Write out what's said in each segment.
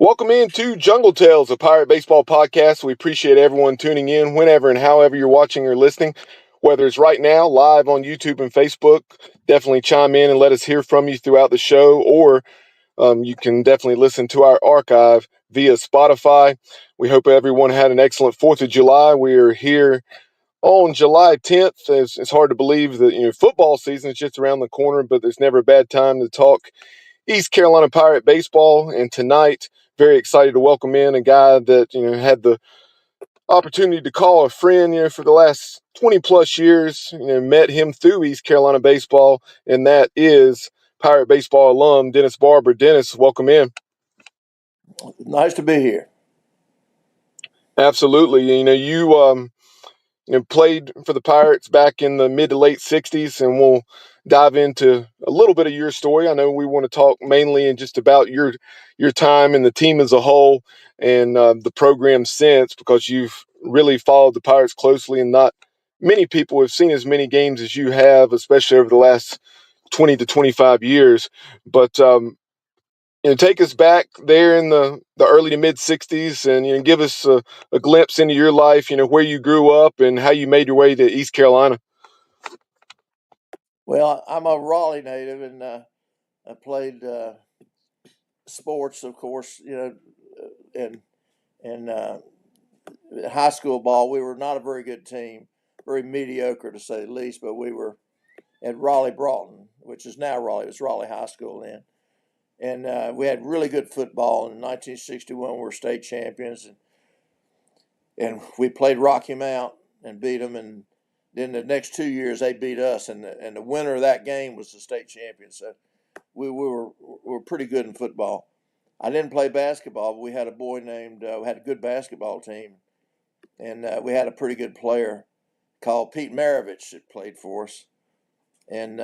Welcome into Jungle Tales, a Pirate Baseball podcast. We appreciate everyone tuning in whenever and however you're watching or listening, whether it's right now, live on YouTube and Facebook. Definitely chime in and let us hear from you throughout the show, or you can definitely listen to our archive via Spotify. We hope everyone had an excellent 4th of July. We are here on July 10th. It's hard to believe that football season is just around the corner, but there's never a bad time to talk East Carolina Pirate Baseball. And tonight, very excited to welcome in a guy that had the opportunity to call a friend for the last 20 plus years. Met him through East Carolina Baseball, and that is Pirate Baseball alum Dennis Barbour. Dennis, welcome in. Nice to be here. Absolutely. You played for the Pirates back in the mid to late 60s, and we'll dive into a little bit of your story. I know we want to talk mainly and just about your time and the team as a whole and the program since, because you've really followed the Pirates closely, and not many people have seen as many games as you have, especially over the last 20 to 25 years. But take us back there in the early to mid 60s and give us a glimpse into your life, where you grew up and how you made your way to East Carolina. Well, I'm a Raleigh native, and I played sports, of course, and high school ball. We were not a very good team, very mediocre to say the least, but we were at Raleigh Broughton, which is now Raleigh. It was Raleigh High School then. And we had really good football. In 1961, we were state champions, and we played Rocky Mount and beat them. And then the next 2 years, they beat us, and the winner of that game was the state champion. So we were pretty good in football. I didn't play basketball, but we had a boy named we had a good basketball team, and we had a pretty good player called Pete Maravich that played for us, and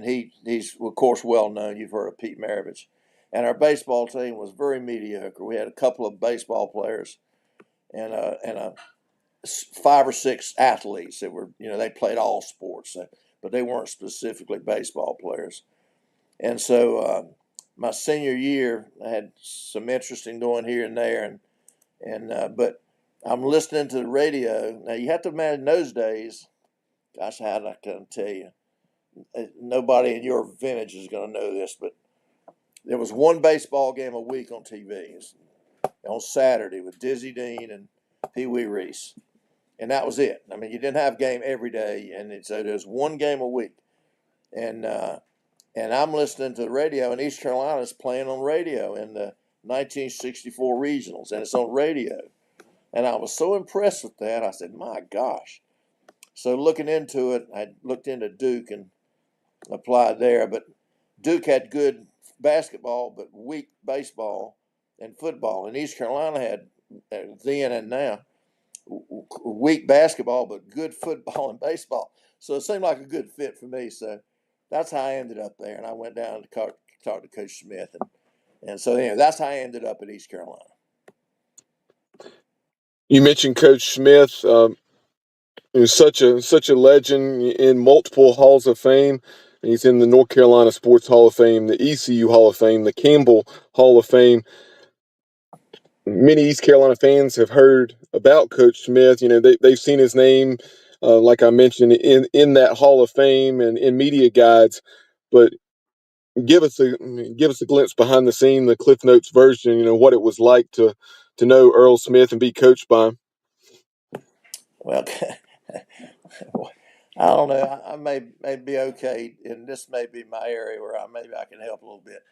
he's of course well known. You've heard of Pete Maravich. And our baseball team was very mediocre. We had a couple of baseball players and a 5 or 6 athletes that were, they played all sports, but they weren't specifically baseball players. And so my senior year, I had some interesting going here and there, but I'm listening to the radio. Now you have to imagine those days. Gosh, how I can tell you? Nobody in your vintage is going to know this, but there was one baseball game a week on TV on Saturday with Dizzy Dean and Pee Wee Reese. And that was it. I mean, you didn't have a game every day, and so there was one game a week. And I'm listening to the radio, and East Carolina's playing on radio in the 1964 regionals, and it's on radio. And I was so impressed with that, I said, my gosh. So looking into it, I looked into Duke and applied there, but Duke had good basketball, but weak baseball and football. And East Carolina had, then and now, weak basketball, but good football and baseball. So it seemed like a good fit for me. So that's how I ended up there. And I went down to talk to Coach Smith. And so anyway, that's how I ended up at East Carolina. You mentioned Coach Smith. Such a legend in multiple halls of fame. He's in the North Carolina Sports Hall of Fame, the ECU Hall of Fame, the Campbell Hall of Fame. Many East Carolina fans have heard about Coach Smith. They've seen his name, like I mentioned, in that Hall of Fame and in media guides. But give us a glimpse behind the scene, the Cliff Notes version. What it was like to know Earl Smith and be coached by him. Well, I don't know. I may be okay, and this may be my area where maybe I can help a little bit.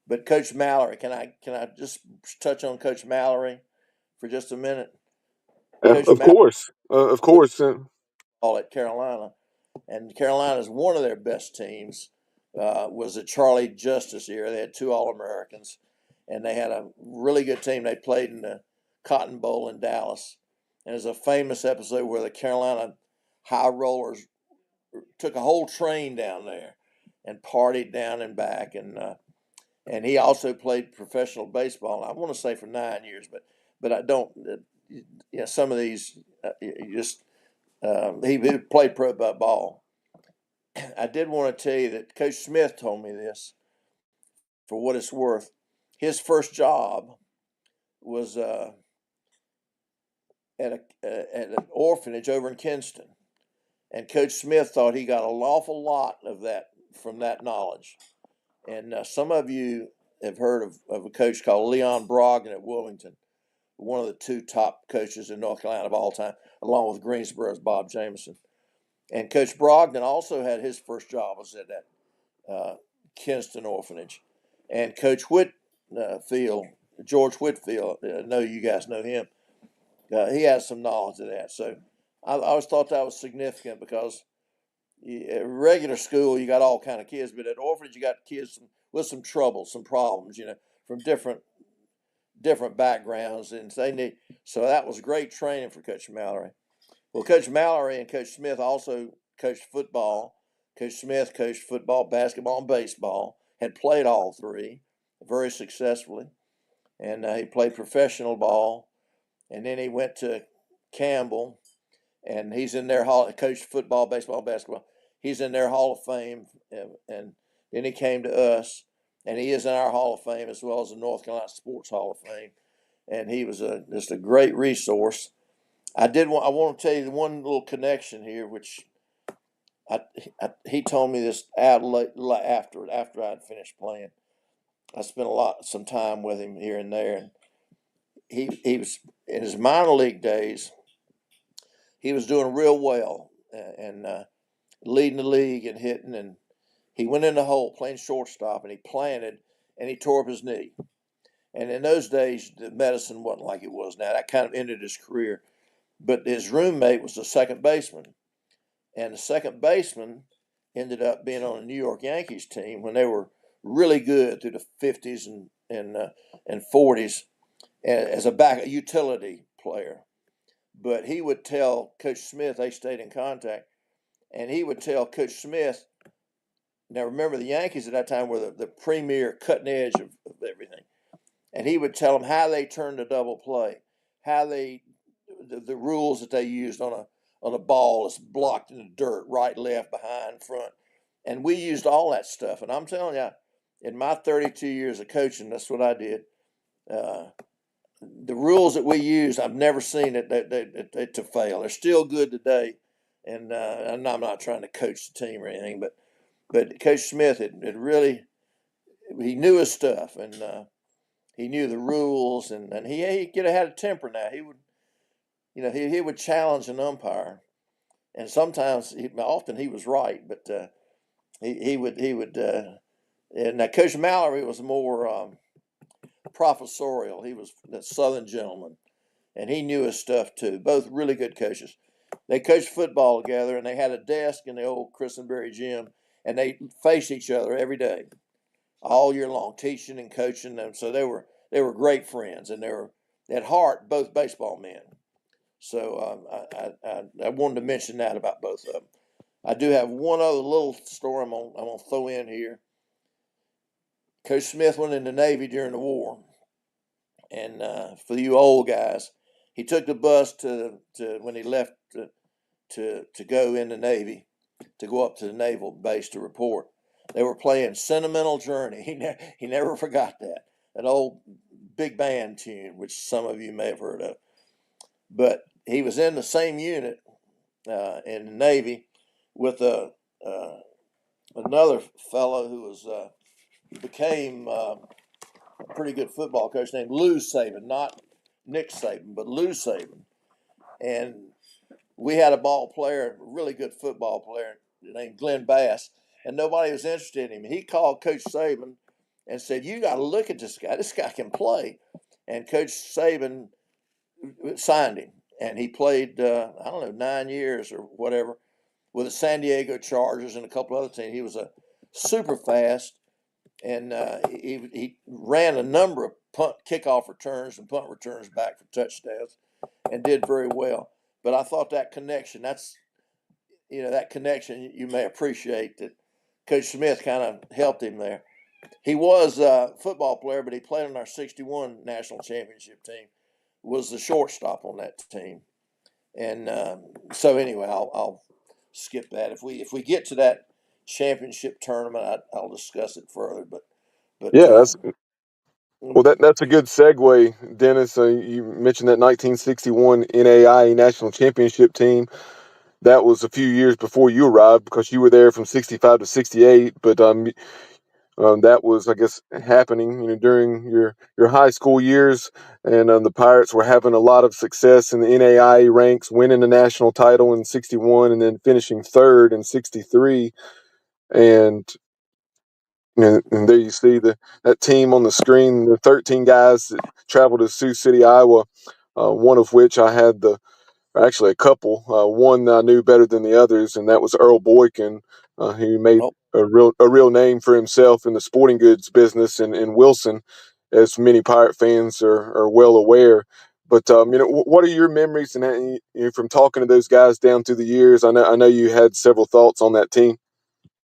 But Coach Mallory, can I just touch on Coach Mallory for just a minute? Of course. All at Carolina, and Carolina's one of their best teams was the Charlie Justice era. They had 2 All-Americans, and they had a really good team. They played in the Cotton Bowl in Dallas, and there's a famous episode where the Carolina High Rollers took a whole train down there and partied down and back, and he also played professional baseball. I want to say for 9 years, but I don't. Some of these he played pro ball. I did want to tell you that Coach Smith told me this. For what it's worth, his first job was at an orphanage over in Kinston, and Coach Smith thought he got an awful lot of that from that knowledge. And some of you have heard of a coach called Leon Brogdon at Wilmington, one of the two top coaches in North Carolina of all time, along with Greensboro's Bob Jameson. And Coach Brogdon also had his first job was at that Kinston orphanage. And Coach Whitfield, George Whitfield, I know you guys know him. He has some knowledge of that. So I always thought that was significant because at regular school you got all kind of kids, but at orphanage you got kids with some trouble, some problems, from different backgrounds, and so that was great training for Coach Mallory. Well, Coach Mallory and Coach Smith also coached football. Coach Smith coached football, basketball, and baseball. Had played all three very successfully, and he played professional ball. And then he went to Campbell, and he's in their coached football, baseball, and basketball. He's in their Hall of Fame, and then he came to us, and he is in our Hall of Fame as well as the North Carolina Sports Hall of Fame. And he was just a great resource. I want to tell you one little connection here, which he told me this after I'd finished playing. I spent some time with him here and there, and he was in his minor league days. He was doing real well and leading the league and hitting, and he went in the hole playing shortstop, and he planted, and he tore up his knee. And in those days, the medicine wasn't like it was now. That kind of ended his career. But his roommate was the second baseman, and the second baseman ended up being on the New York Yankees team when they were really good through the 50s and 40s as a utility player. But he would tell Coach Smith, they stayed in contact, and he would tell Coach Smith, now remember the Yankees at that time were the premier cutting edge of everything. And he would tell them how they turned a double play, how the rules that they used on a ball that's blocked in the dirt, right, left, behind, front. And we used all that stuff. And I'm telling you, in my 32 years of coaching, that's what I did. The rules that we used, I've never seen it to fail. They're still good today. And I'm not trying to coach the team or anything, but Coach Smith had really, he knew his stuff, and he knew the rules, and he could have had a temper now. He would, he would challenge an umpire, and sometimes, often he was right, but he would. And now Coach Mallory was more professorial. He was a Southern gentleman, and he knew his stuff too. Both really good coaches. They coached football together, and they had a desk in the old Christenberry gym, and they faced each other every day, all year long, teaching and coaching them. So they were great friends, and they were at heart both baseball men. So I wanted to mention that about both of them. I do have one other little story I'm gonna throw in here. Coach Smith went in the Navy during the war, and for you old guys, he took the bus to when he left to go in the Navy, to go up to the naval base to report. They were playing "Sentimental Journey." He never forgot that, an old big band tune, which some of you may have heard of. But he was in the same unit in the Navy with another fellow who became a pretty good football coach named Lou Saban, not Nick Saban, but Lou Saban. And we had a ball player, a really good football player named Glenn Bass, and nobody was interested in him. He called Coach Saban and said, "You got to look at this guy. This guy can play." And Coach Saban signed him, and he played, 9 years or whatever with the San Diego Chargers and a couple other teams. He was a super fast, and he ran a number of kickoff returns and punt returns back for touchdowns and did very well. But I thought that connection, that connection you may appreciate, that Coach Smith kind of helped him there. He was a football player, but he played on our 61 national championship team, was the shortstop on that team. And so anyway, I'll skip that. If we get to that championship tournament, I'll discuss it further. But Yeah, Well, that's a good segue, Dennis. You mentioned that 1961 NAIA National Championship team. That was a few years before you arrived because you were there from 65 to 68. But that was, I guess, happening, during your high school years, and the Pirates were having a lot of success in the NAIA ranks, winning the national title in '61, and then finishing third in '63. And there you see that team on the screen, the 13 guys that traveled to Sioux City, Iowa, one of which I had actually a couple. One I knew better than the others, and that was Earl Boykin, who made Oh, a real name for himself in the sporting goods business in Wilson, as many Pirate fans are well aware. But what are your memories and from talking to those guys down through the years? I know you had several thoughts on that team.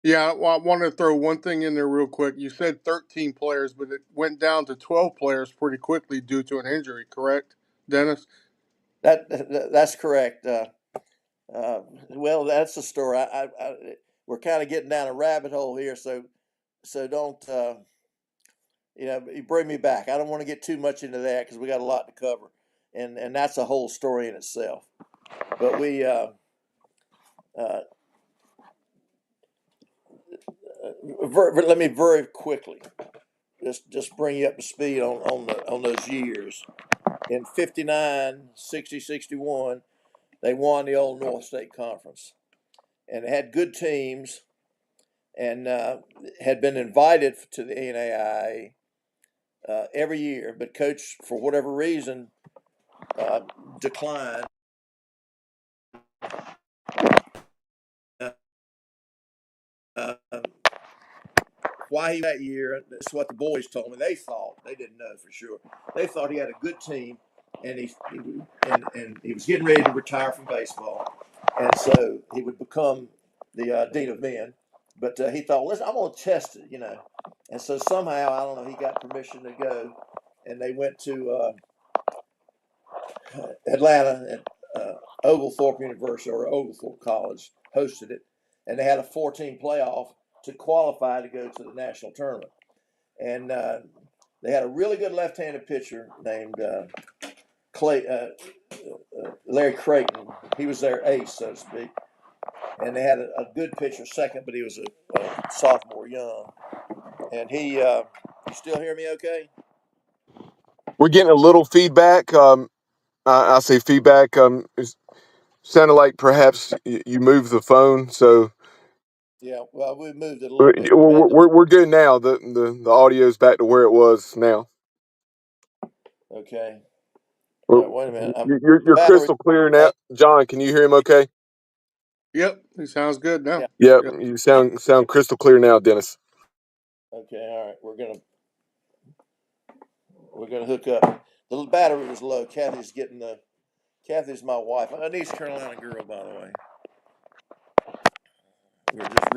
Yeah, well, I wanted to throw one thing in there real quick. You said 13 players, but it went down to 12 players pretty quickly due to an injury, correct, Dennis? that's correct. Well, that's the story. We're kind of getting down a rabbit hole here, so don't you bring me back. I don't want to get too much into that because we got a lot to cover, and that's a whole story in itself. But let me very quickly just bring you up to speed on those years. In 59, 60, 61, they won the old North State Conference, and they had good teams, and had been invited to the NAIA every year, but coach, for whatever reason, declined. Uh, why he that year? That's what the boys told me. They thought, they didn't know for sure. They thought he had a good team, and he was getting ready to retire from baseball, and so he would become the dean of men. But he thought, listen, I'm going to test it. And so somehow, I don't know, he got permission to go, and they went to Atlanta, and Oglethorpe University or Oglethorpe College hosted it, and they had a 14 playoff to qualify to go to the national tournament. And they had a really good left-handed pitcher named Larry Creighton. He was their ace, so to speak. And they had a good pitcher second, but he was a sophomore, young. And you still hear me okay? We're getting a little feedback. I say feedback. It sounded like perhaps you moved the phone, so Yeah, well, we moved it a little we're, bit. We had to, we're good now. The audio's back to where it was now. okay. We're, Wait a minute. you're Battery. crystal clear now, John. Can you hear him? Okay. Yep, it sounds good now. Yeah. Yep. Yep. You sound crystal clear now, Dennis. Okay. All right. We're gonna hook up. The battery was low. Kathy's my wife. An East Carolina girl, by the way. We're just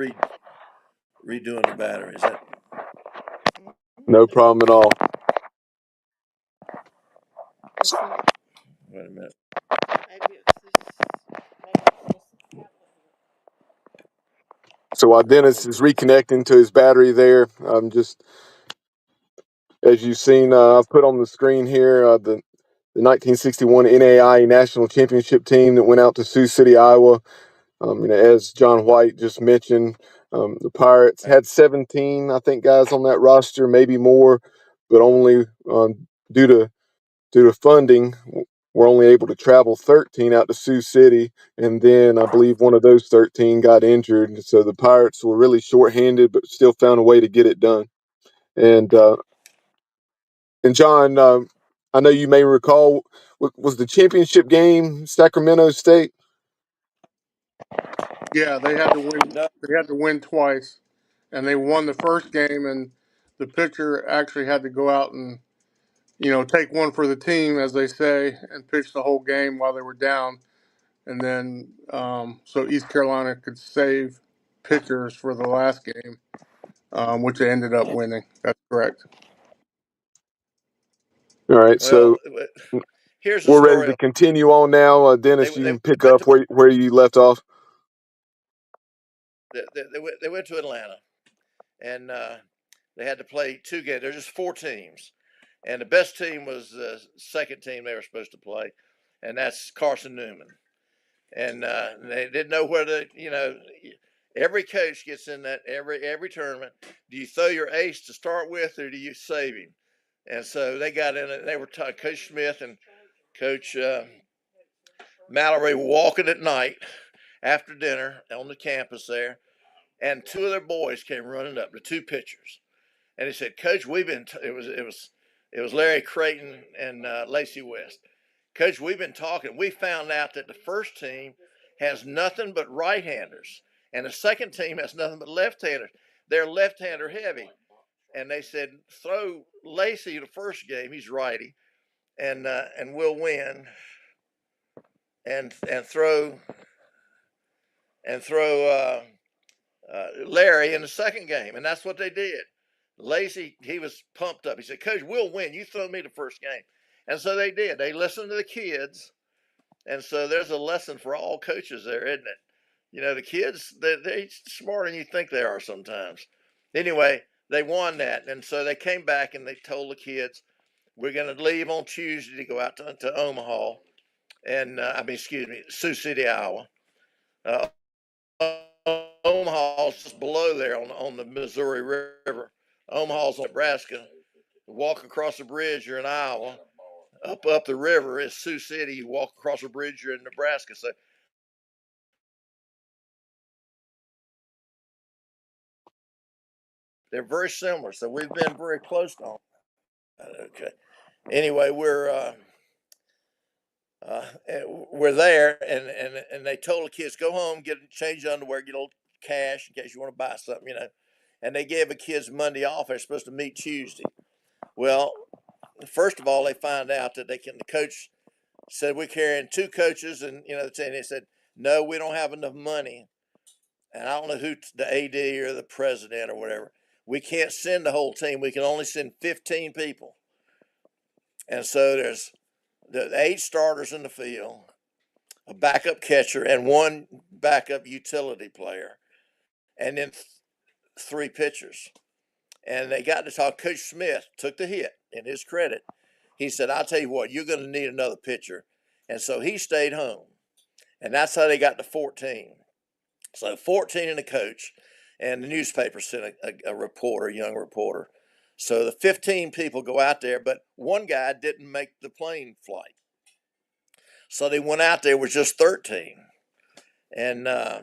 redoing the battery. Is that? No problem at all. Wait a minute. So while Dennis is reconnecting to his battery there, just as you've seen, I've put on the screen here the 1961 NAIA National Championship team that went out to Sioux City, Iowa. As John White just mentioned, the Pirates had 17, I think, guys on that roster, maybe more, but only due to funding, we're only able to travel 13 out to Sioux City, and then I believe one of those 13 got injured. So the Pirates were really shorthanded, but still found a way to get it done. And John, I know you may recall, was the championship game Sacramento State? Yeah, they had to win. No. They had to win twice, and they won the first game. And the pitcher actually had to go out and take one for the team, as they say, and pitch the whole game while they were down. And then so East Carolina could save pitchers for the last game, which they ended up winning. That's correct. All right, Well, so here's the we're ready story. to continue on now. Dennis, you They can pick went up to where you left off. they went to Atlanta, and they had to play two games. There's just four teams, And the best team was the second team they were supposed to play, and that's Carson Newman. And they didn't know whether, every coach gets in that every tournament. Do you throw your ace to start with, or do you save him? And so they got in it. They were Coach Smith and Coach Mallory walking at night after dinner on the campus there, and two of their boys came running up, the two pitchers, and he said, "Coach, we've been." It was Larry Creighton and Lacey West. Coach, we've been talking. We found out that the first team has nothing but right-handers, and the second team has nothing but left-handers. They're left-hander heavy, and they said, "Throw Lacey the first game. He's righty, and we'll win." And throw Larry in the second game, and that's what they did. Lacey, he was pumped up. He said, "Coach, we'll win. You throw me the first game." And so they did. They listened to the kids. And so there's a lesson for all coaches there, isn't it? The kids, they're smarter than you think they are sometimes. Anyway, they won that. And so they came back and they told the kids, "We're going to leave on Tuesday to go out to Omaha. And, Sioux City, Iowa. Uh, Omaha's just below there on the Missouri River. Omaha's in Nebraska. Walk across the bridge, you're in Iowa. Up the river is Sioux City. You walk across the bridge, you're in Nebraska." So they're very similar. So we've been very close to them. Okay. Anyway, we're there, and they told the kids, "Go home, change underwear, get a little cash in case you want to buy something, And they gave the kids Monday off. They're supposed to meet Tuesday. Well, first of all, they find out that the coach said, "We're carrying two coaches," and they said, "No, we don't have enough money." And I don't know who, the AD or the president or whatever. "We can't send the whole team. We can only send 15 people." And so there's the 8 starters in the field, a backup catcher, and one backup utility player, and then 3 pitchers. And they got to talk. Coach Smith took the hit in his credit. He said, "I'll tell you what, you're going to need another pitcher." And so he stayed home. And that's how they got to 14. So 14 and a coach. And the newspaper sent a reporter, a young reporter. So the 15 people go out there, but one guy didn't make the plane flight. So they went out there with just 13. And I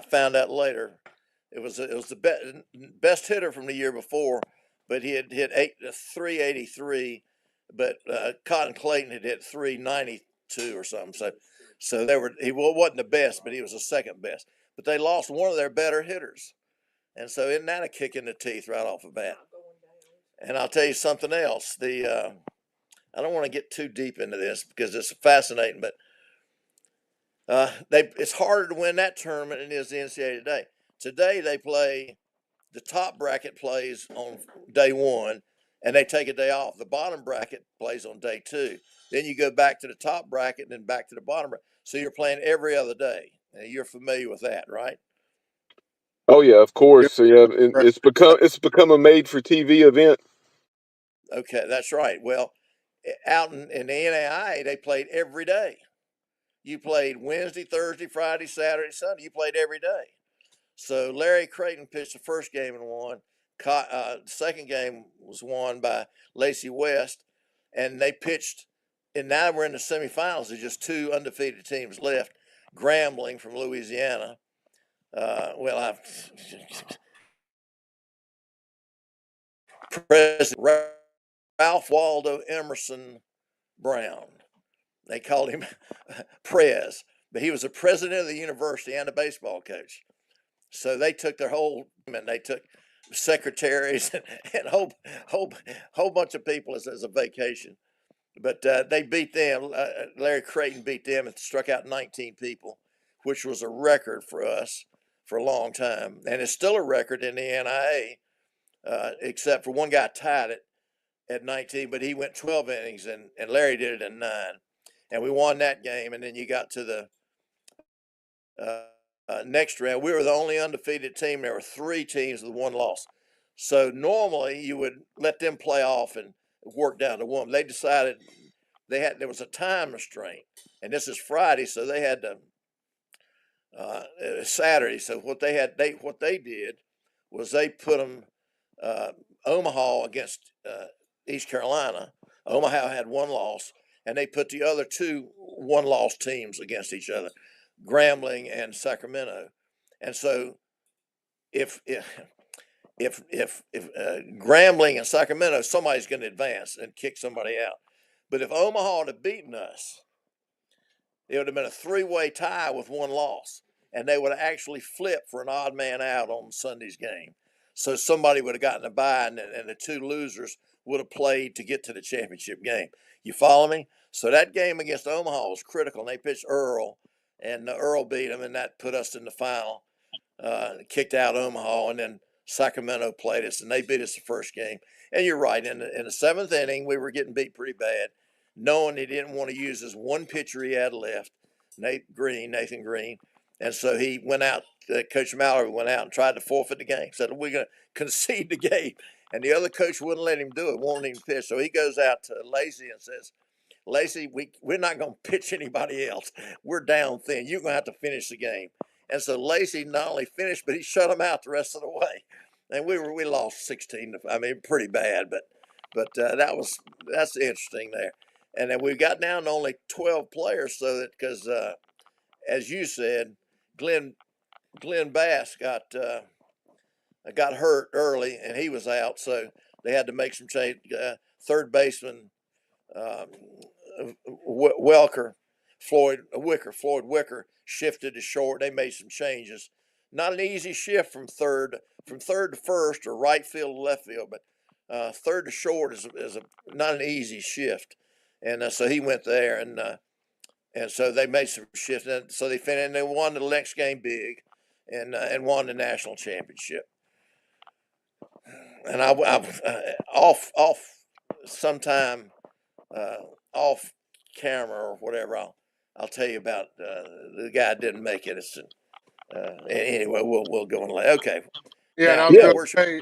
found out later it was the best hitter from the year before, but he had hit 383, but Cotton Clayton had hit 392 or something. So he wasn't the best, but he was the second best. But they lost one of their better hitters. And so isn't that a kick in the teeth right off the bat? And I'll tell you something else. I don't want to get too deep into this because it's fascinating, but it's harder to win that tournament than it is the NCAA today. Today they play, the top bracket plays on day 1, and they take a day off. The bottom bracket plays on day 2. Then you go back to the top bracket and then back to the bottom bracket. So you're playing every other day. Now, you're familiar with that, right? Oh yeah, of Yep. course. Yeah, Right. it's become a made for TV event. Okay, that's right. Well, out in the NAIA, they played every day. You played Wednesday, Thursday, Friday, Saturday, Sunday. You played every day. So Larry Creighton pitched the first game and won. Second game was won by Lacey West, and they pitched. And now we're in the semifinals. There's just 2 undefeated teams left. Grambling from Louisiana. President Ralph Waldo Emerson Brown. They called him Prez, but he was the president of the university and a baseball coach. So they took their whole, and they took secretaries and whole bunch of people as a vacation. But they beat them. Larry Creighton beat them and struck out 19 people, which was a record for us for a long time, and it's still a record in the NIA, except for one guy tied it at 19, but he went 12 innings, and Larry did it in 9, and we won that game. And then you got to the next round. We were the only undefeated team. There were 3 teams with 1 loss. So normally you would let them play off, and worked down to one. They decided there was a time restraint, and this is Friday, so they had to Saturday. So what they did was they put them Omaha against East Carolina. Omaha had one loss, and they put the other two one-loss teams against each other, Grambling and Sacramento. And so if Grambling and Sacramento, somebody's going to advance and kick somebody out. But if Omaha had beaten us, it would have been a three-way tie with one loss, and they would have actually flipped for an odd man out on Sunday's game. So somebody would have gotten a bye, and the two losers would have played to get to the championship game. You follow me? So that game against Omaha was critical, and they pitched Earl, and Earl beat them, and that put us in the final. Kicked out Omaha, and then Sacramento played us, and they beat us the first game. And you're right, in the seventh inning, we were getting beat pretty bad, knowing he didn't want to use his one pitcher he had left, Nathan Green. And so he went out, Coach Mallory went out and tried to forfeit the game, said, we're going to concede the game. And the other coach wouldn't let him do it, won't even pitch. So he goes out to Lacey and says, Lacey, we're not going to pitch anybody else. We're down thin. You're going to have to finish the game. And so Lacey not only finished, but he shut them out the rest of the way. And we lost 16. I mean, pretty bad, but that's interesting there. And then we got down to only 12 players, so that because as you said, Glenn Bass got hurt early and he was out, so they had to make some change. Third baseman Floyd Wicker shifted to short. They made some changes. Not an easy shift from third to first or right field to left field, but third to short is not an easy shift. And so he went there, and so they made some shifts. And so they finished, and they won the next game big, and won the national championship. And I off sometime off camera or whatever, I'll tell you about the guy didn't make it. It's, anyway, we'll go on later. Okay. Yeah, and Now, I was going we're to say,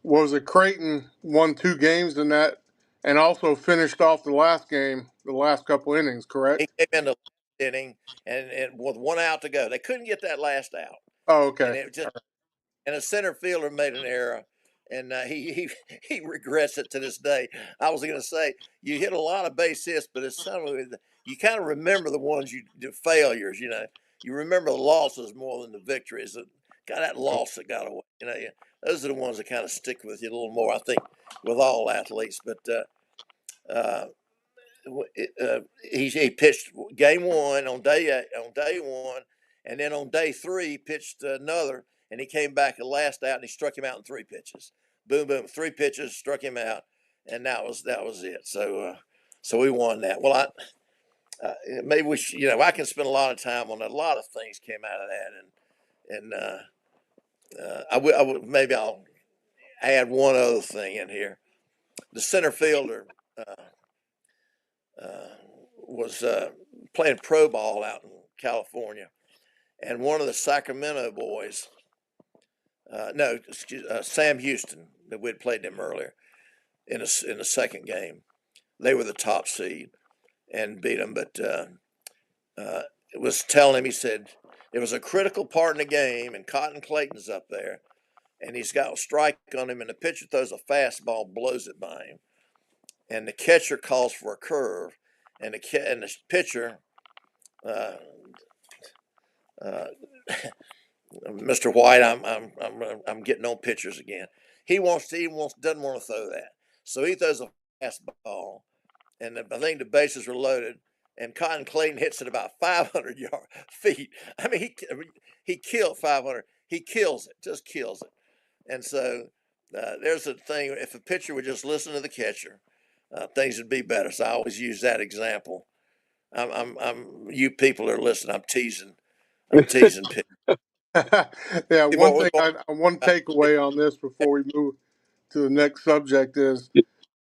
was it Creighton won 2 games in that, and also finished off the last game, the last couple innings, he correct? came in the last inning and with one out to go. They couldn't get that last out, Oh, and okay. it just and a center fielder made an error, and he regrets it to this day. I was going to say you hit a lot of base hits, but it's something you kind of remember the failures. You remember the losses more than the victories. Got that loss that got away. Those are the ones that kind of stick with you a little more. I think with all athletes, but. He pitched game one on day one, and then on day three he pitched another, and he came back at last out and he struck him out in 3 pitches. Boom, boom, 3 pitches, struck him out, and that was it. So we won that. Well, maybe we should, I can spend a lot of time on that. A lot of things came out of that, and I would maybe I'll add one other thing in here. The center fielder. Was playing pro ball out in California, and one of the Sacramento boys, Sam Houston, that we'd played them earlier in the second game. They were the top seed and beat them, but it was telling him, he said, it was a critical part in the game, and Cotton Clayton's up there, and he's got a strike on him, and the pitcher throws a fastball, blows it by him, and the catcher calls for a curve, and the pitcher, Mr. White, I'm getting on pitchers again. He doesn't want to throw that, so he throws a fastball, and I think the bases were loaded, and Cotton Clayton hits it about 500 feet. I mean, he killed 500. He kills it, just kills it, and so there's a thing. If a pitcher would just listen to the catcher, things would be better. So I always use that example. You people are listening. I'm teasing. Yeah, What we're one takeaway on this before we move to the next subject is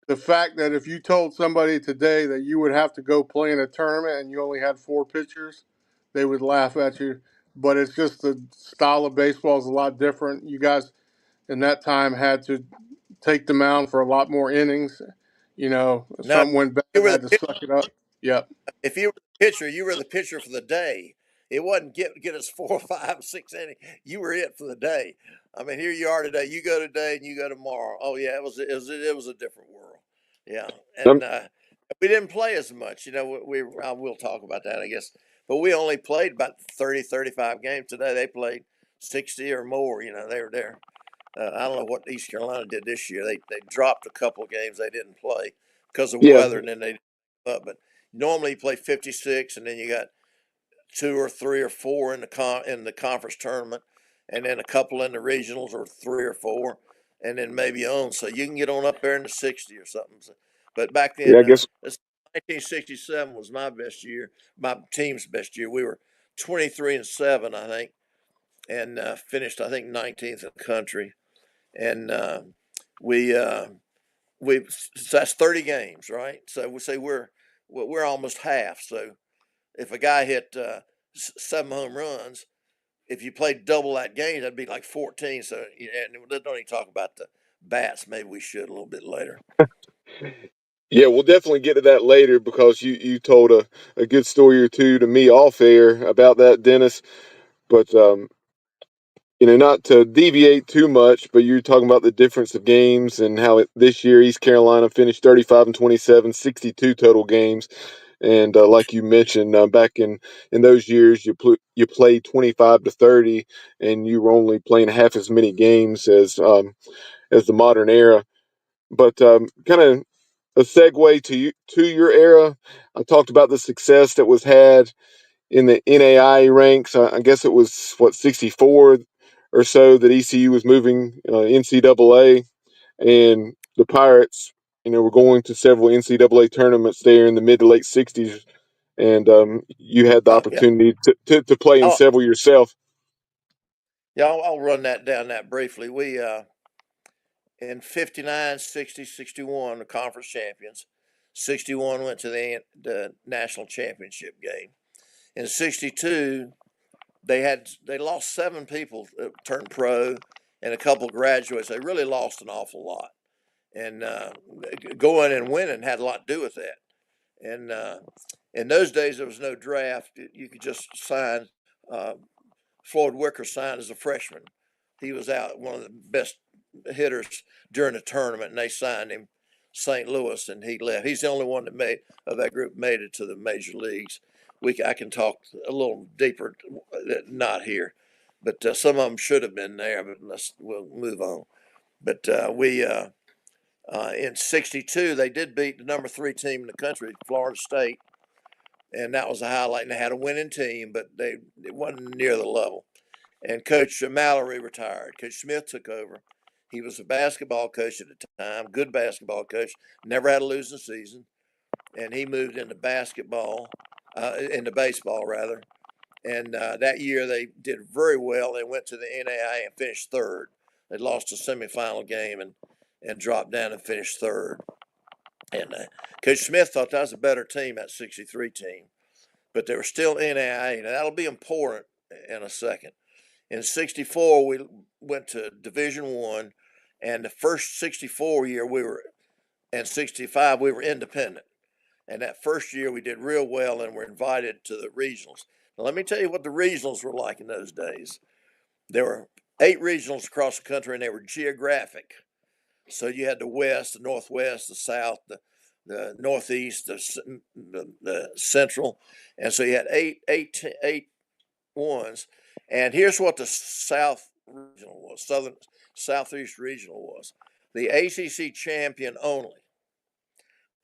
the fact that if you told somebody today that you would have to go play in a tournament and you only had 4 pitchers, they would laugh at you. But it's just the style of baseball is a lot different. You guys in that time had to take the mound for a lot more innings. You know, if No, something went bad, you I were had to the suck it up. Yep. if you were the pitcher, you were the pitcher for the day. It wasn't get us 4, 5, 6 innings. You were it for the day. I mean, here you are today. You go today and you go tomorrow. Oh yeah, it was a different world. Yeah, Um, and we didn't play as much. You know, I will talk about that, I guess. But we only played about 30, 35 games today. They played 60 or more. You know, they were there. I don't know what East Carolina did this year. They dropped a couple of games they didn't play because of yeah, weather, and then they but normally you play 56, and then you got 2 or 3 or 4 in the conference tournament, and then a couple in the regionals, or 3 or 4, and then maybe on. So you can get on up there in the 60 or something. So, but back yeah. I then, guess 1967 was my best year, my team's best year. We were 23-7, I think, and finished, I think, 19th in the country, and we. So that's 30 games, right? So we say we're almost half. So if a guy hit 7 home runs, if you played double that game, that'd be like 14. So and we don't even talk about the bats. Maybe we should a little bit later. yeah, we'll definitely get to that later because you told a good story or two to me off air about that, Dennis. But not to deviate too much, but you're talking about the difference of games and how this year East Carolina finished 35-27, 62 total games. And like you mentioned, back in those years, you played 25-30, and you were only playing half as many games as the modern era. But kind of a segue to your era. I talked about the success that was had in the NAI ranks. I guess it was 64 or so that ECU was moving NCAA, and the Pirates, were going to several NCAA tournaments there in the mid to late '60s, and you had the Oh yeah, opportunity to play in I'll, several yourself. yeah, I'll run that down that briefly. We in 59, 60, 61, the conference champions. 61 went to the national championship game. In 62, they lost 7 people that turned pro, and a couple graduates. They really lost an awful lot, and going and winning had a lot to do with that. And in those days, there was no draft. You could just sign. Uh, Floyd Wicker signed as a freshman. He was out one of the best hitters during the tournament, and they signed him. St. Louis, and he left. He's the only one that made of that group made it to the major leagues. I can talk a little deeper, not here, but some of them should have been there. But we'll move on. But we in '62 they did beat the number 3 team in the country, Florida State, and that was a highlight. And they had a winning team, but it wasn't near the level. And Coach Mallory retired. Coach Smith took over. He was a basketball coach at the time, good basketball coach, never had a losing season, and he moved into into baseball rather. And that year they did very well. They went to the NAI and finished third. They lost a semifinal game and dropped down and finished third. And Coach Smith thought that was a better team, that '63 team, but they were still NAI. Now that'll be important in a second. In '64, we went to Division One, and the first '64 year and '65 we were independent. And that first year we did real well and were invited to the regionals. Now let me tell you what the regionals were like in those days. There were 8 regionals across the country, and they were geographic. So you had the West, the Northwest, the South, the Northeast, the Central, and so you had eight ones. And here's what the South Regional was, Southeast Regional was: the ACC champion only,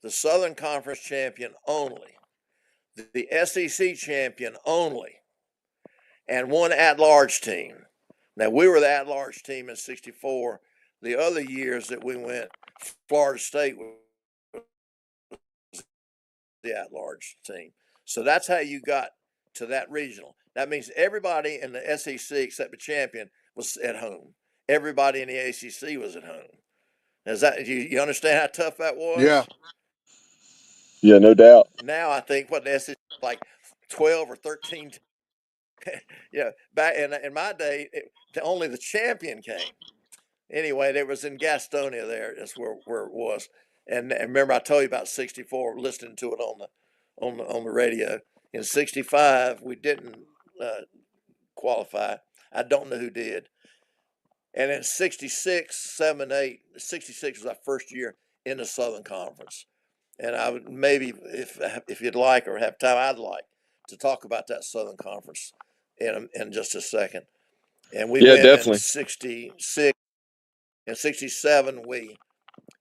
the Southern Conference champion only, the SEC champion only, and one at-large team. Now we were the at-large team in '64. The other years that we went, Florida State was the at-large team. So that's how you got to that regional. That means everybody in the SEC except the champion was at home. Everybody in the ACC was at home. Is that you understand how tough that Yeah. was? Yeah, no doubt. Now I think what the SEC like 12 or 13. Yeah, back in my day, only the champion came. anyway, it was in Gastonia there. That's where it was. And remember, I told you about '64, listening to it on the radio. In '65, we didn't qualify. I don't know who did. And in '66, '7, '8, '66 was our first year in the Southern Conference. And I would maybe, if you'd like or have time, I'd like to talk about that Southern Conference in just a second. And we Yeah, went in definitely. '66 and '67. We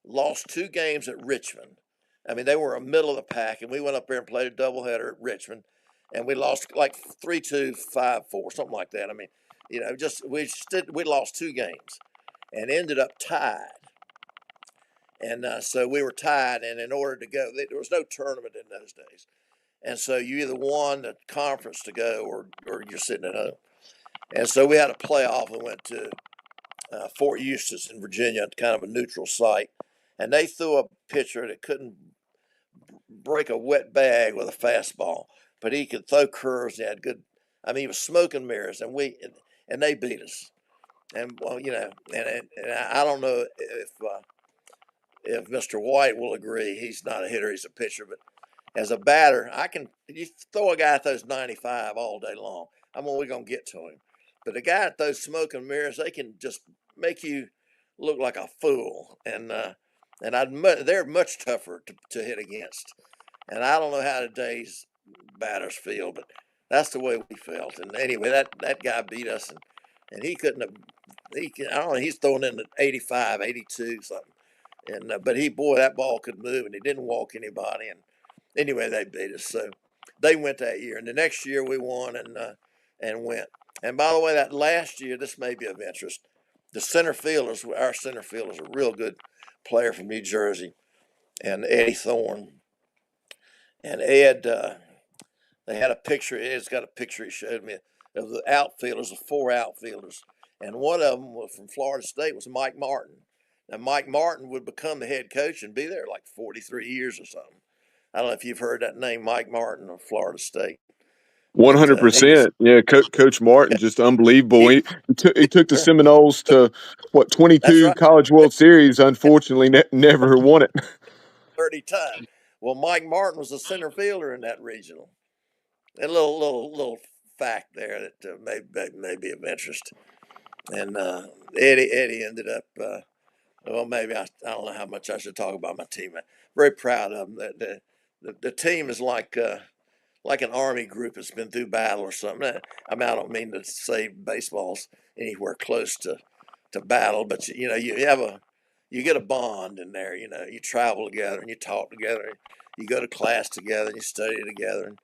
lost 2 games at Richmond. I mean, they were a middle of the pack, and we went up there and played a doubleheader at Richmond, and we lost like 3-2, 5-4, something like that. I mean, just we lost 2 games and ended up tied. And so we were tied, and in order to go, there was no tournament in those days. And so you either won the conference to go or you're sitting at home. And so we had a playoff and went to Fort Eustis in Virginia, kind of a neutral site. And they threw a pitcher that couldn't break a wet bag with a fastball, but he could throw curves. He had good. I mean, he was smoking mirrors, and they beat us. And well, and I don't know if Mr. White will agree. He's not a hitter; he's a pitcher. But as a batter, you throw a guy that throws 95 all day long. We're gonna get to him. But the guy that throws smoke and mirrors, they can just make you look like a fool. And they're much tougher to hit against. And I don't know how today's batters feel, but that's the way we felt. And anyway, that guy beat us, and he couldn't have. I don't know. He's throwing in the 85, 82, something. And but that ball could move, and he didn't walk anybody. And anyway, they beat us. So they went that year, and the next year we won and went. And by the way, that last year, this may be of interest. Our center fielder is a real good player from New Jersey, and Eddie Thorne. And Ed, they had a picture. Ed's got a picture he showed me of the outfielders, the 4 outfielders, and one of them was from Florida State was Mike Martin. Now Mike Martin would become the head coach and be there like 43 years or something. I don't know if you've heard that name, Mike Martin of Florida State, but he was 100%. Yeah, Coach Martin, just unbelievable. he, He took the Seminoles to, what, that's 22 right, College World Series. Unfortunately, never won it. 30 times. Well, Mike Martin was a center fielder in that regional. A little fact there that may be of interest. And Eddie ended up. Well, maybe I don't know how much I should talk about my team. I'm very proud of them. The team is like an army group that's been through battle or something. I mean, I don't mean to say baseball's anywhere close to battle, but you get a bond in there. You travel together and you talk together. And you go to class together and you study together.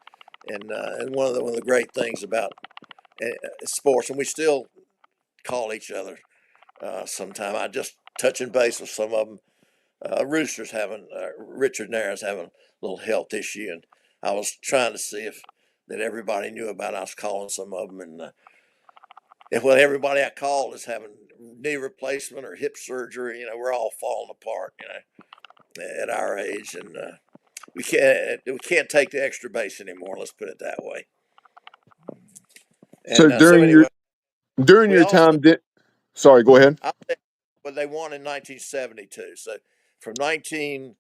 And one of the great things about sports, and we still call each other sometime. I just touching base with some of them. Rooster's having Richard Nairn's having a little health issue, and I was trying to see if that everybody knew about it. I was calling some of them, and everybody I called is having knee replacement or hip surgery. We're all falling apart. At our age, and we can't take the extra base anymore. Let's put it that way. So And so anyway, during we your also time, sorry, go ahead. but they won in 1972. So from 19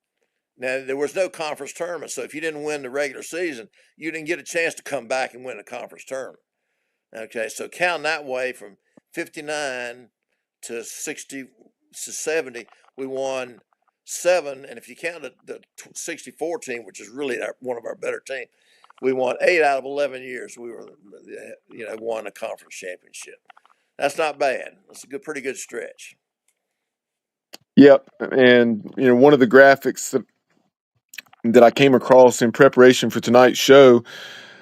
now there was no conference tournament. So if you didn't win the regular season, you didn't get a chance to come back and win a conference tournament. Okay, so counting that way from 59 to 60 to 70, we won 7. And if you count the 64 team, which is really one of our better teams, we won 8 out of 11 years. We were, won a conference championship. That's not bad. That's a pretty good stretch. Yep. And, one of the graphics that I came across in preparation for tonight's show,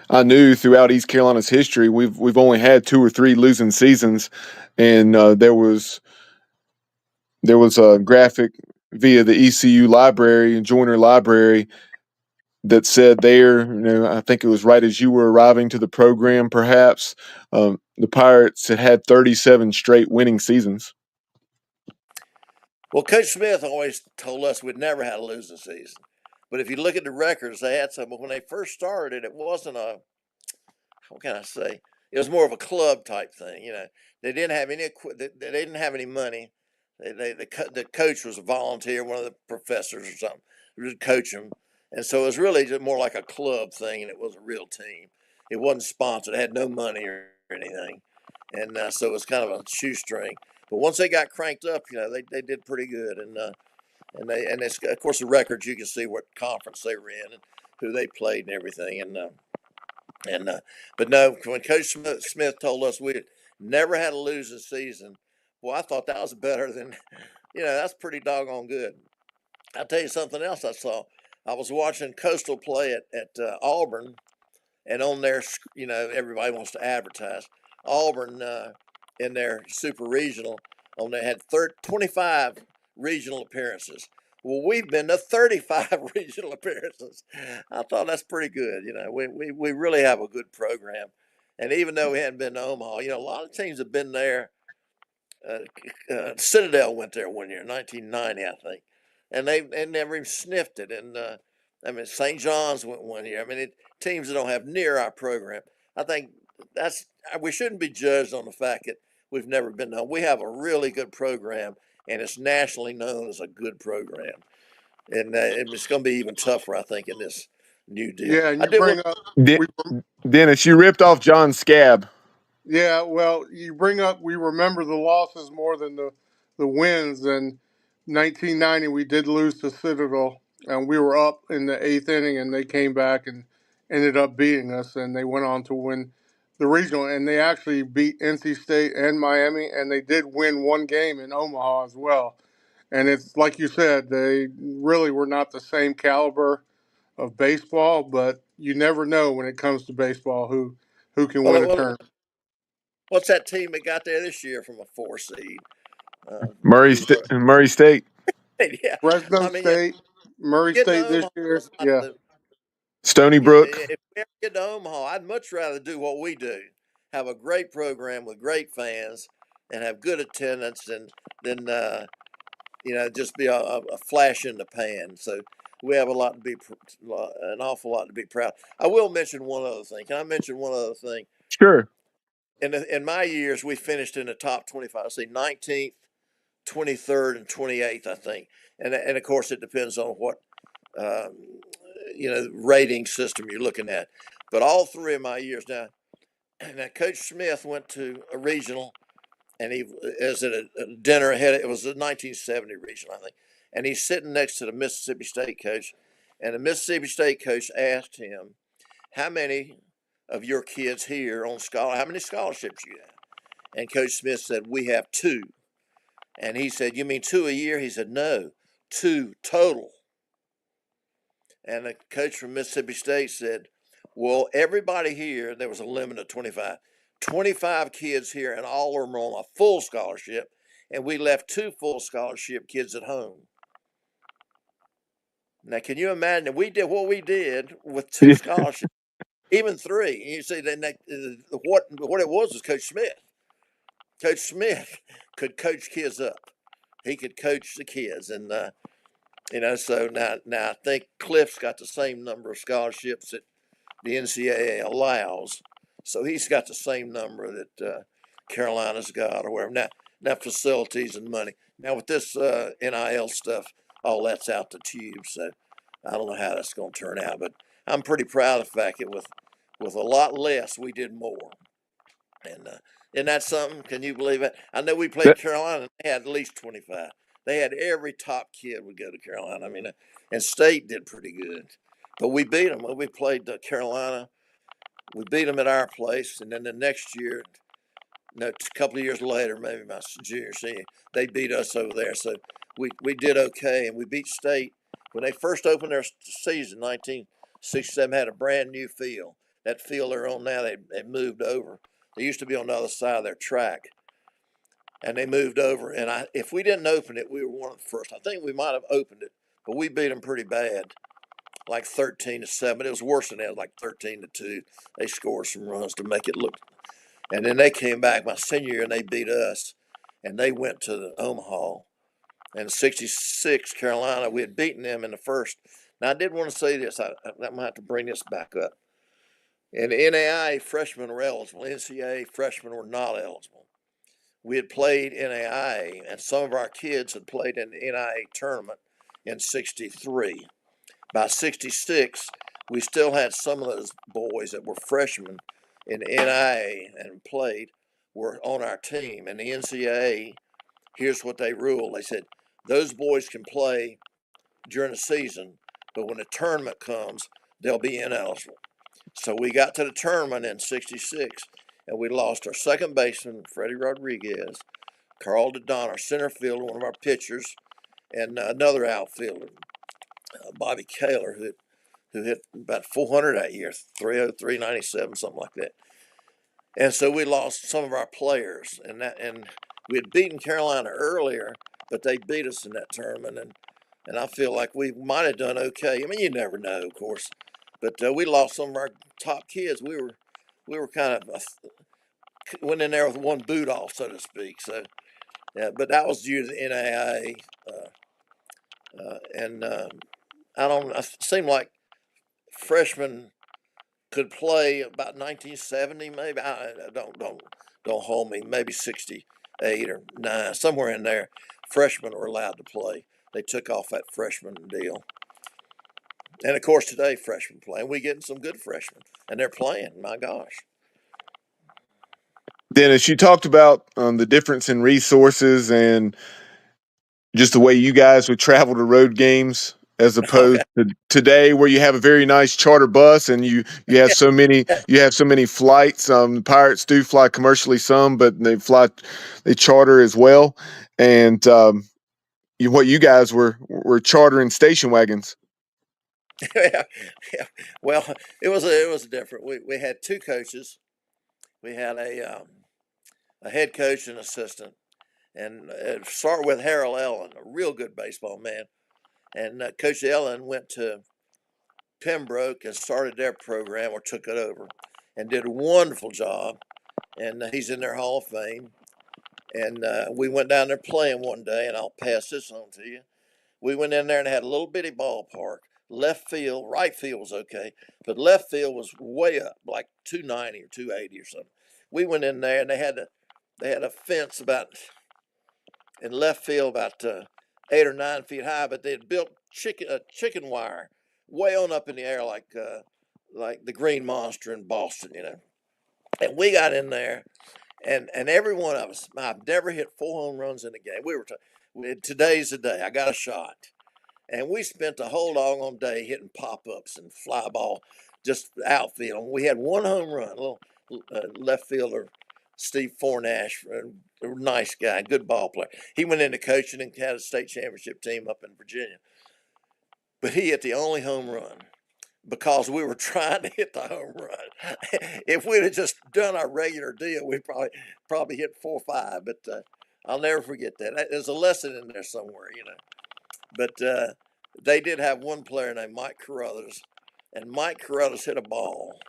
I knew throughout East Carolina's history, we've only had 2 or 3 losing seasons. And there was a graphic via the ECU library and Joyner Library that said there, I think it was right as you were arriving to the program, perhaps, the Pirates had 37 straight winning seasons. Well, Coach Smith always told us we'd never had a losing season. But if you look at the records, they had some. But when they first started, it wasn't what can I say? It was more of a club type thing. They didn't have any. They didn't have any money. The coach was a volunteer, one of the professors or something, who would coach them. And so it was really just more like a club thing, and it was a real team. It wasn't sponsored. It had no money or anything. And so it was kind of a shoestring. But once they got cranked up, they did pretty good. And it's, of course, the records, you can see what conference they were in and who they played and everything. But no, when Coach Smith told us we never had a losing season, well, I thought that was better than, that's pretty doggone good. I'll tell you something else I saw. I was watching Coastal play at Auburn, and on their, everybody wants to advertise. Auburn in their super regional, they had 25 regional appearances. Well, we've been to 35 regional appearances. I thought that's pretty good. We really have a good program. And even though we hadn't been to Omaha, a lot of teams have been there. Citadel went there one year, 1990, I think, and they never even sniffed it. And St. John's went one year. Teams that don't have near our program. I think we shouldn't be judged on the fact that we've never been known. We have a really good program, and it's nationally known as a good program. And it's going to be even tougher, I think, in this new deal. Yeah, and I you did bring want. up De- we Dennis, you ripped off John Scab. Yeah, well, you bring up we remember the losses more than the wins. And 1990, we did lose to Citadel, and we were up in the eighth inning, and they came back and ended up beating us, and they went on to win the regional, and they actually beat NC State and Miami, and they did win one game in Omaha as well. And it's like you said, they really were not the same caliber of baseball, but you never know when it comes to baseball who can win a Well, tournament. what's that team that got there this year from a 4 seed? Murray State, Yeah, Fresno I mean, yeah, State, Murray getting to State this Omaha year. is not Yeah, the. Stony Yeah, Brook. if we ever get to Omaha, I'd much rather do what we do, have a great program with great fans, and have good attendance, and then just be a flash in the pan. So we have an awful lot to be proud. I will mention one other thing. Can I mention one other thing? Sure. In my years, we finished in the top 25. See, 19th, 23rd, and 28th, I think. And of course, it depends on what um, rating system you're looking at. But all three of my years now, Coach Smith went to a regional, and he was at a dinner ahead. It was a 1970 regional, I think, and he's sitting next to the Mississippi State coach, and the Mississippi State coach asked him, "How many of your kids here on scholar? How many scholarships you have?" And Coach Smith said, "We have two." And he said, "You mean two a year?" He said, "No, two total." And the coach from Mississippi State said, "Well, everybody here, there was a limit of 25. 25 kids here, and all of them are on a full scholarship. And we left two full scholarship kids at home." Now, can you imagine that we did what we did with two scholarships, even three? And you see, what it was Coach Smith. Coach Smith could coach kids up. He could coach the kids, and so now I think Cliff's got the same number of scholarships that the NCAA allows, so he's got the same number that Carolina's got or whatever. Now facilities and money. Now with this NIL stuff, all that's out the tube. So I don't know how that's going to turn out, but I'm pretty proud of the fact that with a lot less, we did more. And isn't that something? Can you believe it? I know we played That, Carolina. They had at least 25. They had every top kid would go to Carolina. And State did pretty good, but we beat them. When we played Carolina, we beat them at our place, and then the next year, a couple of years later, maybe my junior senior, they beat us over there. So we did okay, and we beat State when they first opened their season. 1967 had a brand new field. That field they're on now, they moved over. They used to be on the other side of their track, and they moved over. And if we didn't open it, we were one of the first. I think we might have opened it, but we beat them pretty bad, like 13-7. It was worse than that, like 13-2. They scored some runs to make it look. And then they came back my senior year and they beat us, and they went to the Omaha. And 66 Carolina, we had beaten them in the first. Now I did want to say this. I'm gonna have to bring this back up. In the NAIA, freshmen were eligible. NCAA freshmen were not eligible. we had played NAIA, and some of our kids had played in the NAIA tournament in '63. By '66, we still had some of those boys that were freshmen in NAIA and played were on our team. And the NCAA, here's what they ruled. They said those boys can play during the season, but when the tournament comes, they'll be ineligible. So we got to the tournament in '66, and we lost our second baseman, Freddie Rodriguez, Carl Dedon, our center fielder, one of our pitchers, and another outfielder, Bobby Kaler, who hit about 400 that year, 303, 97, something like that. And so we lost some of our players, and we had beaten Carolina earlier, but they beat us in that tournament, and I feel like we might have done okay. I mean, you never know, of course, but we lost some of our top kids. We were kind of went in there with one boot off, so to speak. So, yeah, but that was due to the NAIA, and I don't. It seemed like freshmen could play about 1970, maybe. Don't hold me. Maybe 68 or 9, somewhere in there. Freshmen were allowed to play. They took off that freshman deal. And of course, today freshmen play, and we getting some good freshmen, and they're playing. My gosh. Dennis, you talked about the difference in resources and just the way you guys would travel to road games as opposed Okay. to today where you have a very nice charter bus and you have so many flights. The Pirates do fly commercially some, but they charter as well. And what you guys were chartering station wagons. Yeah, yeah. Well, it was different. We had two coaches. We had a head coach and assistant, and start with Harold Ellen, a real good baseball man. And Coach Ellen went to Pembroke and started their program or took it over, and did a wonderful job. And he's in their Hall of Fame. And we went down there playing one day, and I'll pass this on to you. We went in there and had a little bitty ballpark. Left field, right field was okay, but left field was way up, like 290 or 280 or something. We went in there and they had a fence about in left field about 8 or 9 feet high, but they had built chicken wire way on up in the air like the Green Monster in Boston, you know. And we got in there, and every one of us, I've never hit 4 home runs in a game. Today's the day. I got a shot. And we spent the whole doggone day hitting pop-ups and fly ball, just outfield. We had one home run, a little left fielder, Steve Fornash, a nice guy, good ball player. He went into coaching and had a state championship team up in Virginia. But he hit the only home run because we were trying to hit the home run. If we'd have just done our regular deal, we'd probably hit 4 or 5. But I'll never forget that. There's a lesson in there somewhere, you know. But they did have one player named Mike Carruthers, and Mike Carruthers hit a ball.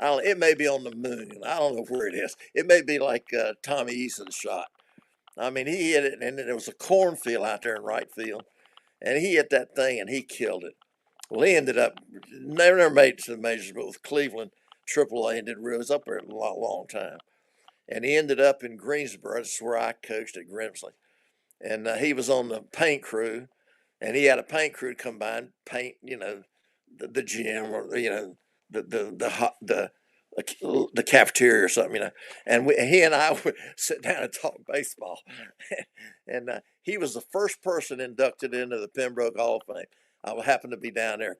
It may be on the moon. I don't know where it is. It may be like Tommy Eason's shot. I mean, he hit it, and there was a cornfield out there in right field, and he hit that thing, and he killed it. Well, he ended up never made it to the majors, but with Cleveland AAA, and did real. He was up there a long time, and he ended up in Greensboro. That's where I coached at Grimsley, and he was on the paint crew, and he had a paint crew come by and paint, you know, the gym or you know the cafeteria or something, you know. And he and I would sit down and talk baseball, and he was the first person inducted into the Pembroke Hall of Fame. I happened to be down there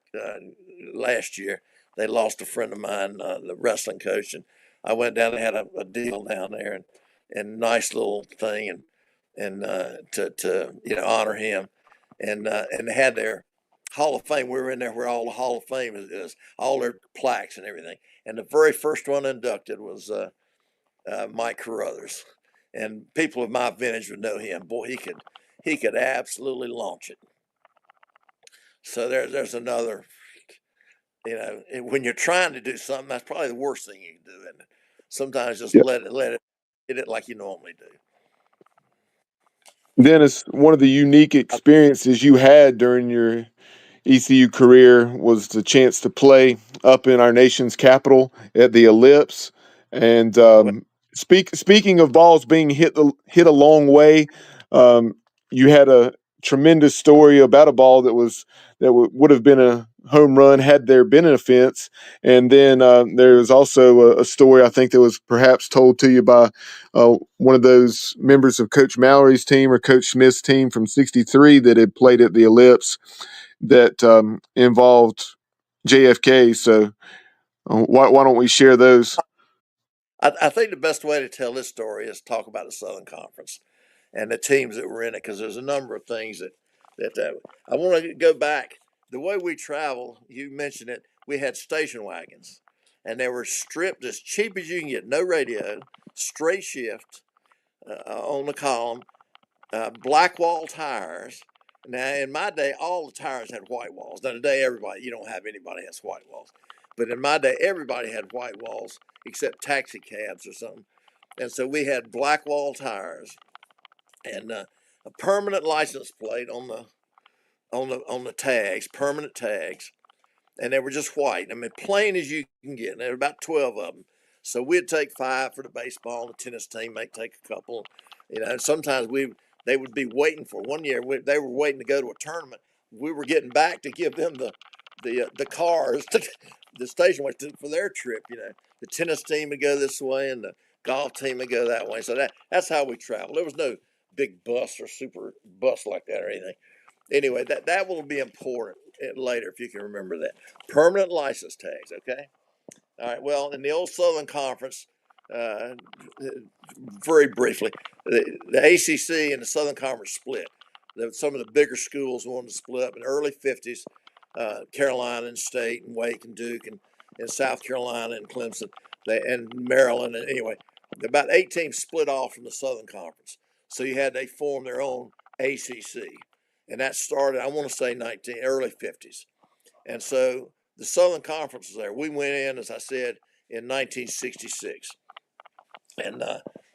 last year. They lost a friend of mine, the wrestling coach, and I went down and had a deal down there, and nice little thing, and to you know honor him, and they had their Hall of Fame. We were in there where all the Hall of Fame is all their plaques and everything. And the very first one inducted was Mike Carruthers, and people of my vintage would know him. Boy, he could absolutely launch it. So there's another. You know, when you're trying to do something, that's probably the worst thing you can do. And sometimes just Yep. let it hit it like you normally do. Dennis, one of the unique experiences you had during your ECU career was the chance to play up in our nation's capital at the Ellipse. And Well, Speaking of balls being hit a long way, um, you had a tremendous story about a ball that would have been a home run had there been an offense, and then there's also a story I think that was perhaps told to you by one of those members of Coach Mallory's team or Coach Smith's team from '63 that had played at the Ellipse that involved JFK. So why don't we share those? I think the best way to tell this story is talk about the Southern Conference and the teams that were in it, because there's a number of things that I want to go back. The way we travel, you mentioned it, we had station wagons, and they were stripped as cheap as you can get, no radio, straight shift on the column, black wall tires. Now, in my day, all the tires had white walls. Now, today, you don't have anybody has white walls. But in my day, everybody had white walls except taxi cabs or something. And so we had black wall tires and a permanent license plate on the tags, permanent tags, and they were just white. I mean, plain as you can get. And there were about 12 of them. So we'd take 5 for the baseball. The tennis team might take a couple. And sometimes they would be waiting for 1 year. They were waiting to go to a tournament. We were getting back to give them the cars, the station for their trip. The tennis team would go this way, and the golf team would go that way. So that's how we traveled. There was no big bus or super bus like that or anything. Anyway, that will be important later if you can remember that. Permanent license tags, okay? All right, well, in the old Southern Conference, uh, very briefly, the ACC and the Southern Conference split. Some of the bigger schools wanted to split up in the early 50s, Carolina and State and Wake and Duke and South Carolina and Clemson and Maryland. And anyway, about 8 teams split off from the Southern Conference. So they formed their own ACC. And that started, I want to say, early 50s. And so the Southern Conference was there. We went in, as I said, in 1966. And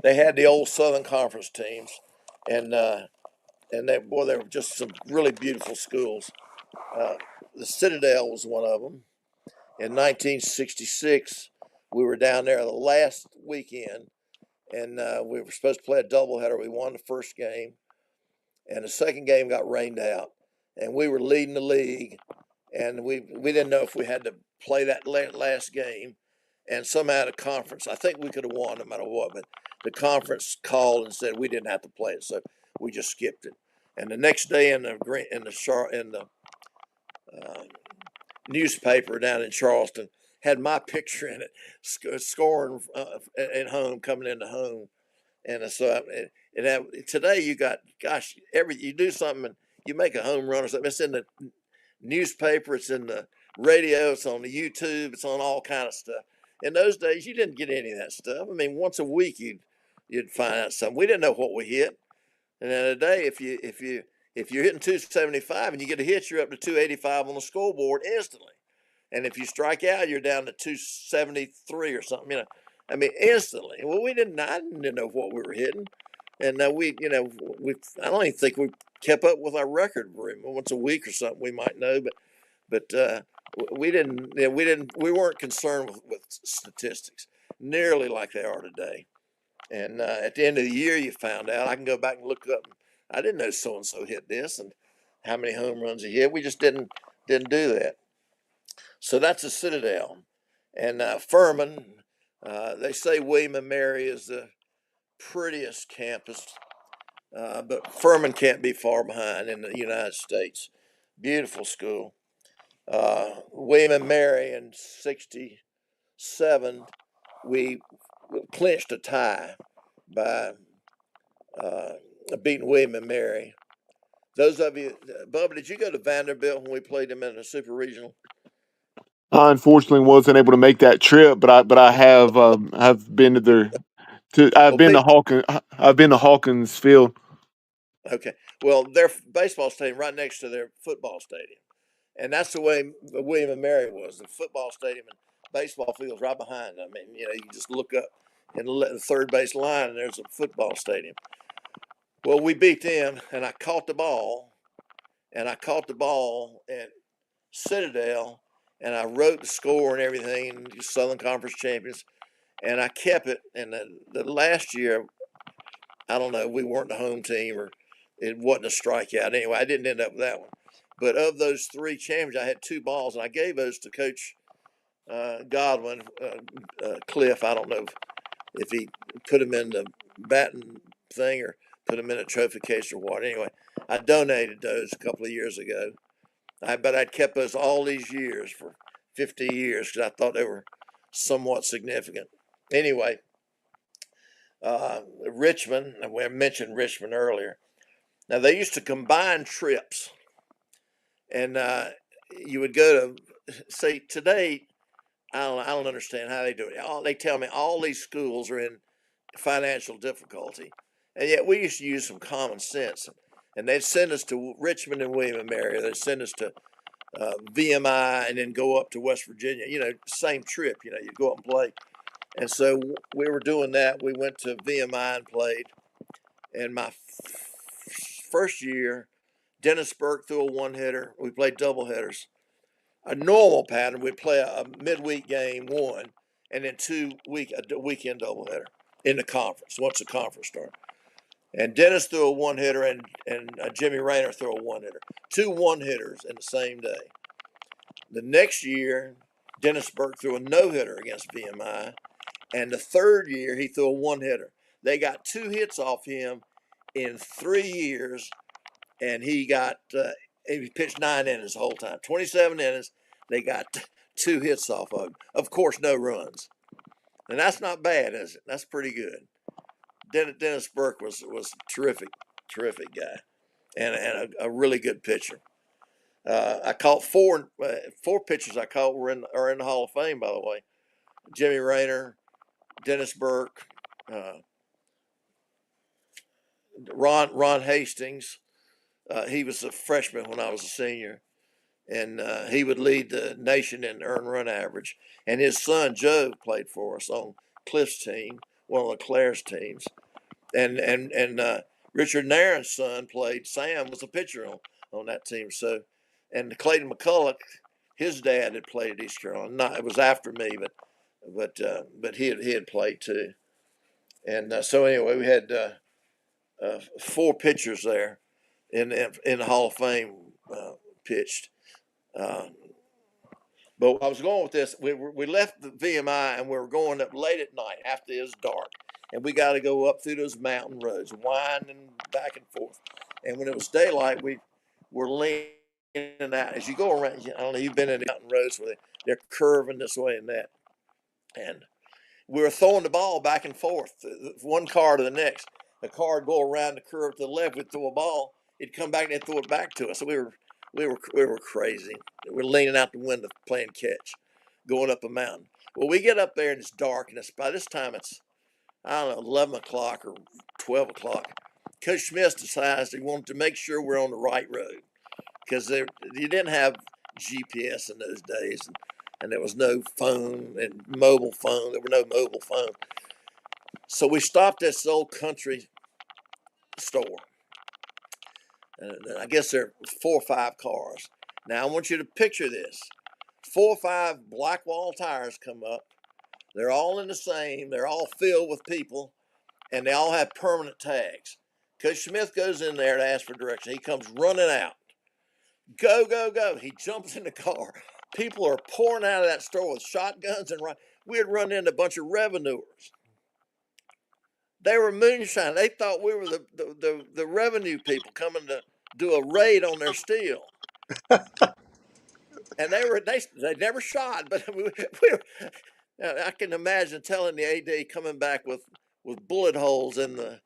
they had the old Southern Conference teams. And they were just some really beautiful schools. The Citadel was one of them. In 1966, we were down there the last weekend, and we were supposed to play a doubleheader. We won the first game, and the second game got rained out, and we were leading the league, and we didn't know if we had to play that last game, and somehow the conference, I think we could have won no matter what, but the conference called and said we didn't have to play it, so we just skipped it. And the next day in the newspaper down in Charleston had my picture in it, scoring at home, coming into home. And so today you got, gosh, you do something and you make a home run or something. It's in the newspaper, it's in the radio, it's on the YouTube, it's on all kind of stuff. In those days, you didn't get any of that stuff. I mean, once a week you'd find out something. We didn't know what we hit. And then today, if you're hitting 275 and you get a hit, you're up to 285 on the scoreboard instantly. And if you strike out, you're down to 273 or something. I mean, instantly. Well, I didn't know what we were hitting, and I don't even think we kept up with our record very much. Once a week or something, we might know, but we didn't. We weren't concerned with statistics nearly like they are today. And at the end of the year, you found out. I can go back and look up. I didn't know so and so hit this and how many home runs he hit. We just didn't do that. So that's the Citadel, and Furman. They say William and Mary is the prettiest campus, but Furman can't be far behind in the United States. Beautiful school. William and Mary in '67, we clinched a tie by beating William and Mary. Those of you, Bubba, did you go to Vanderbilt when we played them in a super regional? I unfortunately wasn't able to make that trip, but I have been to Well, me, I've been to Hawkins Field. okay. Well, their baseball stadium right next to their football stadium, and that's the way William and Mary was. The football stadium and baseball fields right behind. I mean, you just look up and the third base line, and there's a football stadium. Well, we beat them, and I caught the ball, at Citadel, and I wrote the score and everything. Southern Conference champions, and I kept it. And the last year, I don't know, we weren't the home team or it wasn't a strikeout. Anyway, I didn't end up with that one. But of those 3 champions, I had 2 balls, and I gave those to Coach Godwin, Cliff. I don't know if he put them in the batting thing or put them in a trophy case or what. Anyway, I donated those a couple of years ago. But I'd kept those all these years for 50 years because I thought they were somewhat significant. Anyway, Richmond, I mentioned Richmond earlier. Now, they used to combine trips, and you would go to, say, today, I don't understand how they do it. They tell me all these schools are in financial difficulty, and yet we used to use some common sense. And they'd send us to Richmond and William and Mary. They'd send us to VMI and then go up to West Virginia. Same trip. You go up and play. And so we were doing that. We went to VMI and played. And my first year, Dennis Burke threw a 1-hitter. We played double headers. A normal pattern, we'd play a midweek game, 1, and then a weekend doubleheader in the conference once the conference started. And Dennis threw a 1-hitter, and Jimmy Rayner threw a 1-hitter. 2 1-hitters in the same day. The next year, Dennis Burke threw a no-hitter against VMI, and the third year he threw a 1-hitter. They got 2 hits off him in 3 years, and he pitched 9 innings the whole time, 27 innings. They got 2 hits off of him. Of course, no runs, and that's not bad, is it? That's pretty good. Dennis Burke was a terrific guy, and a really good pitcher. I caught 4 pitchers. I caught are in the Hall of Fame, by the way. Jimmy Rayner, Dennis Burke, Ron Hastings. He was a freshman when I was a senior, and he would lead the nation in earned run average. And his son Joe played for us on Cliff's team, one of LeClaire's teams. And Richard Nairn's son played. Sam was a pitcher on that team. So, and Clayton McCulloch, his dad had played at East Carolina. It was after me, but he had played too. And so anyway, we had 4 pitchers there in the Hall of Fame pitched. But I was going with this. We left the VMI and we were going up late at night after it was dark, and we got to go up through those mountain roads, winding back and forth. And when it was daylight, we were leaning out. As you go around, I don't know, you've been in the mountain roads where they're curving this way and that, and we were throwing the ball back and forth, one car to the next. The car would go around the curve to the left. We'd throw a ball. It'd come back and they'd throw it back to us. So we were crazy. We're leaning out the window playing catch, going up a mountain. Well, we get up there and it's dark, and by this time it's, I don't know, 11 o'clock or 12 o'clock. Coach Smith decides he wanted to make sure we're on the right road because you didn't have GPS in those days, and there was no phone and mobile phone. There were no mobile phone. So we stopped at this old country store. I guess there are 4 or 5 cars. Now I want you to picture this. 4 or 5 black wall tires come up. They're all in the same. They're all filled with people, and they all have permanent tags. Coach Smith goes in there to ask for direction. He comes running out. Go, go, go. He jumps in the car. People are pouring out of that store with shotguns and we had run into a bunch of revenuers. They were moonshine. They thought we were the revenue people coming to do a raid on their steel. And they never shot, but I can imagine telling the AD coming back with bullet holes in the.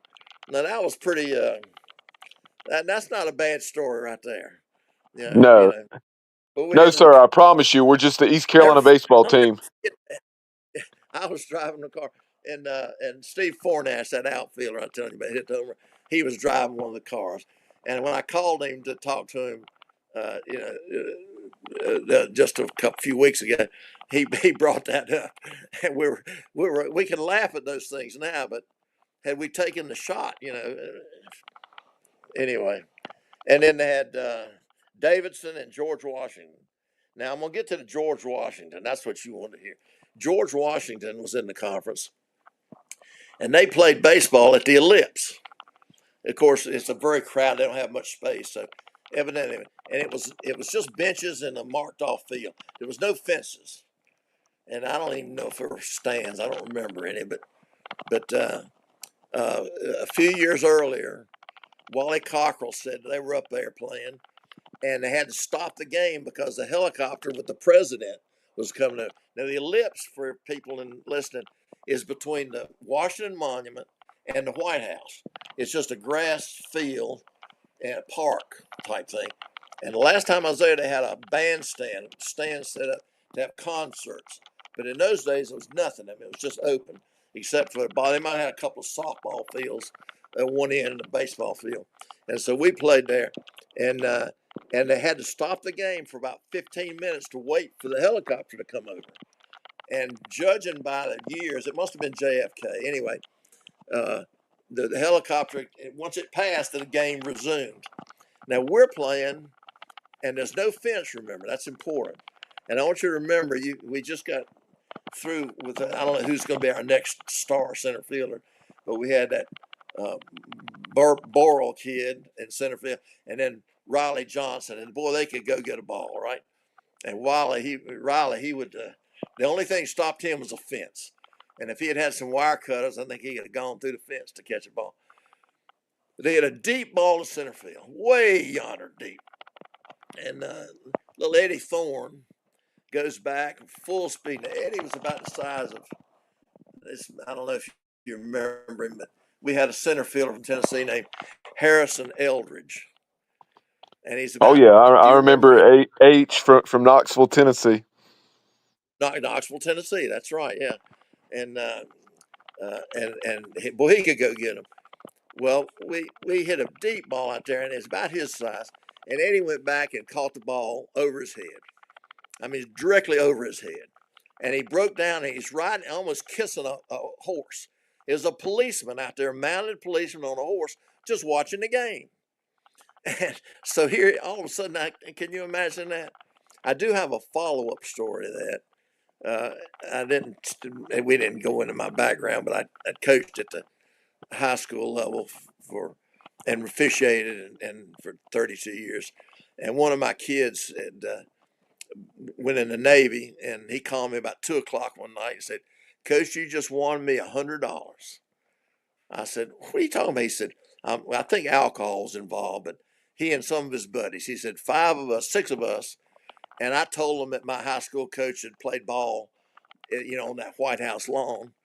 Now that was pretty. That's not a bad story right there. No, But we no, had sir. I promise you, we're just the East Carolina baseball I'll never team. forget that. I was driving the car, and Steve Fornash, that outfielder I'm telling you about, hit the home run. He was driving one of the cars, and when I called him to talk to him, just a few weeks ago, he brought that up, and we can laugh at those things now, but had we taken the shot, anyway. And then they had Davidson and George Washington. Now I'm gonna get to the George Washington. That's what you want to hear. George Washington was in the conference, and they played baseball at the Ellipse. Of course, it's a very crowded. They don't have much space, so evidently, and it was just benches in a marked off field. There was no fences, and I don't even know if there were stands. I don't remember any, but a few years earlier, Wally Cockrell said they were up there playing, and they had to stop the game because the helicopter with the president was coming up. Now, the Ellipse, for people in listening, is between the Washington Monument and the White House. It's just a grass field and a park type thing. And the last time I was there, they had a bandstand set up to have concerts. But in those days, it was nothing. I mean, it was just open, except for they might have had a couple of softball fields at one end of the baseball field. And so we played there, and they had to stop the game for about 15 minutes to wait for the helicopter to come over. And judging by the years, it must have been JFK. Anyway, the helicopter, once it passed, the game resumed. Now we're playing, and there's no fence. Remember, that's important. And I want you to remember, we just got through with I don't know who's going to be our next star center fielder, but we had that Barbour kid in center field, and then Riley Johnson, and boy, they could go get a ball, right? And Riley, he would. The only thing stopped him was a fence, and if he had had some wire cutters, I think he could have gone through the fence to catch a ball. They had a deep ball to center field, way yonder deep, and little Eddie Thorne goes back full speed. Now, Eddie was about the size of this. I don't know if you remember him, but we had a center fielder from Tennessee named Harrison Eldridge, and he's Oh about. yeah, Do I you remember him? remember H from Knoxville, Tennessee. Knoxville, Tennessee. That's right. Yeah, and boy, he could go get him. Well, we hit a deep ball out there, and it's about his size. And Eddie went back and caught the ball over his head. I mean, directly over his head. And he broke down, and he's riding, almost kissing a horse. There's a policeman out there, mounted policeman on a horse, just watching the game. And so here, all of a sudden, can you imagine that? I do have a follow-up story to that. We didn't go into my background, but I coached at the high school level and officiated and for 32 years. And one of my kids went in the Navy, and he called me about 2:00 one night and said, "Coach, you just won me $100." I said, "What are you talking about?" He said, "I think alcohol's involved, but he and some of his buddies." He said, six of us, and I told them that my high school coach had played ball, on that White House lawn,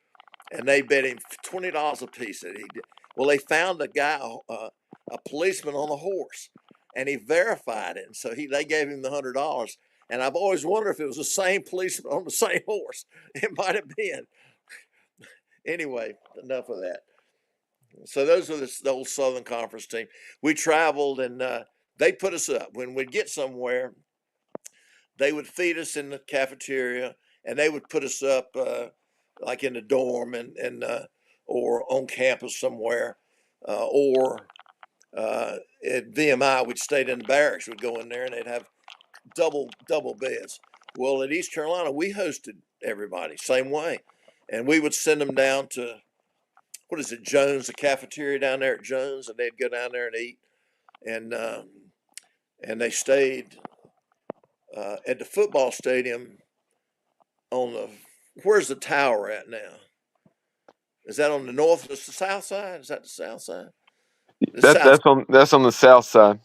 and they bet him $20 a piece that he did. Well, they found a guy, a policeman on a horse, and he verified it, and so they gave him the $100. And I've always wondered if it was the same policeman on the same horse. It might have been. Anyway, enough of that. So those are the old Southern Conference team. We traveled, and they put us up. When we'd get somewhere, they would feed us in the cafeteria, and they would put us up like in the dorm or on campus somewhere, or at VMI, we'd stayed in the barracks. We'd go in there, and they'd have double beds. Well, at East Carolina, we hosted everybody same way, and we would send them down to Jones, the cafeteria down there at Jones, and they'd go down there and eat, and they stayed at the football stadium where's the tower at now? Is that on the north or the south side? Is that the south side? The south. That's on the south side.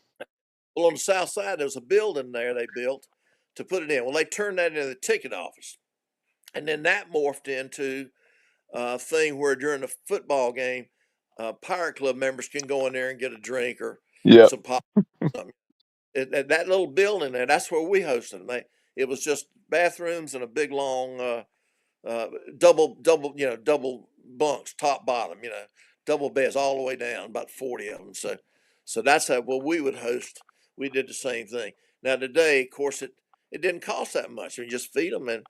Well, on the south side, there's a building there they built to put it in. Well, they turned that into the ticket office, and then that morphed into a thing where during the football game, Pirate Club members can go in there and get a drink or Yeah. some pop. Something. That little building there, that's where we hosted them. It was just bathrooms and a big long double bunks, top bottom, double beds all the way down, about 40 of them. So that's how we would host. We did the same thing. Now today, of course, it didn't cost that much. You just feed them,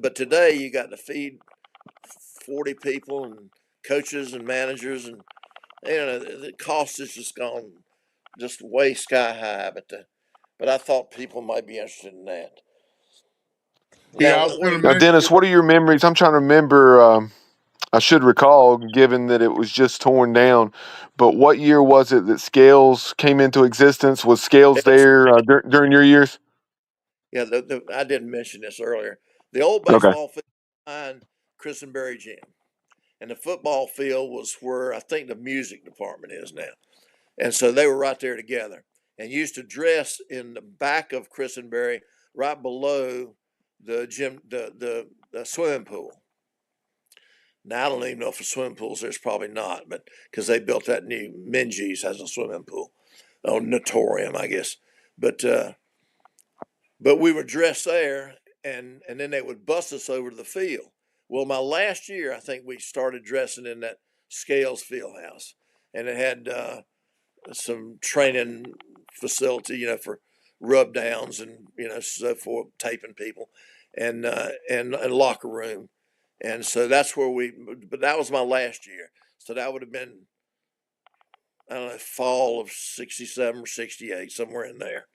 but today you got to feed 40 people and coaches and managers, and the cost has just gone just way sky high. But I thought people might be interested in that. Yeah, I Now, was going to Now, mention. Dennis, what are your memories? I'm trying to remember. I should recall, given that it was just torn down. But what year was it that Scales came into existence? Was Scales it was, there during your years? yeah, I didn't mention this earlier. The old Okay. baseball field behind Christenberry Gym, and the football field was where I think the music department is now. And so they were right there together and used to dress in the back of Christenberry, right below the gym, the swimming pool. Now I don't even know if the swimming pools there's probably not, but because they built that new Minji's has a swimming pool, oh Notorium I guess, but we were dressed there, and then they would bus us over to the field. Well, my last year I think we started dressing in that Scales Field House, and it had some training facility, for rub downs and so forth, taping people, and a locker room, and so that's where we. But that was my last year, so that would have been I don't know fall of '67 or '68, somewhere in there.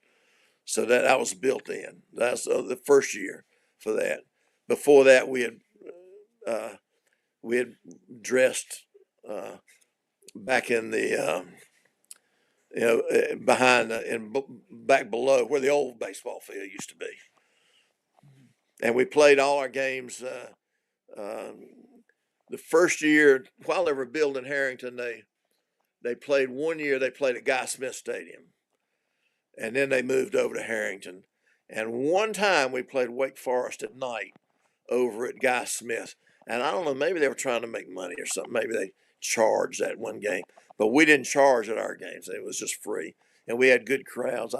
So that was built in. That's the first year for that. Before that, uh, we had dressed back in the behind and back below where the old baseball field used to be. And we played all our games. The first year, while they were building Harrington, they played 1 year. They played at Guy Smith Stadium, and then they moved over to Harrington. And one time we played Wake Forest at night over at Guy Smith. And I don't know, maybe they were trying to make money or something. Maybe they charged that one game, but we didn't charge at our games. It was just free, and we had good crowds.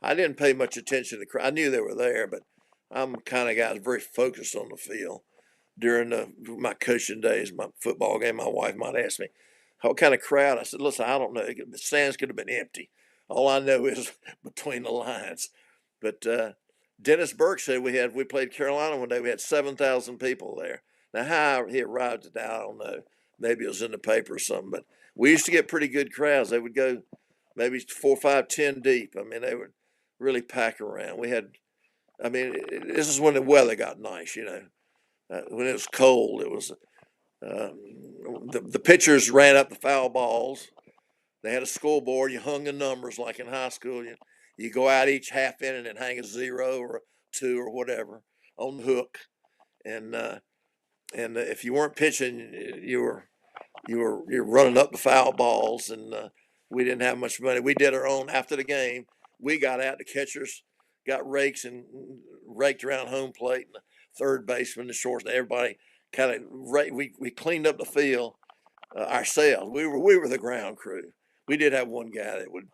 I didn't pay much attention to the crowd. I knew they were there, but I'm the kind of guy that's very focused on the field. During my coaching days, my football game, my wife might ask me, what kind of crowd? I said, listen, I don't know. The stands could have been empty. All I know is between the lines. But Dennis Burke said we played Carolina one day. We had 7,000 people there. Now how he arrived at that, I don't know. Maybe it was in the paper or something. But we used to get pretty good crowds. They would go maybe 4, 5, 10 deep. I mean, they would really pack around. We had. I mean, this is when the weather got nice. When it was cold, it was the pitchers ran up the foul balls. They had a scoreboard. You hung the numbers like in high school. You go out each half inning and hang a 0 or a 2 or whatever on the hook. And if you weren't pitching, you're running up the foul balls. And we didn't have much money. We did our own after the game. We got out. The catchers got rakes and raked around home plate, and the third baseman, the shorts, and everybody kind of we cleaned up the field ourselves. We were the ground crew. We did have one guy that would.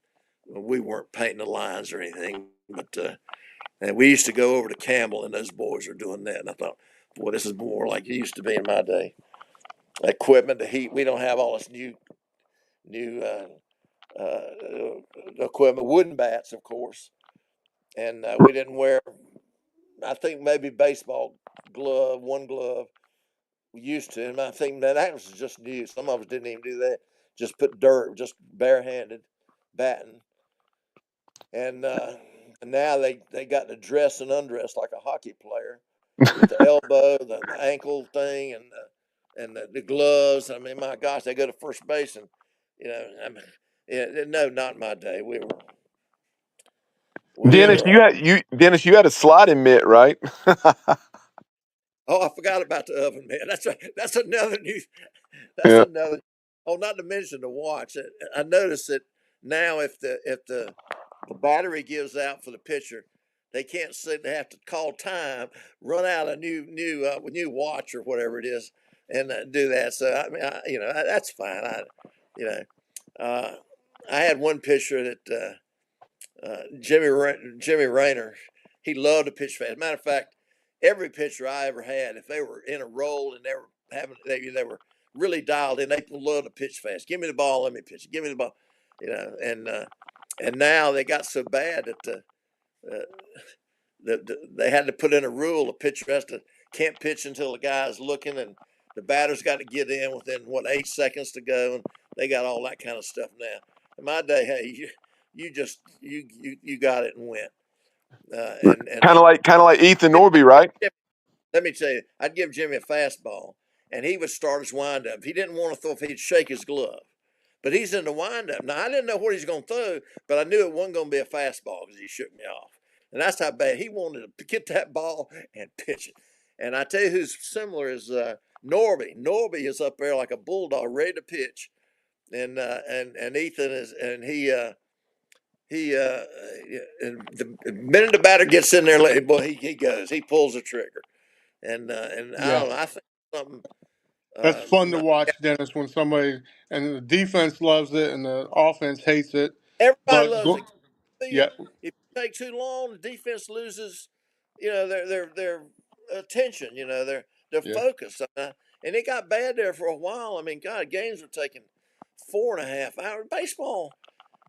We weren't painting the lines or anything, but and we used to go over to Campbell, and those boys are doing that. And I thought, boy, this is more like it used to be in my day. Equipment, the heat. We don't have all this new equipment. Wooden bats, of course, and we didn't wear. I think maybe baseball glove, one glove. We used to, and I think that was just new. Some of us didn't even do that. Just put dirt, just barehanded batting, and now they got to dress and undress like a hockey player, with the elbow, the ankle thing, and the gloves. I mean, my gosh, they go to first base, and I mean, yeah, no, not in my day. We Dennis, were. Dennis, you had a sliding mitt, right? Oh, I forgot about the oven, man. That's another new. That's Yeah. another. Oh, not to mention the watch. I noticed that now if the battery gives out for the pitcher, they can't sit. They have to call time, run out a new watch or whatever it is, and do that. So I mean, that's fine. You know, uh, I had one pitcher that Jimmy Rayner. He loved to pitch fast. Matter of fact, every pitcher I ever had, if they were in a role and they were really dialed in, they loved to pitch fast. Give me the ball, let me pitch it. Give me the ball, and now they got so bad uh, that they had to put in a rule: the pitcher can't pitch until the guy's looking, and the batter's got to get in within 8 seconds to go, and they got all that kind of stuff now. In my day, hey, you got it and went. And Kind he of like Ethan Norby, right? let me tell you, I'd give Jimmy a fastball, and he would start his windup. If he didn't want to throw, if he'd shake his glove. But he's in the windup. Now, I didn't know what he's going to throw, but I knew it wasn't going to be a fastball because he shook me off. And that's how bad he wanted to get that ball and pitch it. And I tell you who's similar is Norby. Norby is up there like a bulldog, ready to pitch. And Ethan is, and and the minute the batter gets in there, boy, he goes, he pulls the trigger. And I Yeah. don't know, I think something. That's fun to Uh, watch, Dennis, when somebody and the defense loves it and the offense hates it. Everybody But loves it. yeah, If you take too long, the defense loses, their attention, their yeah, focus. And it got bad there for a while. I mean, God, games were taking 4.5 hours. Baseball,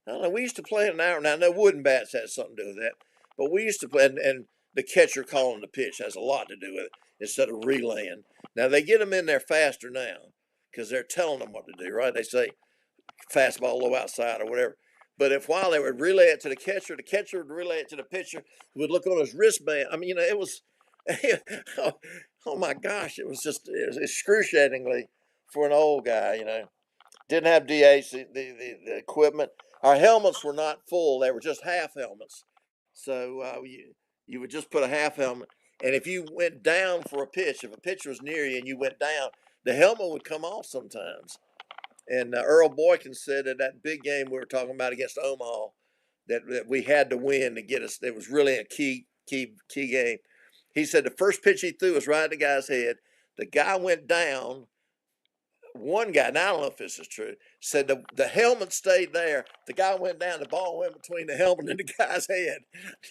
I don't know. We used to play an hour. Now, I know wooden bats had something to do with that, but we used to play, and the catcher calling the pitch has a lot to do with it instead of relaying. Now they get them in there faster now because they're telling them what to do. Right? They say fastball low outside or whatever. But if while they would relay it to the catcher would relay it to the pitcher, who would look on his wristband. I mean, it was, oh my gosh, it was excruciatingly for an old guy. Didn't have DH, the equipment. Our helmets were not full; they were just half helmets. So you would just put a half helmet, and if you went down for a pitch, if a pitcher was near you and you went down, the helmet would come off sometimes. And Earl Boykin said that big game we were talking about against Omaha, that we had to win to get us. It was really a key game. He said the first pitch he threw was right at the guy's head. The guy went down. One guy, now I don't know if this is true, said the helmet stayed there. The guy went down, the ball went between the helmet and the guy's head.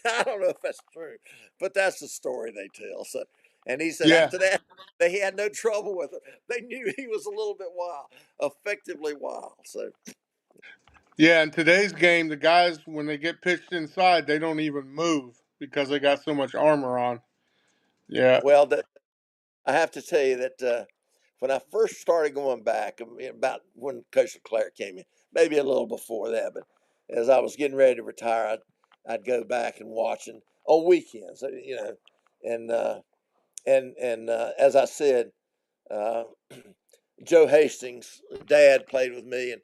I don't know if that's true, but that's the story they tell. So, and he said yeah, after that, they had no trouble with it. They knew he was a little bit wild, effectively wild. So, yeah. In today's game, the guys when they get pitched inside, they don't even move because they got so much armor on. Yeah, well, I have to tell you that when I first started going back, about when Coach Leclerc came in, maybe a little before that, but as I was getting ready to retire, I'd go back and watch and on weekends, and as I said, uh, Joe Hastings' dad played with me,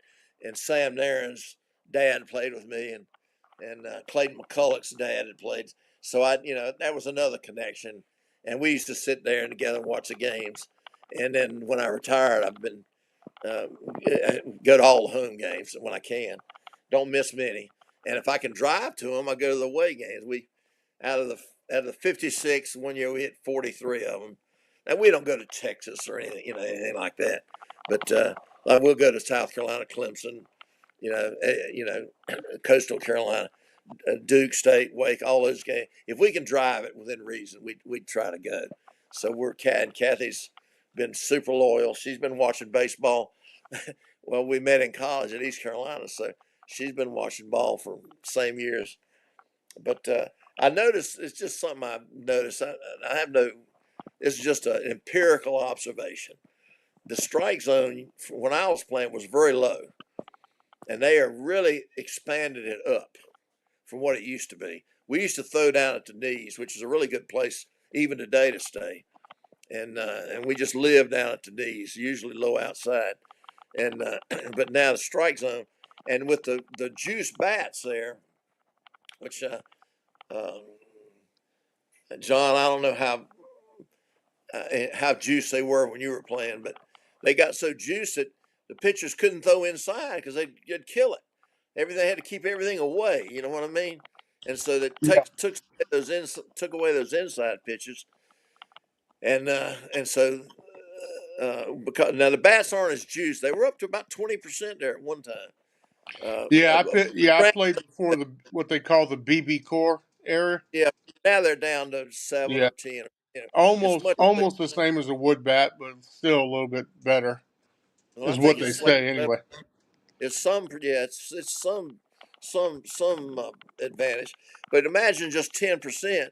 and Sam Nairn's dad played with me, and Clayton McCulloch's dad had played. So that was another connection, and we used to sit there and together and watch the games. And then when I retired, I've been uh, go to all the home games when I can. Don't miss many, and if I can drive to them, I go to the away games. We out of the 56, one year we hit 43 of them. And we don't go to Texas or anything like that. But like we'll go to South Carolina, Clemson, Coastal Carolina, Duke State, Wake, all those games. If we can drive it within reason, we'd try to go. So and Kathy's been super loyal. She's been watching baseball. Well, we met in college at East Carolina, so she's been watching ball for same years. But I noticed it's just something I noticed. I have no. It's just an empirical observation. The strike zone when I was playing was very low, and they are really expanded it up from what it used to be. We used to throw down at the knees, which is a really good place even today to stay, and we just live down at the knees, usually low outside. And but now the strike zone, and with the juice bats there, which uh, John, I don't know how juiced they were when you were playing, but they got so juiced that the pitchers couldn't throw inside because they'd kill it. They had to keep everything away. You know what I mean? And so that yeah, took away those inside pitches, and so because now the bats aren't as juiced. They were up to about 20% there at one time. Uh, yeah. uh, I played before the what they call the BB core era. yeah, now they're down to 7 Yeah, or 10. It's almost much. almost the same as a wood bat, but still a little bit better, Well, I is think what they it's slightly say better. anyway. It's some, yeah, it's some advantage, but imagine just 10%.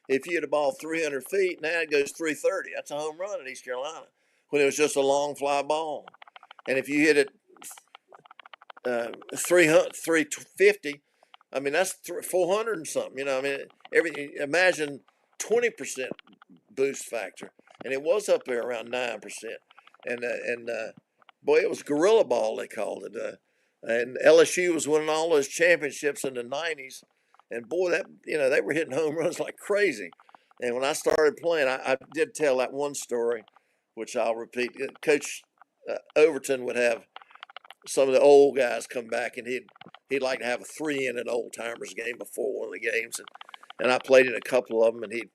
If you hit a ball 300 feet, now it goes 330. That's a home run in East Carolina when it was just a long fly ball. And if you hit it 300, 350, I mean, that's 400 and something. You know, I mean, imagine 20% boost factor, and it was up there around 9%. And boy, it was gorilla ball they called it. And LSU was winning all those championships in the '90s, and boy, that they were hitting home runs like crazy. And when I started playing, I did tell that one story, which I'll repeat. Coach Overton would have some of the old guys come back, and he'd like to have a 3-inning old timers game before one of the games, and I played in a couple of them, and he'd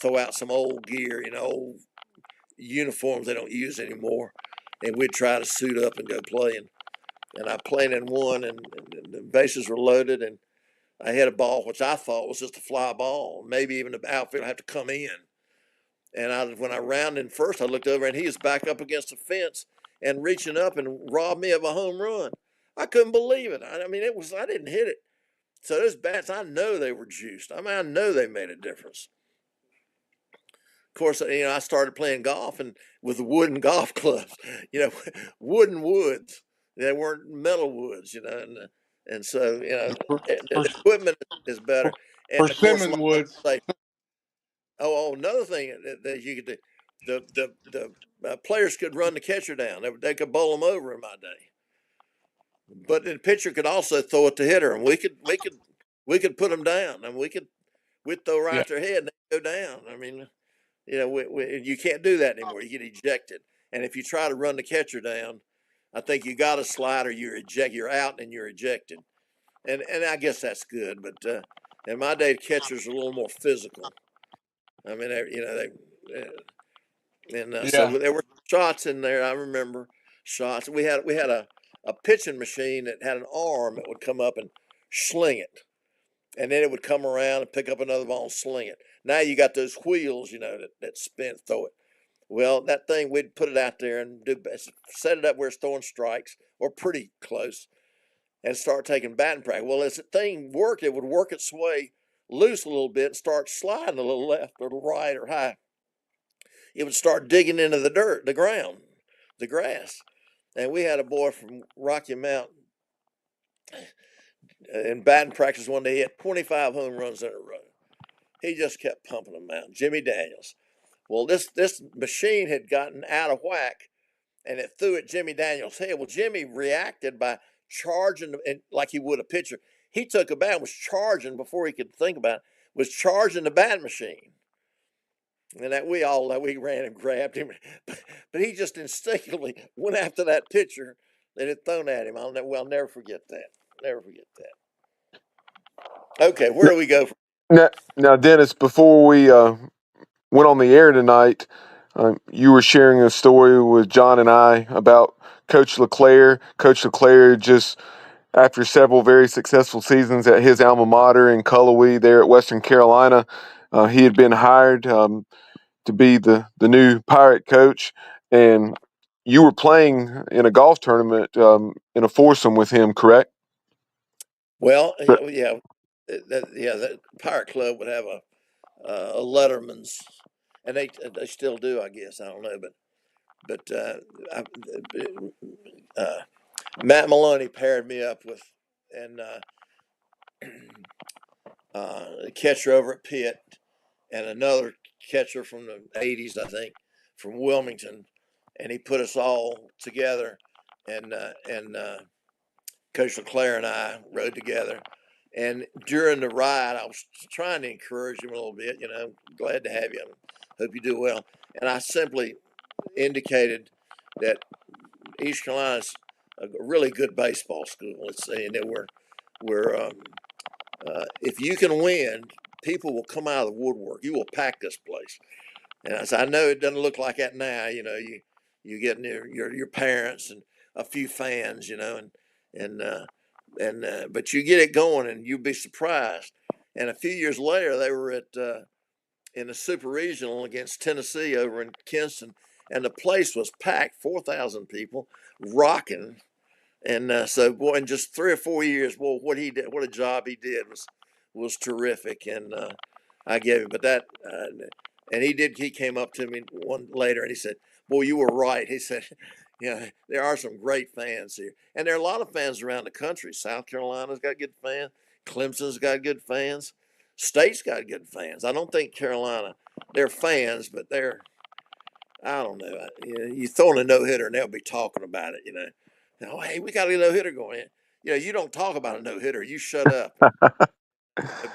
throw out some old gear, old uniforms they don't use anymore, and we'd try to suit up and go play. And I played in one, and the bases were loaded, and I hit a ball which I thought was just a fly ball. Maybe even the outfield had to come in. And when I rounded in first, I looked over, and he was back up against the fence and reaching up and robbed me of a home run. I couldn't believe it. I mean, I didn't hit it. So those bats, I know they were juiced. I mean, I know they made a difference. Of course, I started playing golf and with wooden golf clubs, wooden woods. They weren't metal woods, and so For, the equipment is better. And of course, Persimmon my mother woods. would say, "Oh, another thing that you could do, the players could run the catcher down. They could bowl them over in my day, but the pitcher could also throw it to hitter, and we could put them down, and we'd throw right Yeah. at their head and they go down. I mean." You can't do that anymore. You get ejected. And if you try to run the catcher down, I think you got a slide or you're out and you're ejected. And I guess that's good. But in my day, catchers are a little more physical. I mean, so Yeah. there were shots in there. I remember shots. We had a pitching machine that had an arm that would come up and sling it, and then it would come around and pick up another ball and sling it. Now you got those wheels, that spin, throw it. Well, that thing, we'd put it out there and set it up where it's throwing strikes or pretty close and start taking batting practice. Well, as the thing worked, it would work its way loose a little bit and start sliding a little left or right or high. It would start digging into the dirt, the ground, the grass. And we had a boy from Rocky Mountain in batting practice one day. He hit 25 home runs in a row. He just kept pumping them out. Jimmy Daniels. Well, this machine had gotten out of whack, and it threw at Jimmy Daniels' head. Well, Jimmy reacted by charging, and like he would a pitcher. He took a bat and was charging before he could think about it, was charging the bat machine. And that we ran and grabbed him. But he just instinctively went after that pitcher that had thrown at him. I'll never forget that. Never forget that. Okay, where do we go? Now, Dennis, before we went on the air tonight, you were sharing a story with John and I about Coach LeClaire. Coach LeClaire, just after several very successful seasons at his alma mater in Cullowhee there at Western Carolina, he had been hired to be the new Pirate coach, and you were playing in a golf tournament in a foursome with him, correct? Well, But yeah, the Pirate Club would have a Letterman's, and they still do, I guess. I don't know, but Matt Maloney paired me up with and a catcher over at Pitt and another catcher from the '80s, I think, from Wilmington, and he put us all together, and Coach LeClaire and I rode together. And during the ride, I was trying to encourage him a little bit. Glad to have you. Hope you do well. And I simply indicated that East Carolina's a really good baseball school. And that we're if you can win, people will come out of the woodwork. You will pack this place. And I said, I know it doesn't look like that now. You get your parents and a few fans, and but you get it going, and you'll be surprised. And a few years later, they were in the Super Regional against Tennessee over in Kinston, and the place was packed, 4,000 people, rocking. And so, boy, in just 3 or 4 years, boy, what he did, what a job he did was terrific. And I gave him, but and he came up to me one later and he said, "Boy, you were right." He said, "Yeah, there are some great fans here, and there are a lot of fans around the country. South Carolina's got good fans. Clemson's got good fans. State's got good fans. I don't think Carolina, they're fans, but I don't know. You throw in a no hitter and they'll be talking about it. Oh, hey, we got a no hitter going in. You don't talk about a no hitter. You shut up.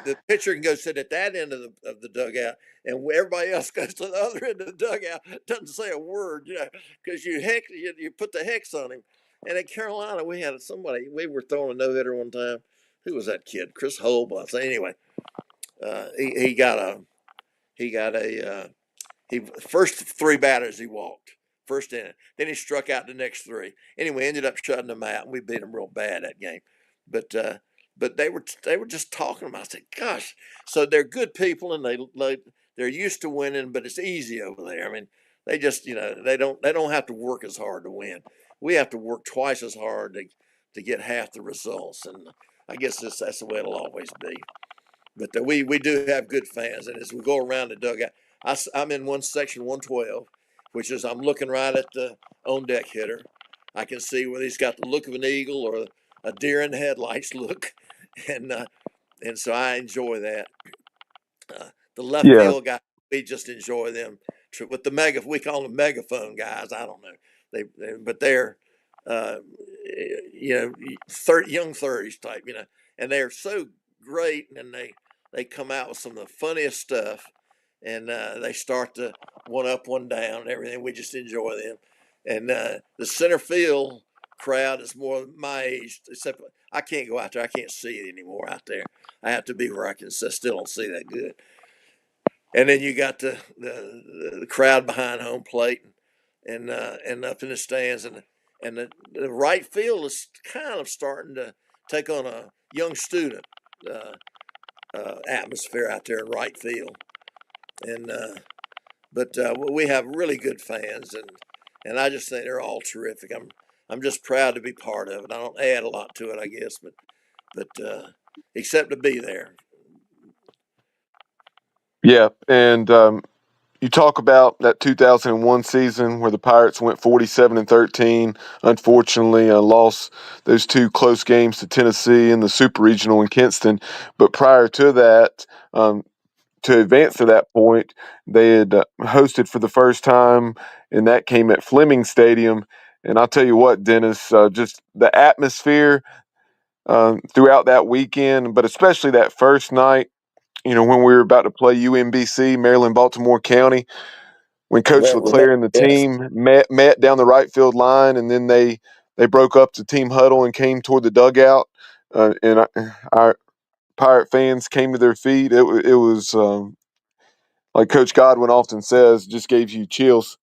The pitcher can go sit at that end of the dugout, and everybody else goes to the other end of the dugout. Doesn't say a word, because you put the hex on him. And at Carolina, we had somebody. We were throwing a no hitter one time. Who was that kid? Chris Holbus. Anyway, he got a he first three batters he walked first inning. Then he struck out the next three. Anyway, ended up shutting them out, and we beat them real bad that game. But they were just talking about. I said, "Gosh!" So they're good people, and they're used to winning, but it's easy over there. I mean, they just they don't have to work as hard to win. We have to work twice as hard to get half the results, and I guess that's the way it'll always be. But we do have good fans, and as we go around the dugout, I'm in one section 112, which is I'm looking right at the on deck hitter. I can see whether he's got the look of an eagle or a deer in the headlights look, and and so I enjoy that. The left Yeah. field guys, we just enjoy them. With the we call them megaphone guys. I don't know, but they're uh, young 30s type, and they're so great, and they come out with some of the funniest stuff, and they start to one up, one down, and everything. We just enjoy them, and the center field crowd is more my age, except I can't go out there. I can't see it anymore out there. I have to be where I can still don't see that good. And then you got the crowd behind home plate, and up in the stands, and the right field is kind of starting to take on a young student atmosphere out there in right field, and but we have really good fans, and I just think they're all terrific. I'm just proud to be part of it. I don't add a lot to it, I guess, but except to be there. Yeah. And you talk about that 2001 season where the Pirates went 47-13. Unfortunately, lost those two close games to Tennessee in the Super Regional in Kinston. But prior to that, to advance to that point, they had hosted for the first time, and that came at Fleming Stadium. And I'll tell you what, Dennis, just the atmosphere throughout that weekend, but especially that first night, when we were about to play UMBC, Maryland, Baltimore County, when Coach LeClaire and the Yes. team met down the right field line, and then they broke up the team huddle and came toward the dugout, and our Pirate fans came to their feet. It was like Coach Godwin often says, just gave you chills.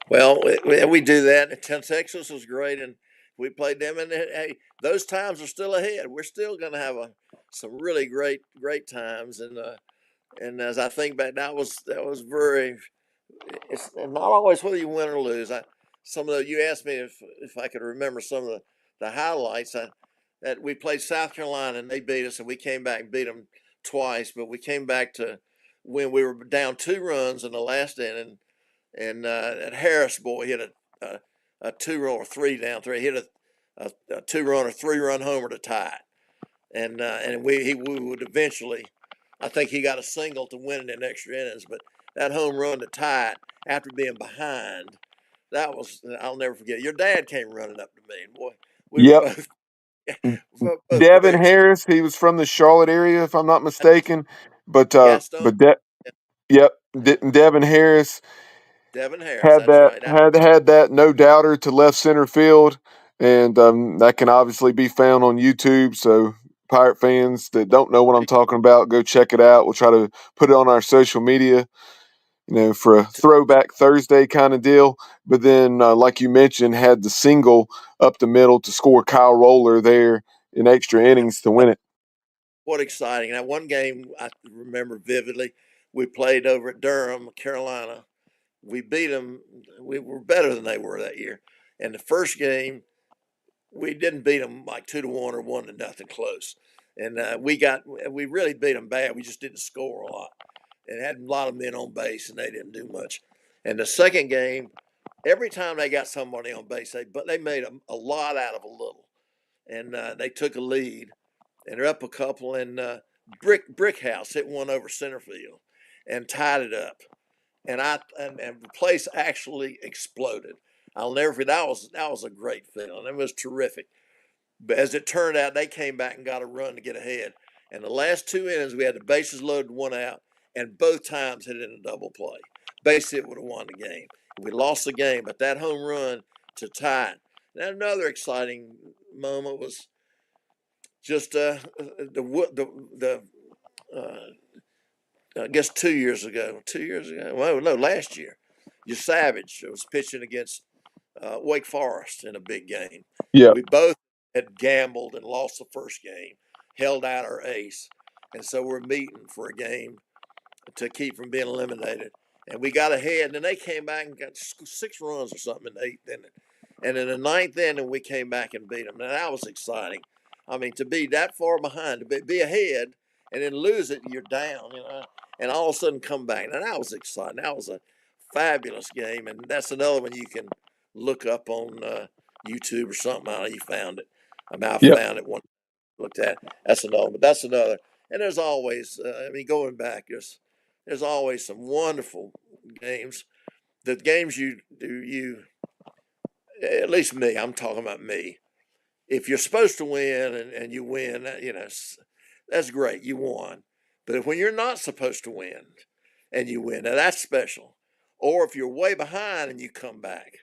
Well, we do that. And Texas was great, and we played them. And hey, those times are still ahead. We're still going to have some really great times. And as I think back, that was very. It's not always whether you win or lose. You asked me if I could remember some of the highlights. That we played South Carolina and they beat us, and we came back and beat them twice. But we came back to when we were down 2 runs in the last inning, and at Harris boy hit a 2-run or 3 down 3 hit a 2-run or 3-run homer to tie it, and we would eventually. I think he got a single to win it in extra innings, but that home run to tie it after being behind, I'll never forget. Your dad came running up to me, and boy, we were Yep. both Devin very Harris, he was from the Charlotte area, if I'm not mistaken. But Gaston. yep, Devin Harris Devin Harris, had that's that right. had that no doubter to left center field, and that can obviously be found on YouTube. So Pirate fans that don't know what I'm talking about, go check it out. We'll try to put it on our social media, for a throwback Thursday kind of deal. But then, like you mentioned, had the single up the middle to score Kyle Roller there in extra innings to win it. What exciting! That one game I remember vividly. We played over at Durham, Carolina. We beat them. We were better than they were that year. And the first game, we didn't beat them like 2-1 or 1-0 close. And we really beat them bad. We just didn't score a lot, and had a lot of men on base, and they didn't do much. And the second game, every time they got somebody on base, they made a lot out of a little, and they took a lead. and they're up a couple, and Brick House hit one over center field and tied it up, and the place actually exploded. I'll never forget, that was a great feeling. It was terrific. But as it turned out, they came back and got a run to get ahead. And the last two innings, we had the bases loaded, one out, and both times hit it in a double play. Base hit would have won the game. We lost the game, but that home run to tie it. Now another exciting moment was just I guess 2 years ago. 2 years ago? Well, no, last year. You Savage was pitching against Wake Forest in a big game. Yeah. We both had gambled and lost the first game, held out our ace, and so we're meeting for a game to keep from being eliminated. And we got ahead, and then they came back and got 6 runs or something in the 8th inning. And in the 9th inning, we came back and beat them. And that was exciting. I mean, to be that far behind, to be ahead, and then lose it, and you're down, and all of a sudden come back. Now, that was exciting. That was a fabulous game, and that's another one you can look up on YouTube or something. I don't know, you found it. I mean, I Yep. found it one looked at. That's another, but that's another. And there's always, going back, there's always some wonderful games. The games you do, at least me, I'm talking about me. If you're supposed to win and you win, that's great. You won. But when you're not supposed to win and you win, now that's special. Or if you're way behind and you come back.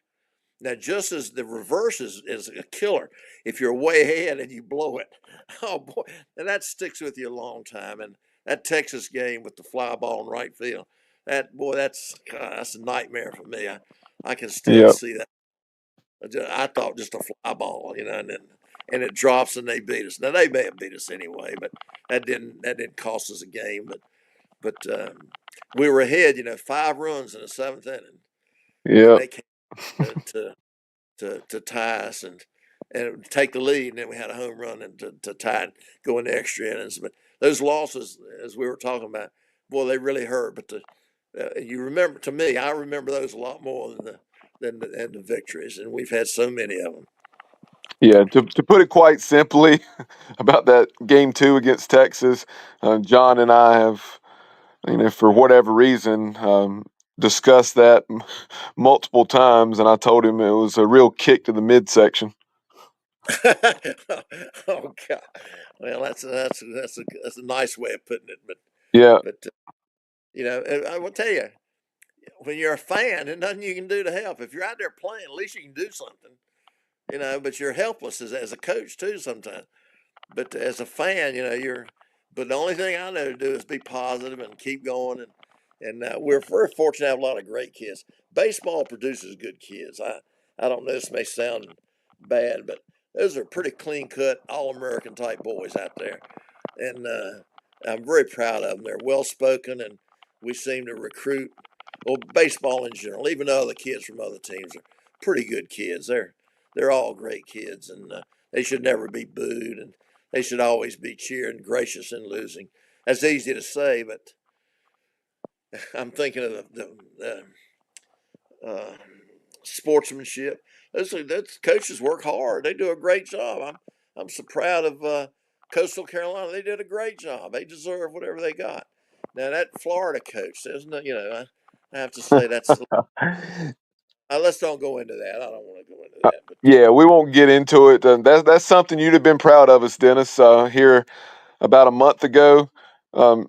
Now, just as the reverse is a killer, if you're way ahead and you blow it, oh boy, and that sticks with you a long time. And that Texas game with the fly ball in right field, that's a nightmare for me. I can still Yep. see that. I thought just a fly ball, and it drops and they beat us. Now they may have beat us anyway, but that didn't cost us a game. But we were ahead, 5 runs in the 7th inning, and Yep. they came to tie us and take the lead, and then we had a home run and to tie and go into extra innings. But those losses, as we were talking about, boy, they really hurt. But you remember, to me, I remember those a lot more than the victories, and we've had so many of them. Yeah. To put it quite simply about that game 2 against Texas, John and I have, for whatever reason, discussed that multiple times, and I told him it was a real kick to the midsection. Oh God! Well, that's a nice way of putting it. Yeah. But I will tell you, when you're a fan, there's nothing you can do to help. If you're out there playing, at least you can do something. But you're helpless as a coach too sometimes. But as a fan, But the only thing I know to do is be positive and keep going. And we're very fortunate to have a lot of great kids. Baseball produces good kids. I don't know. This may sound bad, but those are pretty clean cut, all American type boys out there, and I'm very proud of them. They're well spoken, and we seem to recruit. Well, baseball in general, even though the kids from other teams are pretty good kids. They're all great kids, and they should never be booed, and they should always be cheered and gracious in losing. That's easy to say, but I'm thinking of the sportsmanship. Those coaches work hard. They do a great job. I'm so proud of Coastal Carolina. They did a great job. They deserve whatever they got. Now that Florida coach, there's no, I have to say that's. Let's don't go into that. I don't want to go into that. But Yeah, we won't get into it. That's something you'd have been proud of us, Dennis. Here about a month ago, um,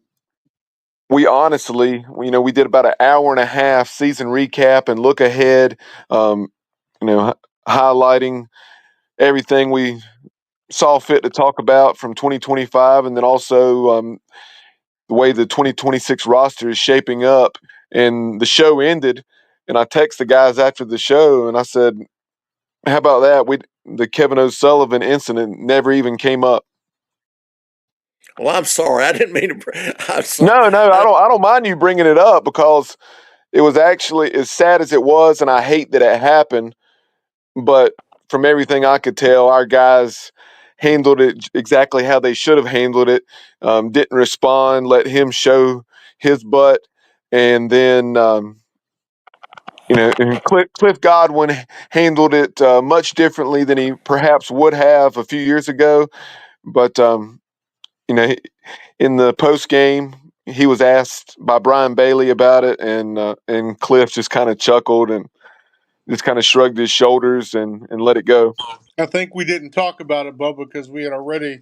we honestly, we did about an hour and a half season recap and look ahead. Um, highlighting everything we saw fit to talk about from 2025, and then also the way the 2026 roster is shaping up. And the show ended, and I texted the guys after the show, and I said, "How about that? The Kevin O'Sullivan incident never even came up." well, I'm sorry. I didn't mean to. I'm sorry. No, no, I I, don't. I don't mind you bringing it up because it was actually as sad as it was, and I hate that it happened. But from everything I could tell, our guys handled it exactly how they should have handled it. Didn't respond, let him show his butt, and then and Cliff Godwin handled it much differently than he perhaps would have a few years ago. But in the post game, he was asked by Brian Bailey about it, and Cliff just kind of chuckled and just kind of shrugged his shoulders and let it go. I think we didn't talk about it, Bubba, because we had already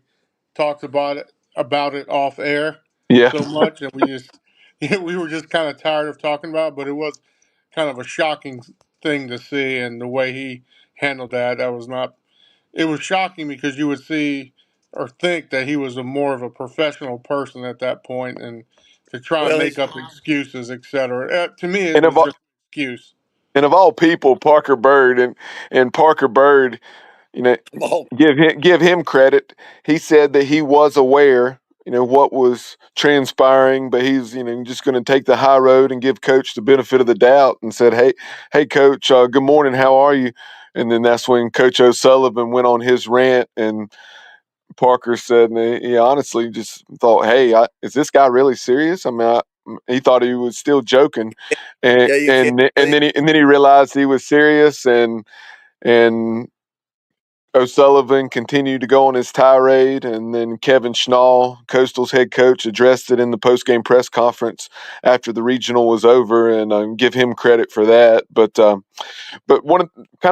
talked about it off air Yeah, so much, and we were just kind of tired of talking about it. But it was kind of a shocking thing to see, and the way he handled that was not. It was shocking because you would see or think that he was more of a professional person at that point, and to try and Well, make up excuses, etc. To me, it and was just an excuse. of all people, Parker Bird and Parker Bird, you know, well, give him credit. He said that he was aware, what was transpiring, but he's just going to take the high road and give Coach the benefit of the doubt, and said, "Hey, Coach, good morning. How are you?" And then that's when Coach O'Sullivan went on his rant, and Parker said, and he honestly just thought, "Hey, is this guy really serious?" I mean, he thought he was still joking, and yeah, you can't and and believe then he realized he was serious, and O'Sullivan continued to go on his tirade, and then Kevin Schnall, Coastal's head coach, addressed it in the postgame press conference after the regional was over, and give him credit for that. But one of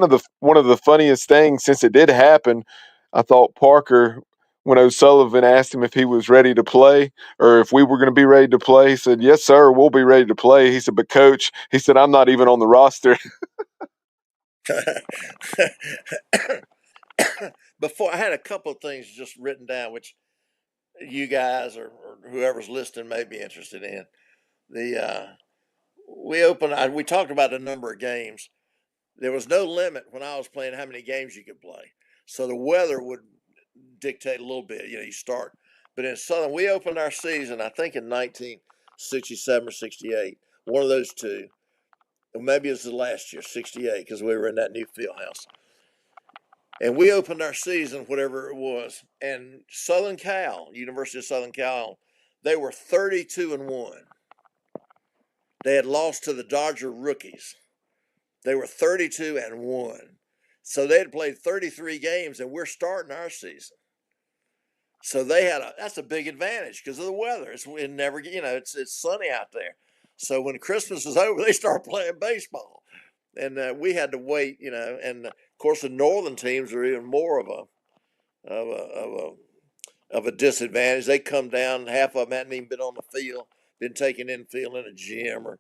the funniest things, since it did happen, I thought Parker, when O'Sullivan asked him if he was ready to play or if we were going to be ready to play, he said, "Yes, sir, we'll be ready to play." He said, "But Coach," he said, "I'm not even on the roster." before I had a couple of things just written down, which you guys or whoever's listening may be interested in. The we talked about the number of games. There was no limit when I was playing how many games you could play, so the weather would dictate a little bit. You start, but in Southern, we opened our season I think in 1967 or 68, one of those two. Or maybe it was the last year, 68, because we were in that new field house. And we opened our season, whatever it was, and Southern Cal, University of Southern Cal, they were 32-1. They had lost to the Dodger rookies. They were 32-1. So they had played 33 games, and we're starting our season. So that's a big advantage because of the weather. It's sunny out there. So when Christmas is over, they start playing baseball, and we had to wait. And of course the northern teams are even more of a of a of a disadvantage. They come down, half of them hadn't even been on the field, been taking infield in a gym or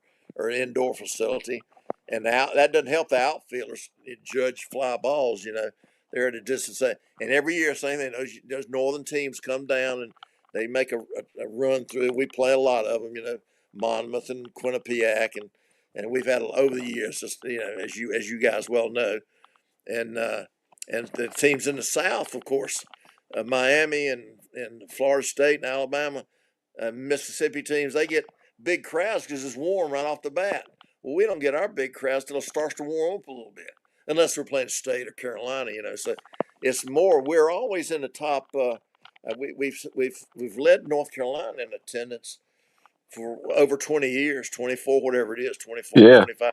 an indoor facility. And now that doesn't help the outfielders judge fly balls. They're at a distance. And every year, same thing. Those northern teams come down and they make a run through. We play a lot of them. Monmouth and Quinnipiac, and we've had over the years. Just as you guys well know, and the teams in the South, of course, Miami and Florida State and Alabama, Mississippi teams, they get big crowds because it's warm right off the bat. Well, we don't get our big crowds till it starts to warm up a little bit, unless we're playing State or Carolina. So it's more. We're always in the top. We've led North Carolina in attendance for over 20 years, 24, whatever it is, 24, Yeah, 25,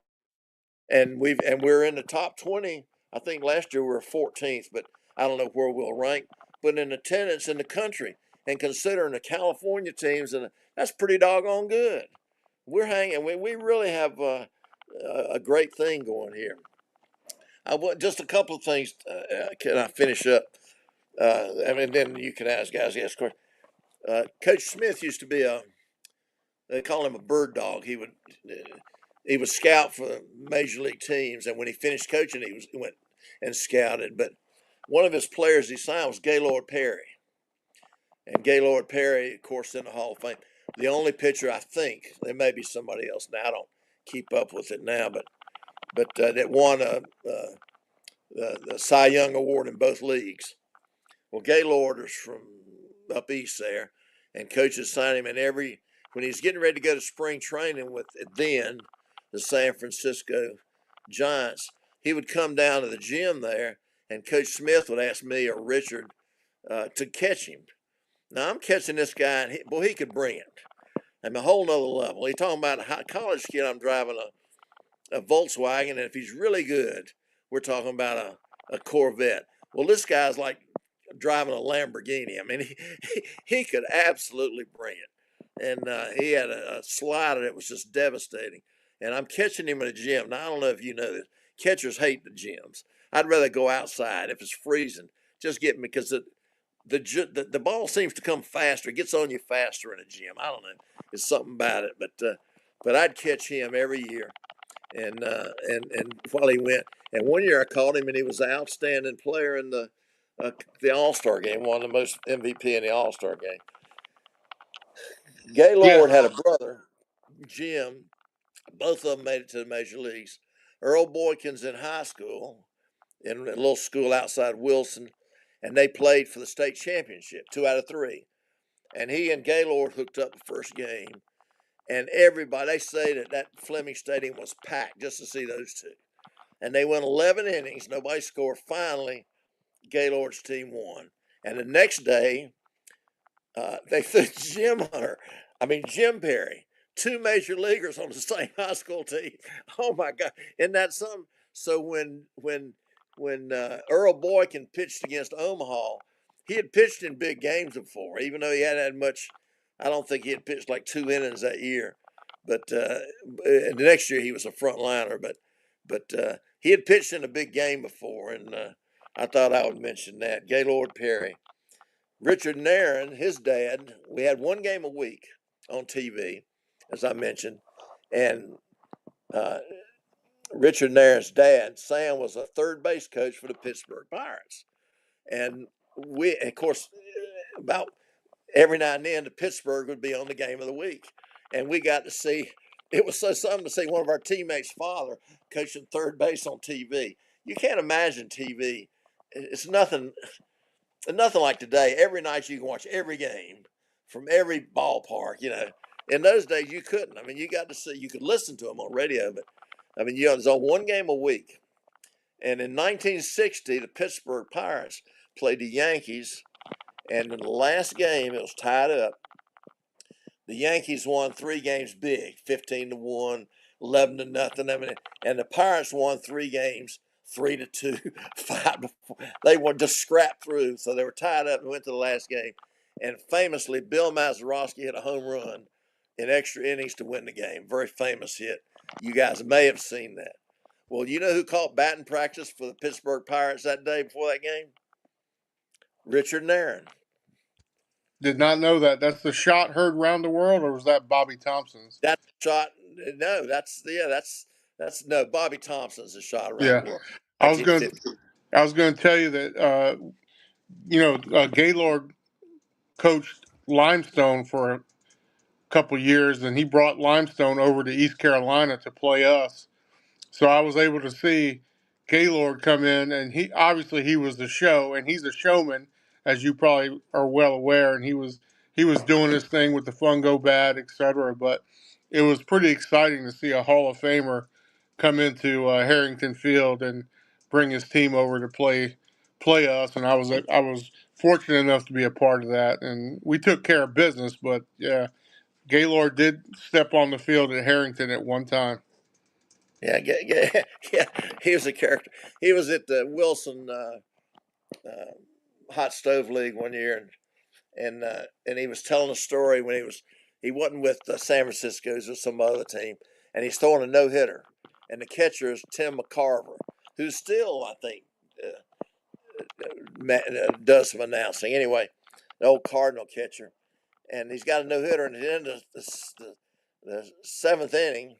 and we're in the top 20. I think last year we were 14th, but I don't know where we'll rank. But in attendance in the country, and considering the California teams, and that's pretty doggone good. We're hanging. We really have a great thing going here. I want just a couple of things. Can I finish up? Then you can ask guys. Yes, of course. Coach Smith used to be they call him a bird dog. He would scout for major league teams, and when he finished coaching, he went and scouted. But one of his players he signed was Gaylord Perry, and Gaylord Perry, of course, in the Hall of Fame. The only pitcher I think there may be somebody else now. I don't keep up with it now, but that won the Cy Young Award in both leagues. Well, Gaylord is from up east there, and coaches signed him. And when he's getting ready to go to spring training with then the San Francisco Giants, he would come down to the gym there, and Coach Smith would ask me or Richard to catch him. Now I'm catching this guy, and he could bring it. I'm a whole nother level. He's talking about a college kid. I'm driving a Volkswagen, and if he's really good, we're talking about a Corvette. Well, this guy's like driving a Lamborghini. I mean, he could absolutely bring it. And he had a slider that was just devastating. And I'm catching him in a gym. Now, I don't know if you know this. Catchers hate the gyms. I'd rather go outside if it's freezing. Just get me because the ball seems to come faster. It gets on you faster in a gym. I don't know. It's something about it. But I'd catch him every year. And while he went, and one year I caught him, and he was an outstanding player in the All-Star game, won the most MVP in the All-Star game. Yeah. Gaylord had a brother, Jim. Both of them made it to the major leagues. Earl Boykins in high school, in a little school outside Wilson, and they played for the state championship, 2 out of 3. And he and Gaylord hooked up the first game, and everybody, they say that Fleming Stadium was packed just to see those two. And they went 11 innings. Nobody scored. Finally, Gaylord's team won. And the next day, they threw Jim Perry, 2 major leaguers on the same high school team. Oh my God! Isn't that something? So when Earl Boykin pitched against Omaha, he had pitched in big games before, even though he hadn't had much. I don't think he had pitched like 2 innings that year. But the next year he was a front liner. But he had pitched in a big game before, and I thought I would mention that. Gaylord Perry. Richard Nairn, his dad, we had 1 game a week on TV, as I mentioned. And Richard Nairn's dad, Sam, was a third base coach for the Pittsburgh Pirates. And of course, about every now and then, the Pittsburgh would be on the game of the week. And we got to see, it was so something to see one of our teammates' father coaching third base on TV. You can't imagine TV. It's nothing like today. Every night you can watch every game from every ballpark. In those days you couldn't. I mean, you could listen to them on radio, but I mean, it was on 1 game a week. And in 1960, the Pittsburgh Pirates played the Yankees, and in the last game, it was tied up. The Yankees won 3 games big, 15-1, 11-0. I mean, and the Pirates won 3 games, 3-2, 5-4. They were just scrapped through, so they were tied up and went to the last game. And famously, Bill Mazeroski hit a home run in extra innings to win the game. Very famous hit. You guys may have seen that. Well, you know who caught batting practice for the Pittsburgh Pirates that day before that game? Richard Nairn. Did not know that. That's the shot heard round the world, or was that Bobby Thompson's? That shot, no, that's no, Bobby Thompson's a shot around Yeah. the world. I was going 1950. I was going to tell you that Gaylord coached Limestone for a couple years, and he brought Limestone over to East Carolina to play us. So I was able to see Gaylord come in, and he was the show, and he's a showman, as you probably are well aware. And he was doing his thing with the fungo bat, etc. But it was pretty exciting to see a Hall of Famer come into Harrington Field and bring his team over to play us. And I was fortunate enough to be a part of that, and we took care of business. But yeah, Gaylord did step on the field at Harrington at one time. Yeah, yeah, he was a character. He was at the Wilson Hot Stove League one year, and he was telling a story when he wasn't with San Francisco, he was with some other team, and he's throwing a no hitter, and the catcher is Tim McCarver, who's still, I think, does some announcing. Anyway, the old Cardinal catcher, and he's got a no hitter, and at the end of the 7th inning,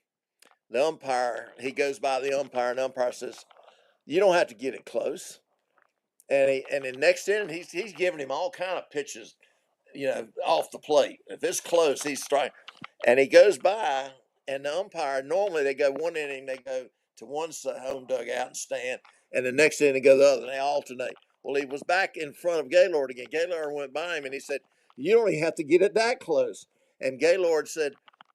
he goes by the umpire, and the umpire says, "You don't have to get it close." And in next inning, he's giving him all kind of pitches, off the plate. If it's close, he's striking. And he goes by, and the umpire, normally they go 1 inning, they go to one home dugout and stand, and the next inning they go the other, and they alternate. Well, he was back in front of Gaylord again. Gaylord went by him, and he said, "You don't even have to get it that close." And Gaylord said,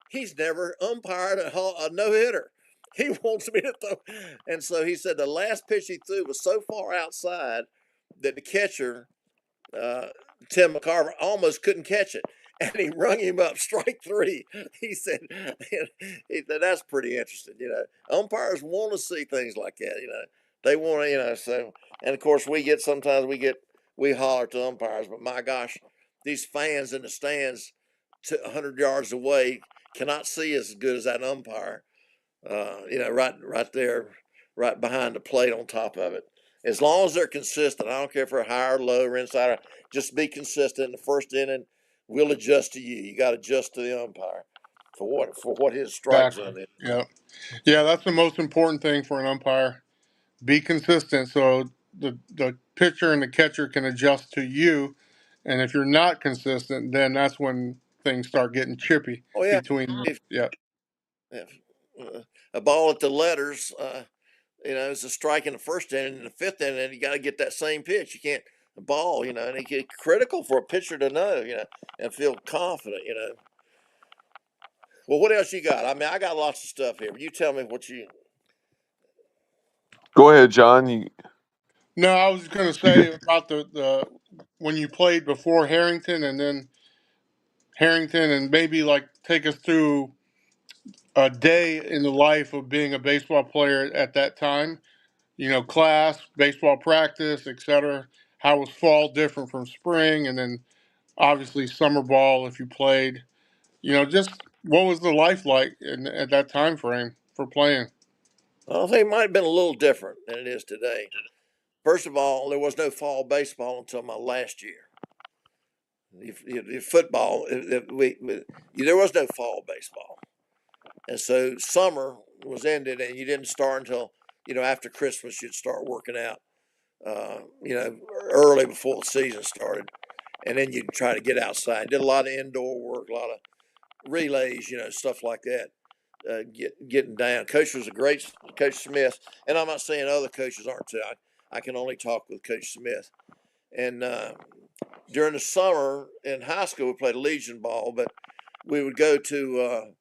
"He's never umpired a no-hitter. He wants me to throw." And so he said the last pitch he threw was so far outside that the catcher, Tim McCarver, almost couldn't catch it. And he rung him up, strike 3. He said, "That's pretty interesting. Umpires want to see things like that. They want to, so." And of course, sometimes we get we holler to umpires. But my gosh, these fans in the stands 100 yards away cannot see as good as that umpire. Right there, right behind the plate on top of it. As long as they're consistent, I don't care if they're high or low or inside. Just be consistent in the first inning. We'll adjust to you. You got to adjust to the umpire for what his strike Exactly. zone is. Yeah. Yeah, that's the most important thing for an umpire. Be consistent so the pitcher and the catcher can adjust to you. And if you're not consistent, then that's when things start getting chippy Oh yeah, between you. if, Yeah. if a ball at the letters, it's a strike in the first inning. In the fifth inning, you got to get that same pitch. You can't ball, and it's critical for a pitcher to know, and feel confident. Well, what else you got? I mean, I got lots of stuff here. You tell me what you. Go ahead, John. You No, I was going to you say get about the when you played before Harrington and then Harrington, and maybe like take us through a day in the life of being a baseball player at that time. Class, baseball practice, etc. How was fall different from spring, and then obviously summer ball if you played. Just what was the life like at that time frame for playing? I think it might have been a little different than it is today. First of all, there was no fall baseball until my last year. Football, there was no fall baseball, and so summer was ended, and you didn't start until after Christmas. You'd start working out, early before the season started, and then you'd try to get outside. Did a lot of indoor work, a lot of relays, stuff like that. Getting down. Coach was a great Coach Smith, and I'm not saying other coaches aren't too. I can only talk with Coach Smith. And during the summer in high school, we played Legion ball, but we would go to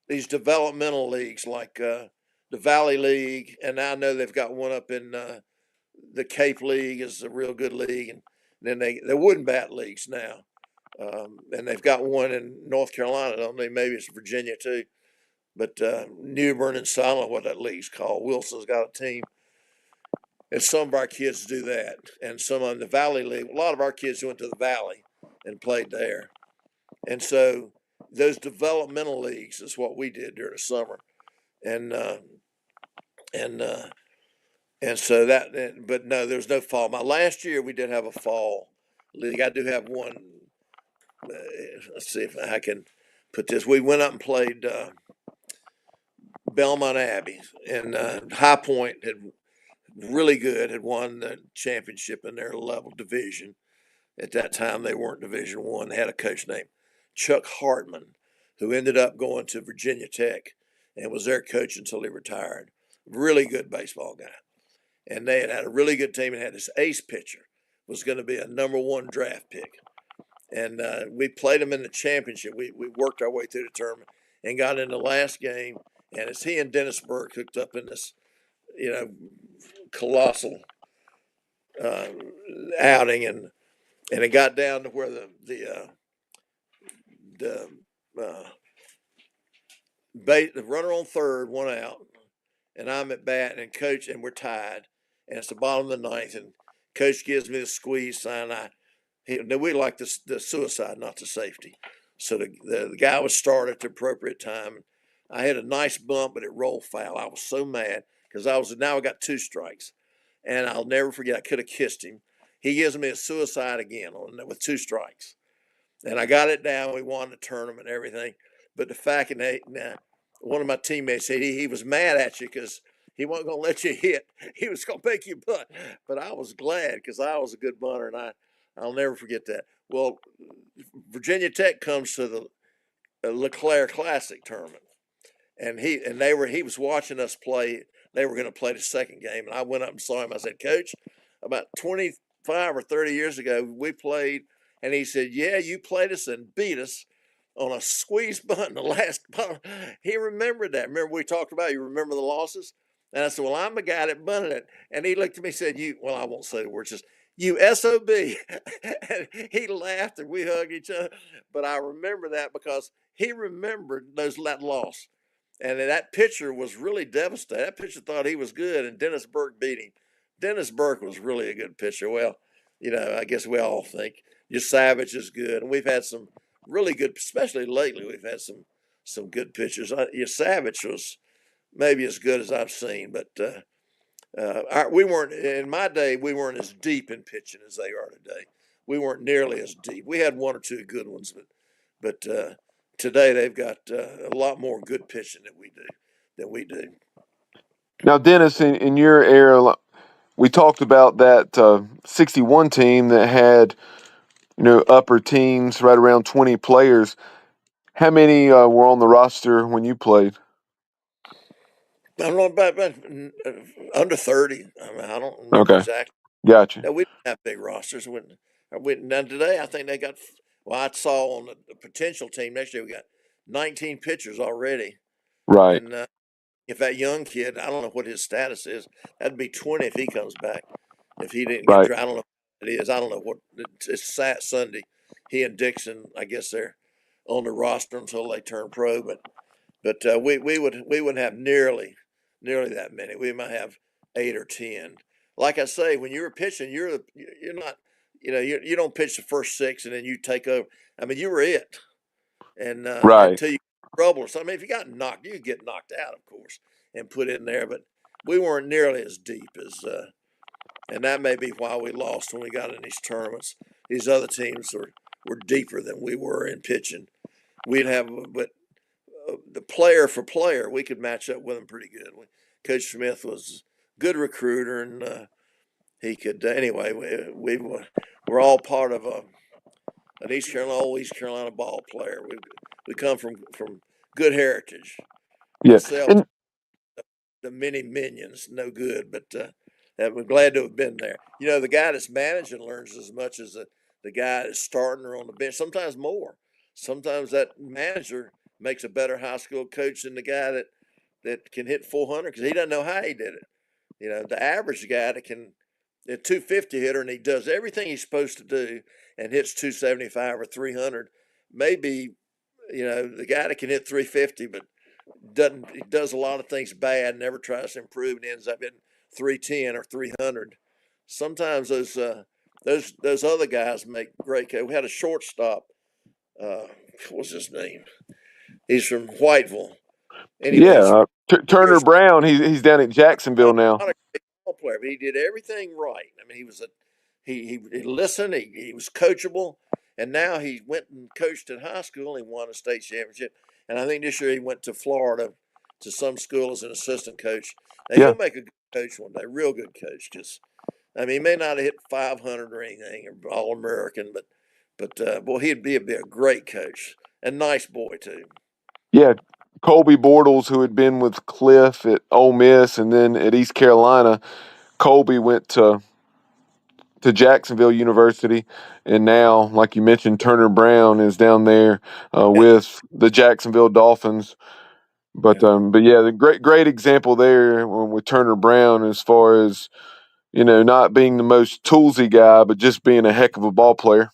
these developmental leagues like the Valley League, and now I know they've got one up in the Cape League is a real good league, and then they're wooden bat leagues now, and they've got one in North Carolina. I don't know, maybe it's Virginia too, but New Bern and Silent, what that league's called. Wilson's got a team. And some of our kids do that. And some on the Valley League, a lot of our kids went to the Valley and played there. And so those developmental leagues is what we did during the summer. And and uh, and so but no, there was no fall. My last year we did have a fall league. I do have one. Let's see if I can put this. We went up and played Belmont Abbey, and High Point had really good, had won the championship in their level division. At that time, they weren't Division One. They had a coach named Chuck Hartman, who ended up going to Virginia Tech and was their coach until he retired. Really good baseball guy. And they had a really good team and had this ace pitcher, was going to be a number one draft pick. And we played him in the championship. We worked our way through the tournament and got in the last game. And it's he and Dennis Burke hooked up in this, colossal uh, outing, and it got down to where the runner on third, one out, and I'm at bat, and coach, and we're tied, and it's the bottom of the ninth, and coach gives me the squeeze sign. We like the suicide, not the safety. So the guy was started at the appropriate time. I had a nice bump, but it rolled foul. I was so mad because I got two strikes, and I'll never forget. I could have kissed him. He gives me a suicide again with two strikes, and I got it down. We won the tournament and everything. But the fact that one of my teammates said he was mad at you because he wasn't going to let you hit. He was going to make you bunt. But I was glad because I was a good bunter, and I'll never forget that. Well, Virginia Tech comes to the LeClaire Classic tournament, and he was watching us play. They were going to play the second game, and I went up and saw him. I said, Coach, about 25 or 30 years ago, we played, and he said, yeah, you played us and beat us on a squeeze bunt in the last bunt. He remembered that. Remember we talked about, you remember the losses? And I said, well, I'm the guy that bunted it. And he looked at me and said, I won't say the words, just you SOB. And he laughed and we hugged each other. But I remember that because he remembered that loss. And that pitcher was really devastated. That pitcher thought he was good, and Dennis Burke beat him. Dennis Burke was really a good pitcher. Well, I guess we all think your Savage is good, and we've had some really good, especially lately. We've had some good pitchers. Your Savage was maybe as good as I've seen, but we weren't in my day. We weren't as deep in pitching as they are today. We weren't nearly as deep. We had one or two good ones, but today they've got a lot more good pitching than we do. Now, Dennis, in your era, we talked about that 61 team that had, upper teams, right around 20 players. How many were on the roster when you played? I don't know about under 30. I mean, I don't remember Okay, exactly. gotcha. No, we didn't have big rosters. Now today, I think they got. Well, I saw on the potential team next year we got 19 pitchers already, Right, and if that young kid, I don't know what his status is. That'd be 20 if he comes back. If he didn't get right. drafted, I don't know what it is. I don't know what it's Sunday. He and Dixon, I guess they're on the roster until they turn pro. But we wouldn't have nearly that many. We might have 8 or 10. Like I say, when you're pitching, you're not you don't pitch the first six and then you take over. I mean, you were it, and Right. until you get in trouble or something. If you got knocked, you get knocked out, of course, and put in there. But we weren't nearly as deep as, and that may be why we lost when we got in these tournaments. These other teams were deeper than we were in pitching. We'd have, but the player for player, we could match up with them pretty good. Coach Smith was a good recruiter, and he could anyway. We're all part of an East Carolina ball player. We come from good heritage. Yeah. Myself, And the many minions, no good, but we're glad to have been there. The guy that's managing learns as much as the guy that's starting or on the bench, sometimes more. Sometimes that manager makes a better high school coach than the guy that can hit 400 because he doesn't know how he did it. The average guy that can, a 250 hitter, and he does everything he's supposed to do and hits 275 or 300, maybe, the guy that can hit 350 but doesn't he does a lot of things bad, never tries to improve, and ends up hitting 310 or 300. Sometimes those other guys make great. We had a shortstop. What was his name? He's from Whiteville. Anyway, yeah, he's Turner years Brown, he's down at Jacksonville not now. a great ball player, but he did everything right. I mean, he listened. He was coachable, and now he went and coached in high school. And he won a state championship, and I think this year he went to Florida to some school as an assistant coach. Now Yeah, he'll make a good coach one day, real good coach. Because I mean, he may not have hit 500 or anything or All American, but boy, he'd be a great coach and nice boy too. yeah. Colby Bortles, who had been with Cliff at Ole Miss and then at East Carolina, Colby went to Jacksonville University, and now, like you mentioned, Turner Brown is down there Yeah, with the Jacksonville Dolphins. But yeah. but yeah, the great example there with Turner Brown as far as not being the most toolsy guy, but just being a heck of a ball player.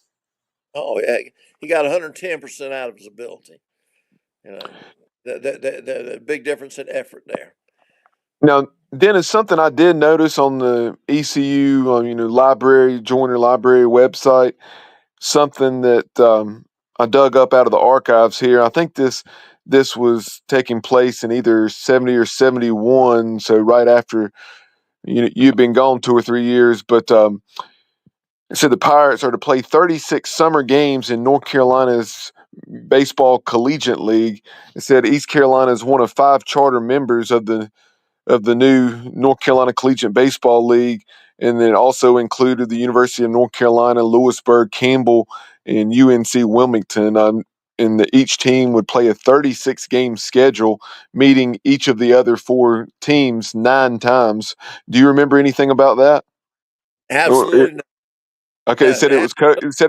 Oh yeah, he got 110% out of his ability. You know, the big difference in effort there. Now, Dennis, something I did notice on the ECU, library Joiner library website, something that I dug up out of the archives here. I think this was taking place in either 70 or 71, so right after you've been gone 2 or 3 years. But it said the Pirates are to play 36 summer games in North Carolina's baseball collegiate league. It said East Carolina is one of 5 charter members of the new North Carolina Collegiate Baseball League, and then also included the University of North Carolina, Lewisburg, Campbell, and UNC Wilmington. And each team would play a 36-game schedule, meeting each of the other 4 teams 9 times. Do you remember anything about that? Or Absolutely okay, no. it said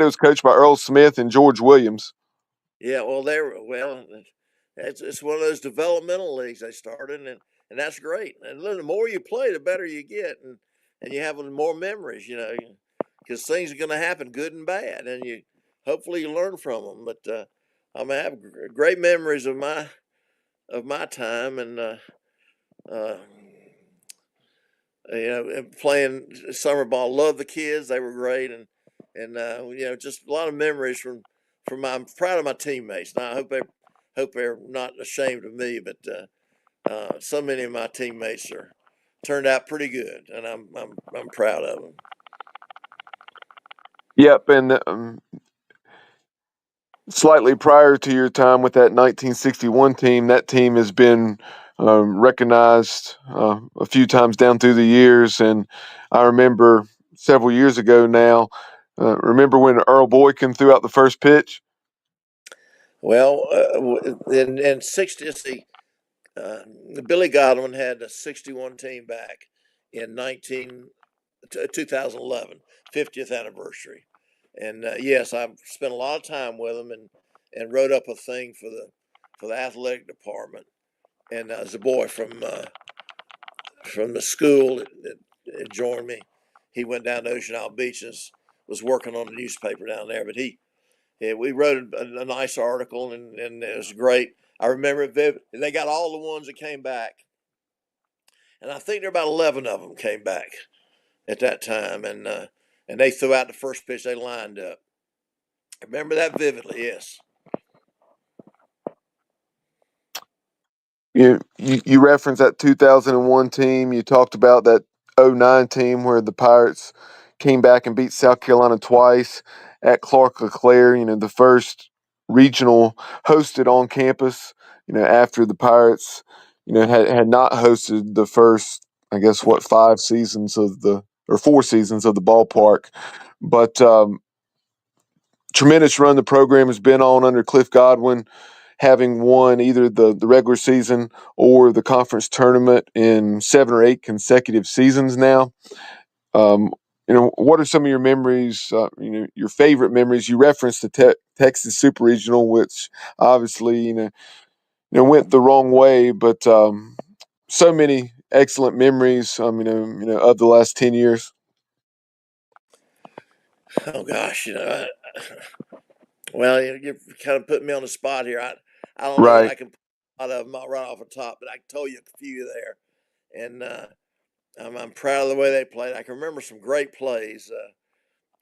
it was coached by Earl Smith and George Williams. Yeah, it's one of those developmental leagues they started, and that's great. And the more you play, the better you get, and you have more memories. Because things are going to happen, good and bad, and hopefully you learn from them. But I'm gonna have great memories of my time, and uh, playing summer ball. Loved the kids; they were great, and just a lot of memories from. I'm proud of my teammates. Now I hope they're not ashamed of me, but so many of my teammates turned out pretty good, and I'm proud of them. Yep, and slightly prior to your time with that 1961 team, that team has been recognized a few times down through the years. And I remember several years ago now, remember when Earl Boykin threw out the first pitch? Well, in 60, Billy Godwin had a 61 team back in 2011, 50th anniversary. And yes, I've spent a lot of time with him and wrote up a thing for the athletic department. And as a boy from the school that joined me, he went down to Ocean Isle Beach and was working on a newspaper down there. But we wrote a nice article, and it was great. I remember it vividly. They got all the ones that came back, and I think there were about 11 of them came back at that time, and they threw out the first pitch. They lined up. I remember that vividly. Yes. You referenced that 2001 team. You talked about that '09 team where the Pirates came back and beat South Carolina twice at Clark LeClaire. The first regional hosted on campus. After the Pirates, had not hosted the first, I guess, 5 seasons of or 4 seasons of the ballpark. But tremendous run the program has been on under Cliff Godwin, having won either the regular season or the conference tournament in 7 or 8 consecutive seasons now. Um, what are some of your memories? Your favorite memories. You referenced the Texas Super Regional, which obviously went the wrong way, but so many excellent memories. Of the last 10 years. Oh gosh, well, you're kind of putting me on the spot here. I don't know that Right. I can put a lot of them right off the top, but I can tell you a few there, and I'm proud of the way they played. I can remember some great plays.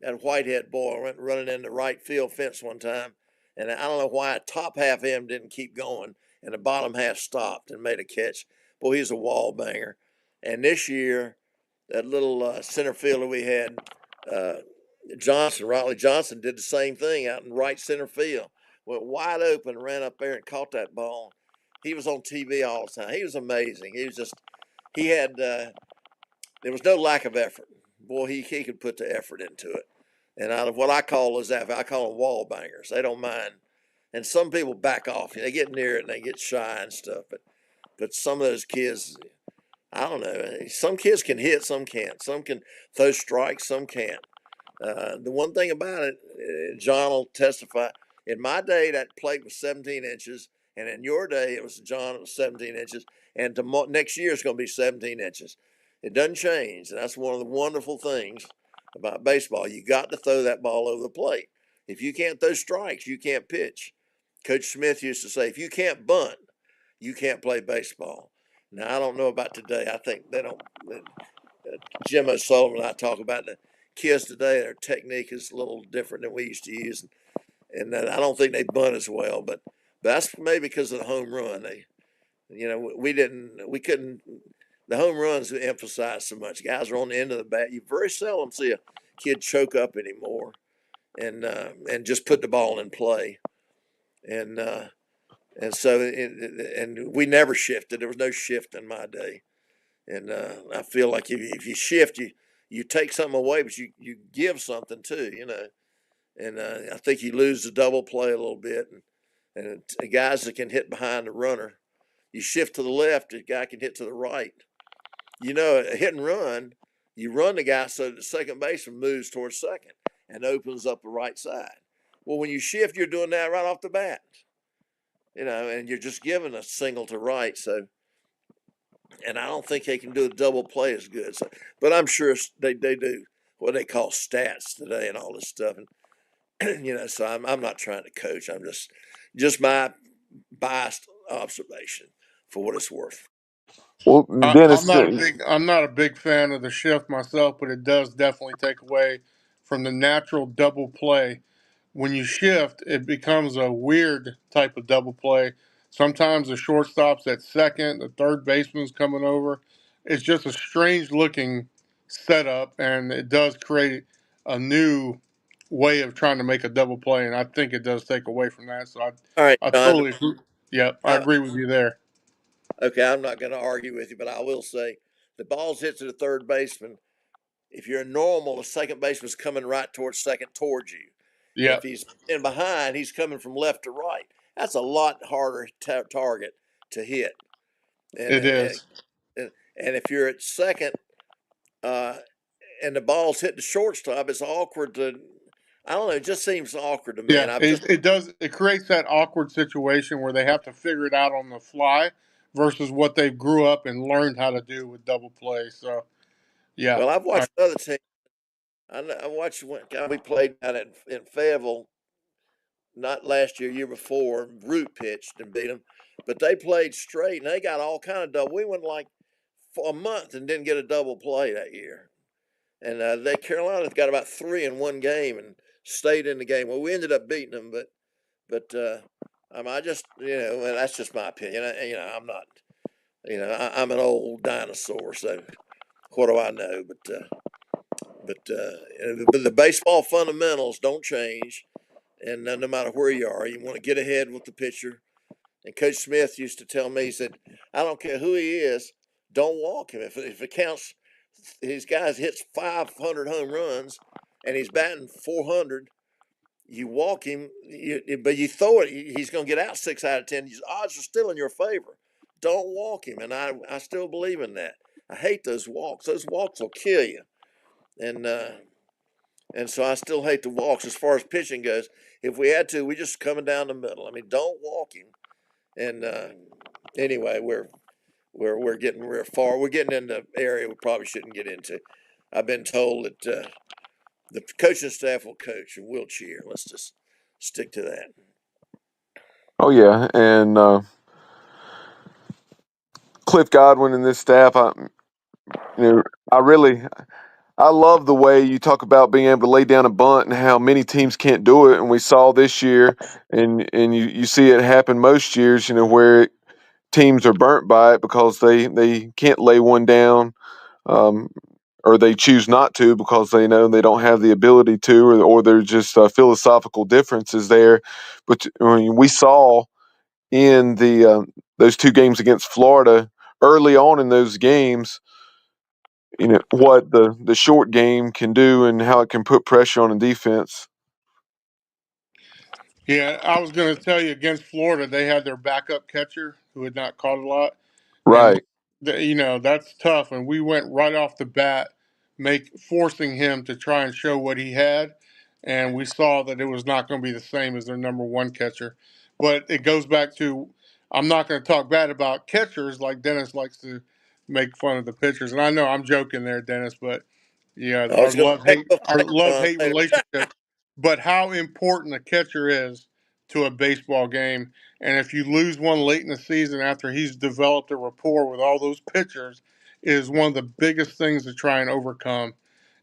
That Whitehead boy went running in the right field fence one time, and I don't know why top half of him didn't keep going, and the bottom half stopped and made a catch. Boy, he's a wall banger. And this year, that little center fielder we had, uh, Riley Johnson, did the same thing out in right center field. Went wide open, ran up there and caught that ball. He was on TV all the time. He was amazing. He had, there was no lack of effort. Boy, he could put the effort into it. And out of what I call I call them wall bangers. They don't mind. And some people back off. They get near it and they get shy and stuff. But some of those kids, I don't know. Some kids can hit, some can't. Some can throw strikes, some can't. The one thing about it, John will testify. In my day, that plate was 17 inches, and in your day, it was John. It was 17 inches, and next year it's going to be 17 inches. It doesn't change, and that's one of the wonderful things about baseball. You got to throw that ball over the plate. If you can't throw strikes, you can't pitch. Coach Smith used to say, if you can't bunt, you can't play baseball. Now I don't know about today. I think they don't. Jim O'Sullivan and I talk about the kids today. Their technique is a little different than we used to use, and I don't think they bunt as well. But that's maybe because of the home run. We couldn't. The home runs emphasized so much. Guys are on the end of the bat. You very seldom see a kid choke up anymore, and just put the ball in play, and so and we never shifted. There was no shift in my day. And I feel like if you shift, you take something away, but you give something too. And I think you lose the double play a little bit, and guys that can hit behind the runner, you shift to the left, the guy can hit to the right. A hit and run, you run the guy so the second baseman moves towards second and opens up the right side. Well, when you shift, you're doing that right off the bat, and you're just giving a single to right, so. And I don't think they can do a double play as good. So, but I'm sure they do what they call stats today and all this stuff. And so I'm not trying to coach. I'm just my biased observation for what it's worth. Well, Dennis, I'm not a big fan of the shift myself, but it does definitely take away from the natural double play. When you shift, it becomes a weird type of double play. Sometimes the shortstop's at second, the third baseman's coming over. It's just a strange looking setup, and it does create a new way of trying to make a double play, and I think it does take away from that. So All right, I John. totally agree. Yeah, I I, agree with you there. okay, I'm not going to argue with you, but I will say the ball's hit to the third baseman. If you're normal, the second baseman's coming right towards second towards you. Yeah, If he's in behind, he's coming from left to right. That's a lot harder target to hit. And, it is. and if you're at second uh, and the ball's hit the shortstop, it's awkward to. I don't know. It just seems awkward to me. Yeah, And I've just it does. It creates that awkward situation where they have to figure it out on the fly versus what they grew up and learned how to do with double play. So, yeah, well, I've watched other teams. I watched when we played down in Fayetteville, not last year, year before. Root pitched and beat them, but they played straight and they got all kind of double. We went like for a month and didn't get a double play that year. And they Carolina got about three in one game and stayed in the game. Well, we ended up beating them, but I just and that's just my opinion. I'm not I'm an old dinosaur, so what do I know? But the baseball fundamentals don't change, and no matter where you are, you want to get ahead with the pitcher. And Coach Smith used to tell me, he said, I don't care who he is, don't walk him. If it counts, his guys hits 500 home runs, and he's batting 400. You walk him, but you throw it, he's going to get out 6 out of 10. His odds are still in your favor. Don't walk him, and I still believe in that. I hate those walks. Those walks will kill you, and uh, and so I still hate the walks as far as pitching goes. If we had to, we just coming down the middle. I mean, don't walk him. And anyway, we're getting real far. We're getting into an area we probably shouldn't get into. I've been told that the coaching staff will coach and we'll cheer. Let's just stick to that. oh yeah, and Cliff Godwin and this staff, you know, I really, I love the way you talk about being able to lay down a bunt and how many teams can't do it. And we saw this year, and you see it happen most years, where teams are burnt by it because they can't lay one down, um, or they choose not to because they know they don't have the ability to, or there's just philosophical differences there. But we saw in the those two games against Florida early on in those games, what the short game can do and how it can put pressure on a defense. Yeah, I was going to tell you against Florida, they had their backup catcher who had not caught a lot, and Right. that's tough. And we went right off the bat, forcing him to try and show what he had, and we saw that it was not going to be the same as their number one catcher. But it goes back to I'm not going to talk bad about catchers like Dennis likes to make fun of the pitchers, and I know I'm joking there, Dennis, but yeah, I was going to say go our fast, love John, hate later. relationship, but how important a catcher is to a baseball game. And if you lose one late in the season after he's developed a rapport with all those pitchers, is one of the biggest things to try and overcome.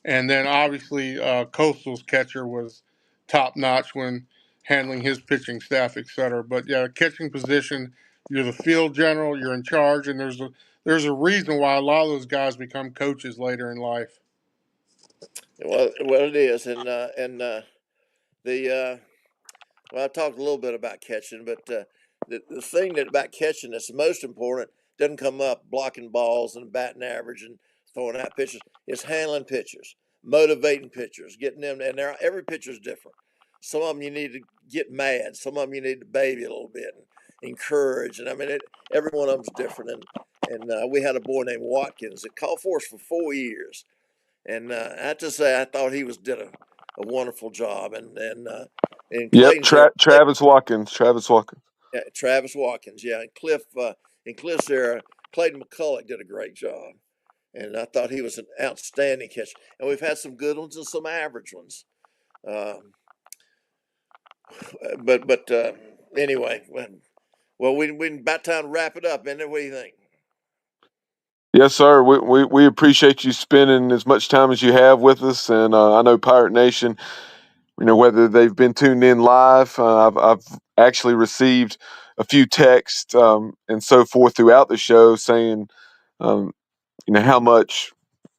And then obviously Coastal's catcher was top notch when handling his pitching staff, et cetera. But yeah, catching position, you're the field general, you're in charge, and there's a reason why a lot of those guys become coaches later in life. Well, it is, and the well, I talked a little bit about catching, but the thing that about catching that's the most important doesn't come up blocking balls and batting average and throwing out pitches. It's handling pitchers, motivating pitchers, getting them. And every pitcher's different. Some of them you need to get mad. Some of them you need to baby a little bit and encourage. And I mean, every one of them's different. And we had a boy named Watkins that called for us for 4 years. And I have to say, I thought he did a wonderful job. And Yep. Clayton's there. Travis Watkins. Travis Watkins. Yeah, Travis Watkins, yeah, and in Cliff's era, Clayton McCulloch did a great job, and I thought he was an outstanding catcher. And we've had some good ones and some average ones, um, but anyway, well, we about time to wrap it up, isn't it? What do you think? Yes, sir. We appreciate you spending as much time as you have with us, and I know Pirate Nation, whether they've been tuned in live, I've actually received a few texts and so forth throughout the show saying, um, how much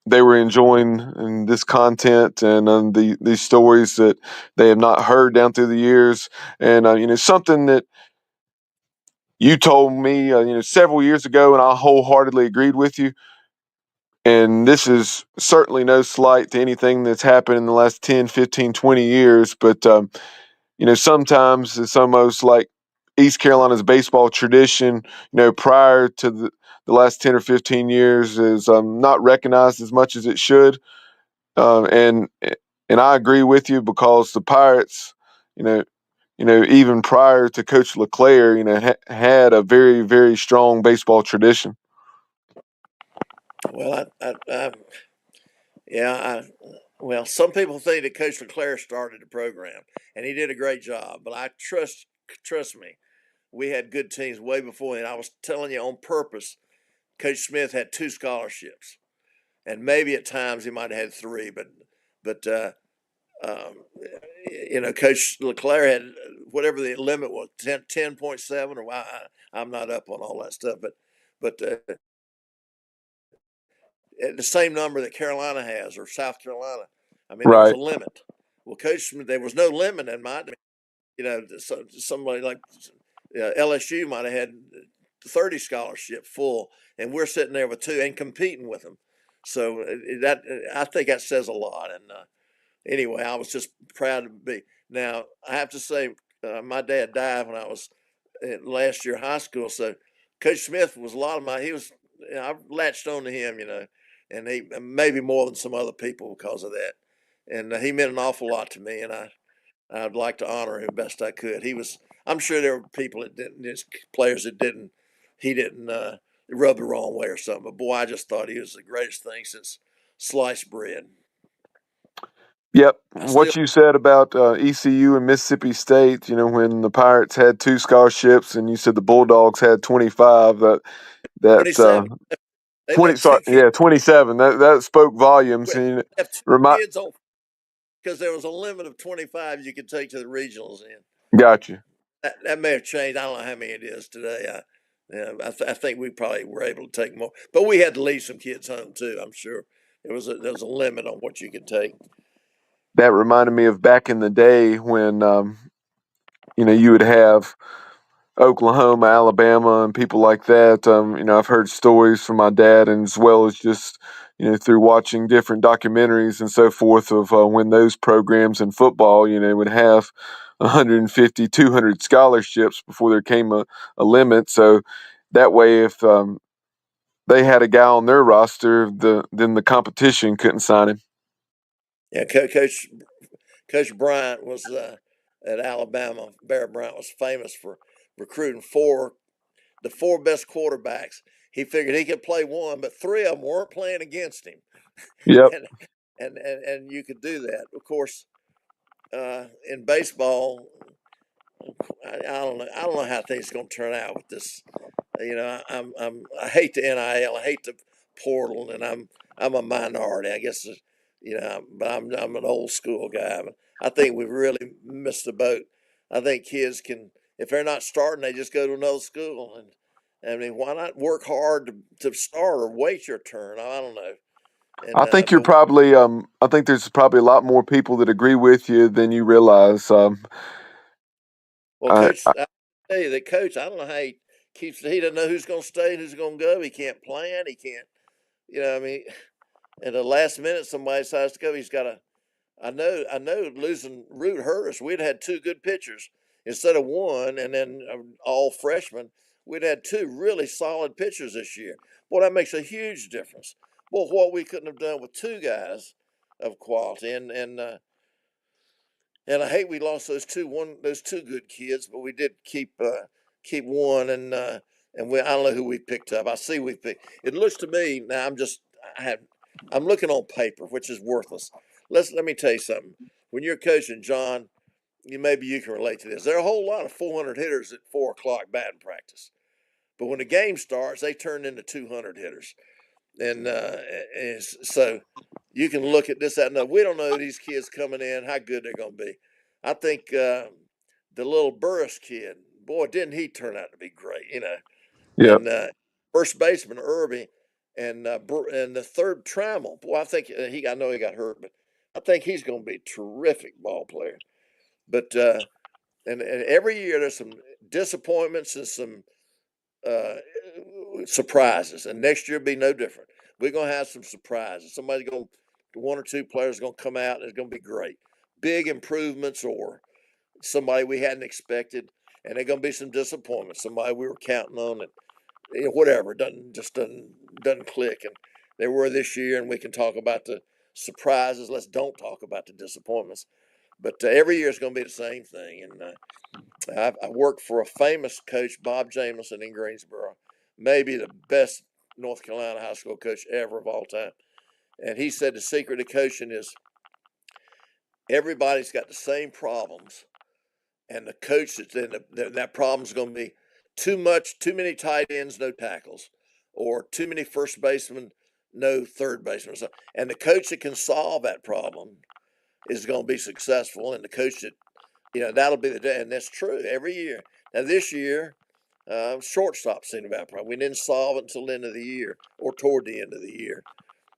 they were enjoying this content and these stories that they have not heard down through the years, and something that you told me, several years ago, and I wholeheartedly agreed with you. And this is certainly no slight to anything that's happened in the last 10, 15, 20 years. But, sometimes it's almost like East Carolina's baseball tradition, prior to the last 10 or 15 years is not recognized as much as it should. And I agree with you because the Pirates, you know, even prior to Coach LeClaire, had a very, very strong baseball tradition. Well, well, some people think that Coach LeClaire started the program, and he did a great job. But I trust me, we had good teams way before. And I was telling you on purpose, Coach Smith had 2 scholarships, and maybe at times he might have had 3. But um, Coach LeClaire had whatever the limit was, 10.7, or I'm not up on all that stuff, but the same number that Carolina has or South Carolina. I mean, there was a Right. limit. Well, Coach, there was no limit in my. Somebody like LSU might have had 30 scholarship full, and we're sitting there with 2 and competing with them. So that I think that says a lot. And anyway, I was just proud to be. Now I have to say, my dad died when I was last year high school, so Coach Smith was a lot of my. He was. I latched on to him, and he maybe more than some other people because of that. And he meant an awful lot to me, and I'd like to honor him best I could. He was. I'm sure there were people that didn't, just players that didn't. He didn't rub the wrong way or something. But boy, I just thought he was the greatest thing since sliced bread. Yep. I still What you said about ECU and Mississippi State, when the Pirates had 2 scholarships and you said the Bulldogs had 25, that 27. They 20, left sorry, 2 kids. yeah, 27. That spoke volumes. And Left 2 remind, kids on because there was a limit of 25 you could take to the regionals in. got you. That may have changed. I don't know how many it is today. I think we probably were able to take more, but we had to leave some kids home too. I'm sure there was a limit on what you could take. That reminded me of back in the day when, you would have Oklahoma, Alabama, and people like that. I've heard stories from my dad, and as well as just through watching different documentaries and so forth of when those programs in football, would have 150, 200 scholarships before there came a limit. So that way, if they had a guy on their roster, then the competition couldn't sign him. Yeah, Coach Bryant was at Alabama. Bear Bryant was famous for recruiting the 4 best quarterbacks. He figured he could play one, but 3 of them weren't playing against him, Yep. and and you could do that. Of course, in baseball, I don't know. I don't know how things are going to turn out with this. I hate the NIL. I hate the portal, and I'm a minority. I guess but I'm an old school guy. But I think we've really missed the boat. I think kids can, if they're not starting, they just go to another school. And I mean, why not work hard to start or wait your turn? I don't know. And I think you're but probably. I think there's probably a lot more people that agree with you than you realize. well, I, coach, I tell you, the coach, I don't know how he keeps. He doesn't know who's going to stay and who's going to go. He can't plan. He can't. I mean, at the last minute, somebody decides to go. He's got a. I know. Losing Root hurt us. We'd had 2 good pitchers instead of 1, and then all freshmen. We'd had 2 really solid pitchers this year. Boy, that makes a huge difference. Well, what we couldn't have done with 2 guys of quality, and I hate we lost those two good kids, but we did keep one, and I don't know who we picked up. I see we picked. It looks to me now. I'm looking on paper, which is worthless. Let me tell you something. When you're coaching, John, maybe you can relate to this. There are a whole lot of 400 hitters at 4 o'clock batting practice, but when the game starts, they turn into 200 hitters. and so you can look at this, that, and that. We don't know these kids coming in, how good they're going to be. I think the little Burris kid, boy, didn't he turn out to be great, Yep. And first baseman Irby and the third Trammell, boy, I think I know he got hurt, but I think he's going to be a terrific ball player. But and every year there's some disappointments and some uh, surprises, and next year will be no different. We're going to have some surprises. One or two players going to come out and it's going to be great. Big improvements or somebody we hadn't expected, and there's going to be some disappointments. Somebody we were counting on and whatever doesn't click, and they were this year. And we can talk about the surprises. Let's don't talk about the disappointments. But every year is going to be the same thing, and I worked for a famous coach, Bob Jameson in Greensboro, maybe the best North Carolina high school coach ever of all time. And he said the secret to coaching is everybody's got the same problems, and the coach that's in that problem's going to be too many tight ends, no tackles, or too many first basemen, no third basemen. And the coach that can solve that problem is going to be successful, and the coach that that'll be the day, and that's true every year. Now this year, shortstop seemed about a problem. We didn't solve it until the end of the year or toward the end of the year,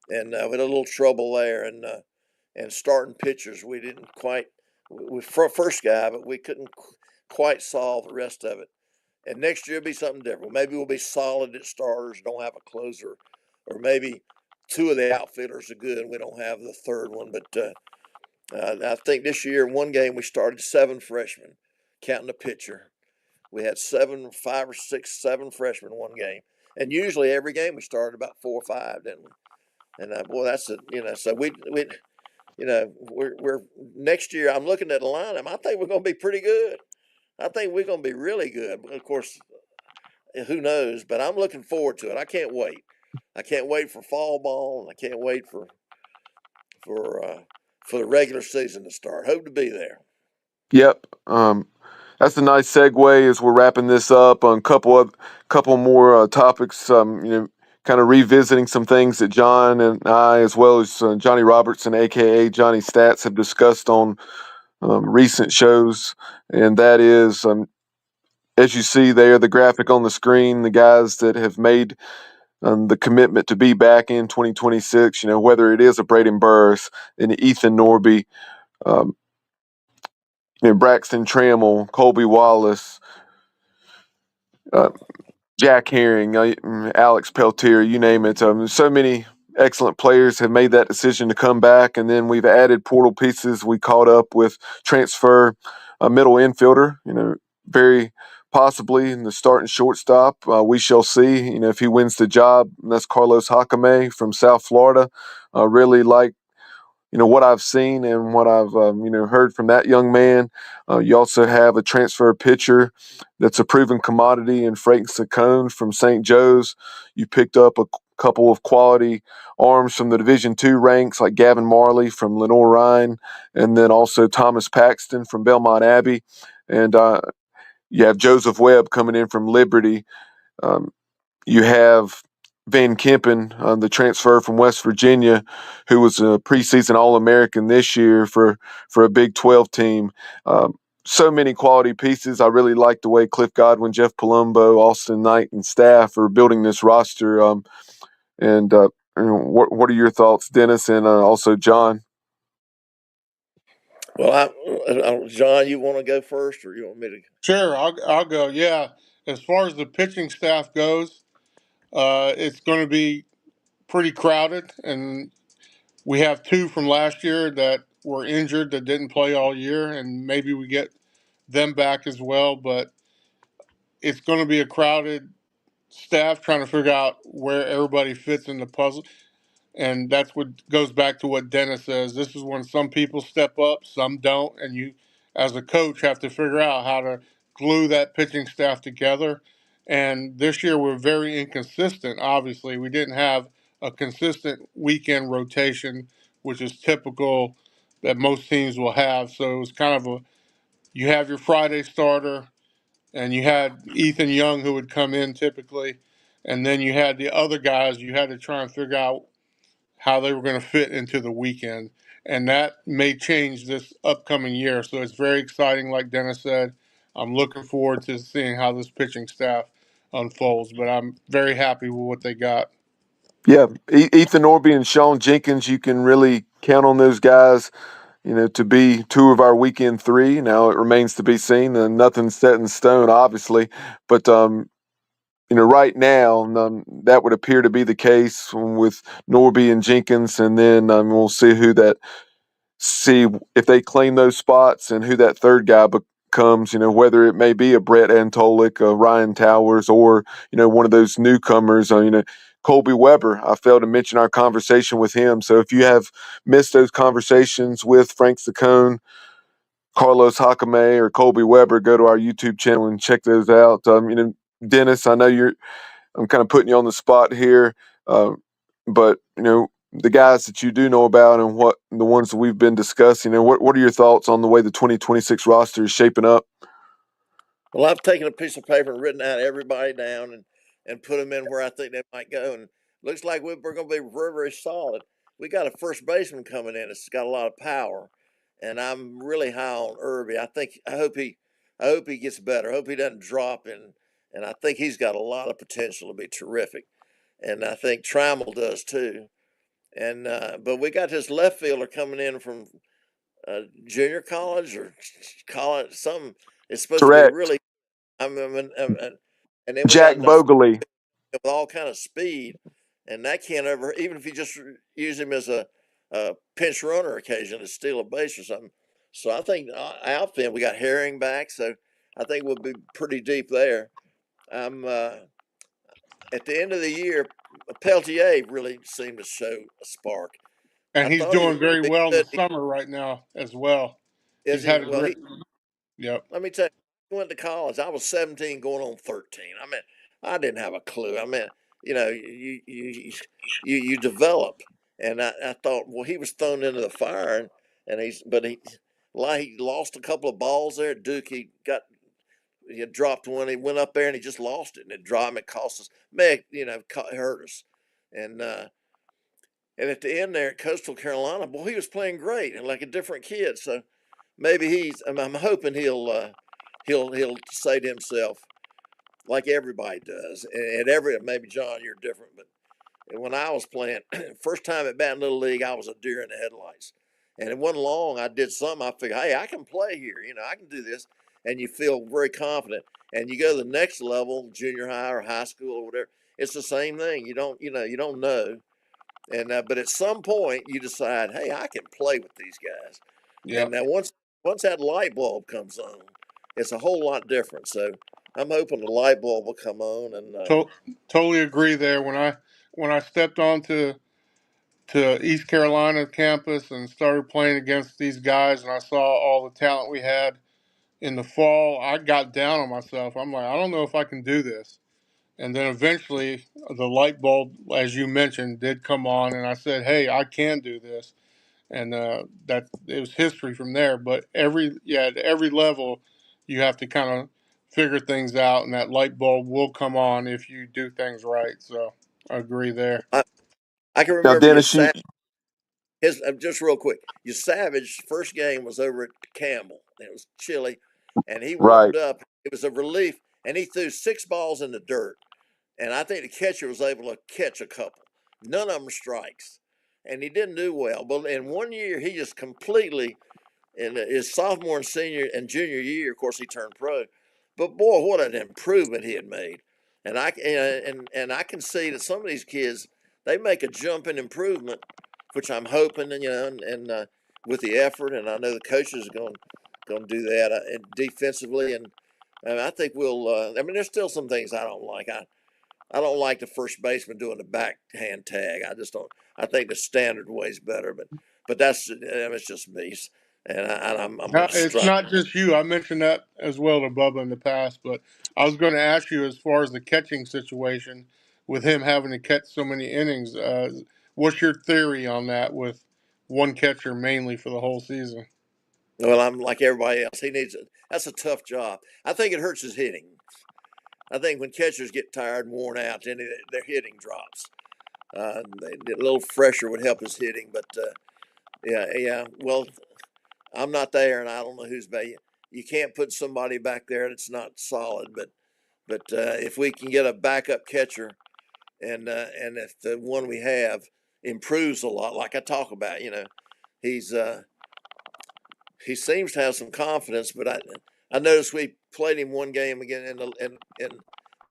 and we had a little trouble there. And starting pitchers, we didn't quite. We first guy, but we couldn't quite solve the rest of it. And next year will be something different. Maybe we'll be solid at starters, don't have a closer, or maybe two of the outfielders are good, and we don't have the third one. But I think this year, one game, we started 7 freshmen, counting the pitcher. We had 5 or 6, 7 freshmen one game, and usually every game we started about 4 or 5, didn't we? And boy, that's so we're next year. I'm looking at the lineup. I think we're going to be pretty good. I think we're going to be really good. Of course, who knows? But I'm looking forward to it. I can't wait. I can't wait for fall ball, and I can't wait for the regular season to start. Hope to be there. Yep. That's a nice segue as we're wrapping this up on couple more topics. Kind of revisiting some things that John and I, as well as Johnny Robertson, aka Johnny Stats, have discussed on recent shows, and that is, as you see there, the graphic on the screen, the guys that have made the commitment to be back in 2026. Whether it is a Braden Burris and Ethan Norby. Um, Braxton Trammell, Colby Wallace, uh, Jack Herring, Alex Peltier, you name it. So many excellent players have made that decision to come back, and then we've added portal pieces. We caught up with transfer a middle infielder, very possibly in the starting shortstop. We shall see, if he wins the job. And that's Carlos Jacome from South Florida. Really like what I've seen and what I've heard from that young man. You also have a transfer pitcher that's a proven commodity in Frank Saccone from St. Joe's. You picked up a couple of quality arms from the Division II ranks like Gavin Marley from Lenore Rhine, and then also Thomas Paxton from Belmont Abbey, and you have Joseph Webb coming in from Liberty. Um, you have Van Kempen, the transfer from West Virginia, who was a preseason All-American this year for a Big 12 team. So many quality pieces. I really like the way Cliff Godwin, Jeff Palumbo, Austin Knight, and staff are building this roster. And what are your thoughts, Dennis, and also John? Well, John, you want to go first, or you want me to? Sure, I'll go. Yeah, as far as the pitching staff goes, it's going to be pretty crowded, and we have 2 from last year that were injured that didn't play all year, and maybe we get them back as well. But it's going to be a crowded staff trying to figure out where everybody fits in the puzzle. And that's what goes back to what Dennis says. This is when some people step up, some don't, and you, as a coach, have to figure out how to glue that pitching staff together. And this year we're very inconsistent. Obviously, we didn't have a consistent weekend rotation, which is typical that most teams will have. So it was kind of you have your Friday starter, and you had Ethan Young who would come in typically, and then you had the other guys. You had to try and figure out how they were going to fit into the weekend, and that may change this upcoming year. So it's very exciting, like Dennis said. I'm looking forward to seeing how this pitching staff unfolds, but I'm very happy with what they got. Yeah, Ethan Orby and Sean Jenkins, you can really count on those guys, to be two of our weekend three. Now it remains to be seen, and nothing's set in stone, obviously. But right now, that would appear to be the case with Norby and Jenkins, and then we'll see if they claim those spots and who that third guy becomes. Whether it may be a Brett Antolik, a Ryan Towers, or one of those newcomers. Colby Weber. I failed to mention our conversation with him. So if you have missed those conversations with Frank Saccone, Carlos Hakame, or Colby Weber, go to our YouTube channel and check those out. Dennis, I know I'm kind of putting you on the spot here, but the guys that you do know about and what the ones that we've been discussing, what are your thoughts on the way the 2026 roster is shaping up? Well, I've taken a piece of paper and written out everybody down and put them in where I think they might go. And looks like we're going to be very, very solid. We got a first baseman coming in. It's got a lot of power, and I'm really high on Irby. I hope he gets better. I hope he doesn't drop, and I think he's got a lot of potential to be terrific. And I think Trammell does too. And but we got this left fielder coming in from junior college or college. Something. It's supposed to be Correct. really. And then we got Jack Bogley. with all kind of speed, and that can't ever. Even if you just use him as a pinch runner occasionally to steal a base or something. So I think outfield we got Herring back, so I think we'll be pretty deep there. I'm at the end of the year, Peltier really seemed to show a spark. I And he's thought he was doing very be well in the good. summer right now as well. Is He's he? had a Well, great. Yep. let me tell you, I went to college. I was 17 going on 13. I mean, I didn't have a clue. I mean, you develop. And I thought, well, he was thrown into the fire he lost a couple of balls there at Duke. He had dropped one. He went up there and he just lost it, and it dropped him. It cost us, hurt us. And and at the end there at Coastal Carolina, boy, he was playing great and like a different kid. So maybe I'm hoping he'll say to himself, like everybody does, and maybe John, you're different, but when I was playing, first time at Baton Little League, I was a deer in the headlights, and it wasn't long. I did something. I figured, hey, I can play here. I can do this, and you feel very confident. And you go to the next level, junior high or high school or whatever. It's the same thing. You don't know, and but at some point you decide, hey, I can play with these guys. And Yep. now once that light bulb comes on, it's a whole lot different. So I'm hoping the light bulb will come on. And To- totally agree there. When I stepped onto to East Carolina campus and started playing against these guys, and I saw all the talent we had in the fall, I got down on myself. I'm like, I don't know if I can do this. And then eventually, the light bulb, as you mentioned, did come on, and I said, "Hey, I can do this." And that it was history from there. But at every level, you have to kind of figure things out, and that light bulb will come on if you do things right. So I agree there. I can Now, remember Dennis, just real quick. Your Savage first game was over at Campbell. It was chilly, and he right. warmed up. It was a relief, and he threw 6 balls in the dirt. And I think the catcher was able to catch a couple. None of them strikes, and he didn't do well. But in one year, he just completely. In his sophomore and senior and junior year, of course, he turned pro. But boy, what an improvement he had made! And I can see that some of these kids they make a jump in improvement, which I'm hoping and with the effort, and I know the coaches are going to do that and defensively, and I think we'll. I mean, there's still some things I don't like. I don't like the first baseman doing the backhand tag. I just don't. I think the standard way is better, but it's just me, and I'm going to It's struggle. not just you. I mentioned that as well to Bubba in the past, but I was going to ask you as far as the catching situation with him having to catch so many innings. What's your theory on that with one catcher mainly for the whole season? Well, I'm like everybody else. He needs it. That's a tough job. I think it hurts his hitting. I think when catchers get tired and worn out, then their hitting drops. A little fresher would help his hitting, but yeah. Well, I'm not there, and I don't know who's back. You can't put somebody back there that's not solid. But if we can get a backup catcher, and if the one we have improves a lot, like I talk about, he's he seems to have some confidence. But I noticed we played him one game again in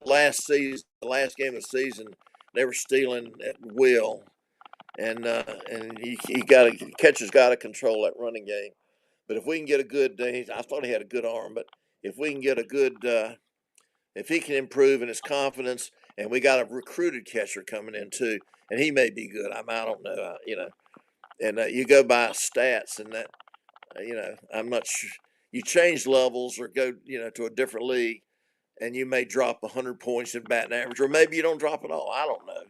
last season, the last game of the season. They were stealing at will, and he got catcher's got to control that running game. But if we can get a good, I thought he had a good arm, but if we can get a good, if he can improve in his confidence, and we got a recruited catcher coming in too, and he may be good. I don't know, and you go by stats, and that, I'm not sure. You change levels or go, to a different league, and you may drop 100 points in batting average, or maybe you don't drop at all. I don't know.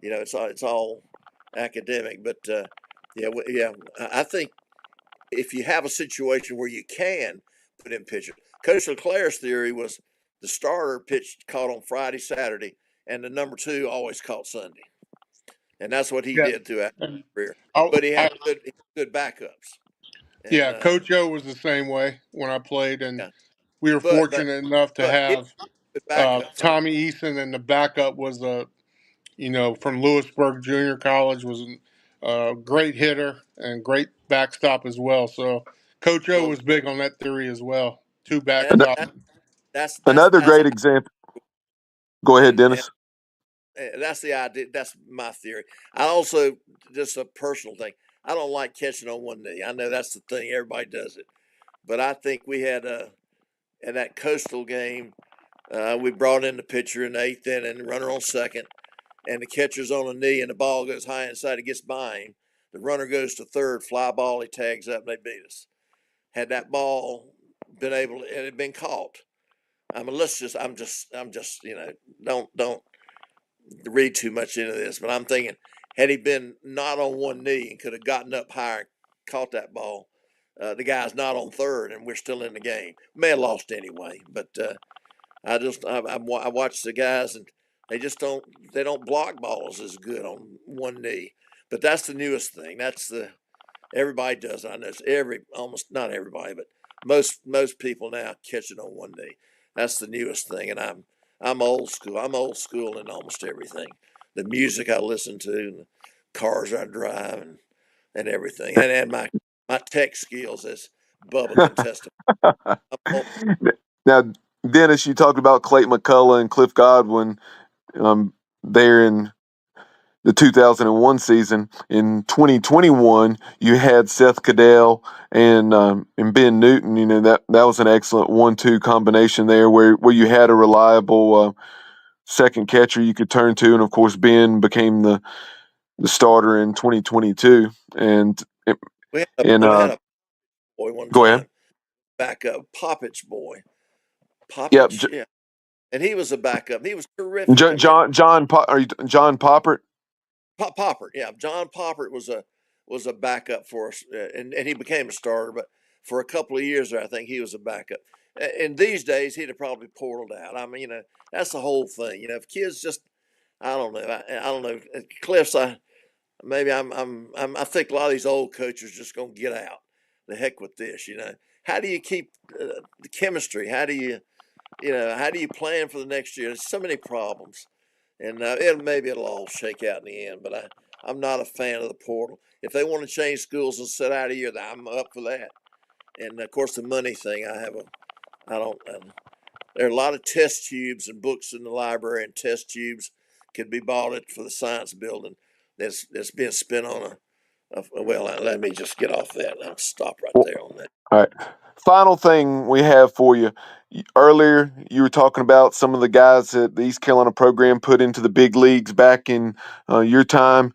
It's all academic, but yeah. I think if you have a situation where you can put in pitchers, Coach LeClair's theory was the starter pitched caught on Friday, Saturday, and the number two always caught Sunday, and that's what he Yeah. did throughout his And career. I, But he I, had good backups, and yeah, Coach O was the same way when I played, and yeah. we were But fortunate enough to he had have good backups. Tommy Eason, and the backup was from Lewisburg Junior College, was a great hitter and great backstop as well. So Coach O Well, was big on that theory as well. Two that, backstop. that Another that's great example. Go ahead, and Dennis. that's the idea. That's my theory. I also, just a personal thing, I don't like catching on one knee. I know that's the thing. Everybody does it. But I think we had in that Coastal game, we brought in the pitcher in the eighth inning, runner on second, and the catcher's on a knee, and the ball goes high inside. It gets by him. The runner goes to third, fly ball. He tags up, and they beat us. Had that ball been able, it had been caught. I mean, I'm just, don't read too much into this, but I'm thinking, had he been not on one knee and could have gotten up higher, and caught that ball, the guy's not on third, and we're still in the game. May have lost anyway, but I watch the guys, and they don't block balls as good on one knee. But that's the newest thing. Everybody does it. I know almost not everybody, but most people now catch it on one knee. That's the newest thing, and I'm old school. I'm old school in almost everything. The music I listen to, and the cars I drive, and everything, and my tech skills, as Bubba can testify. Now, Dennis, you talked about Clayton McCullough and Cliff Godwin there in the 2001 season. In 2021, you had Seth Cadell and Ben Newton. That was an excellent 1-2 combination there, where you had a reliable second catcher you could turn to, and of course Ben became the starter in 2022. And and We had a boy one go ahead. time, backup Poppich boy, Yep, Poppich, yeah, and he was a backup. He was terrific. I mean, John Poppert. Poppert, yeah, John Poppert was a backup for us, and he became a starter. But for a couple of years there, I think he was a backup. And these days, he'd have probably portaled out. I mean, that's the whole thing. If kids just, I don't know, I don't know, Cliff's. Maybe I think a lot of these old coaches are just gonna get out. The heck with this. How do you keep the chemistry? How do you plan for the next year? There's so many problems, and maybe it'll all shake out in the end. But I'm not a fan of the portal. If they want to change schools and sit out a year, I'm up for that. And of course, the money thing, I don't. There are a lot of test tubes and books in the library, and test tubes could be bought for the science building. That's being spent on well. Let me just get off that. I'll stop right there on that. All right. Final thing we have for you. Earlier, you were talking about some of the guys that the East Carolina program put into the big leagues back in your time.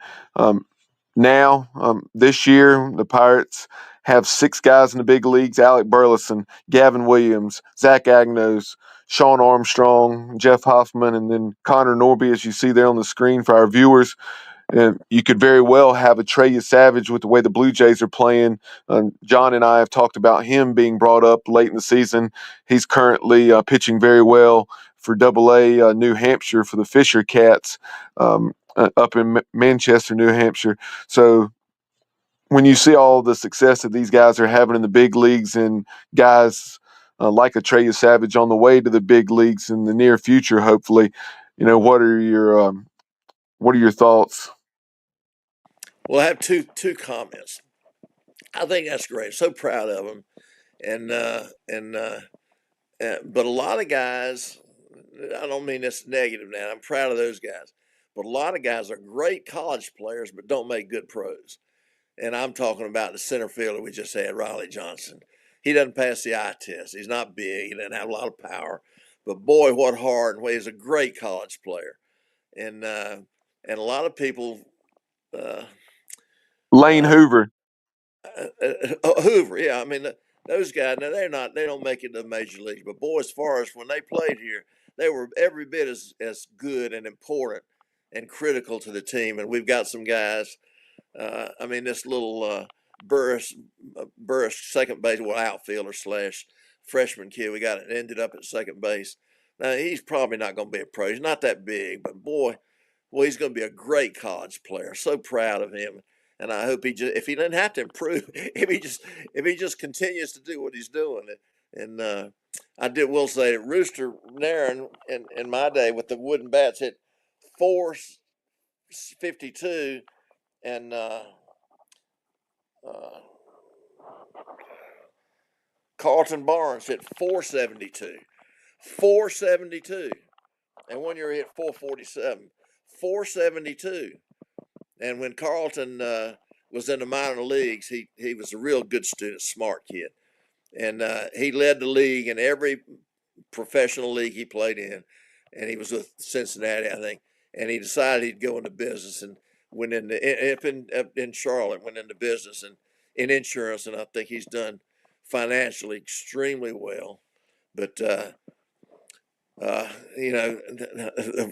This year, the Pirates have 6 guys in the big leagues: Alec Burleson, Gavin Williams, Zach Agnos, Sean Armstrong, Jeff Hoffman, and then Connor Norby, as you see there on the screen for our viewers. And you could very well have a Trey Savage with the way the Blue Jays are playing. John and I have talked about him being brought up late in the season. He's currently pitching very well for AA New Hampshire for the Fisher Cats up in Manchester, New Hampshire. So when you see all the success that these guys are having in the big leagues and guys like Atreya Savage on the way to the big leagues in the near future, hopefully, what are your thoughts? Well, I have two comments. I think that's great. So proud of them, but a lot of guys. I don't mean this negative now. I'm proud of those guys, but a lot of guys are great college players, but don't make good pros. And I'm talking about the center fielder we just had, Riley Johnson. He doesn't pass the eye test. He's not big. He doesn't have a lot of power, but boy, what hard! He's a great college player, and a lot of people. Uh, Lane uh, Hoover. Hoover, yeah. I mean, those guys. Now they don't make it to the major leagues, but boy, as far as when they played here, they were every bit as good and important and critical to the team. And we've got some guys. I mean, this little Burris, second base, outfielder slash freshman kid. We got it ended up at second base. Now he's probably not going to be a pro. He's not that big, but boy, he's going to be a great college player. So proud of him. And I hope if he doesn't have to improve, if he just continues to do what he's doing, and will say that Rooster Nairn in my day with the wooden bats hit 452, and uh, Carlton Barnes hit 472, 472, and one year he hit 447, 472. And when Carlton was in the minor leagues, he was a real good student, smart kid. And he led the league in every professional league he played in. And he was with Cincinnati, I think. And he decided he'd go into business and went up in Charlotte, went into business and in insurance. And I think he's done financially extremely well. But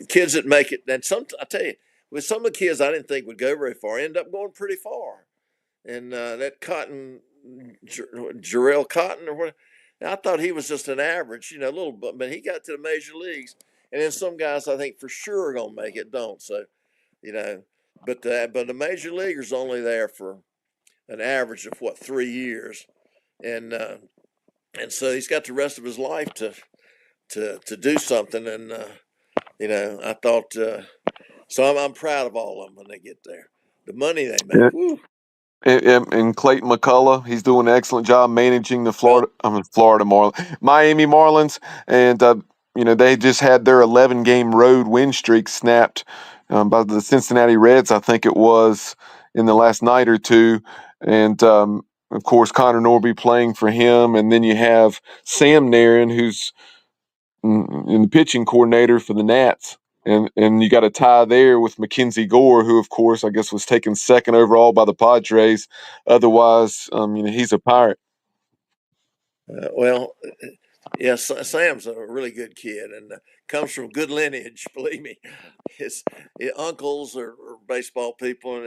kids that make it, and I tell you, with some of the kids I didn't think would go very far, end up going pretty far. And that Cotton, Jarrell Cotton, or what, I thought he was just an average, a little, but he got to the major leagues. And then some guys I think for sure are gonna make it, don't. So, you know, but the major leaguer's only there for an average of 3 years, and so he's got the rest of his life to do something. And I thought so. I'm proud of all of them when they get there. The money they make. Woo. And Clayton McCullough, he's doing an excellent job managing the Well, Miami Marlins, and they just had their 11-game road win streak snapped by the Cincinnati Reds, I think it was, in the last night or two, and of course Connor Norby playing for him, and then you have Sam Nairn, who's in the pitching coordinator for the Nats. And you got a tie there with Mackenzie Gore, who, of course, I guess was taken second overall by the Padres. Otherwise, he's a Pirate. well, yes, Sam's a really good kid and comes from good lineage. Believe me, his uncles are baseball people, and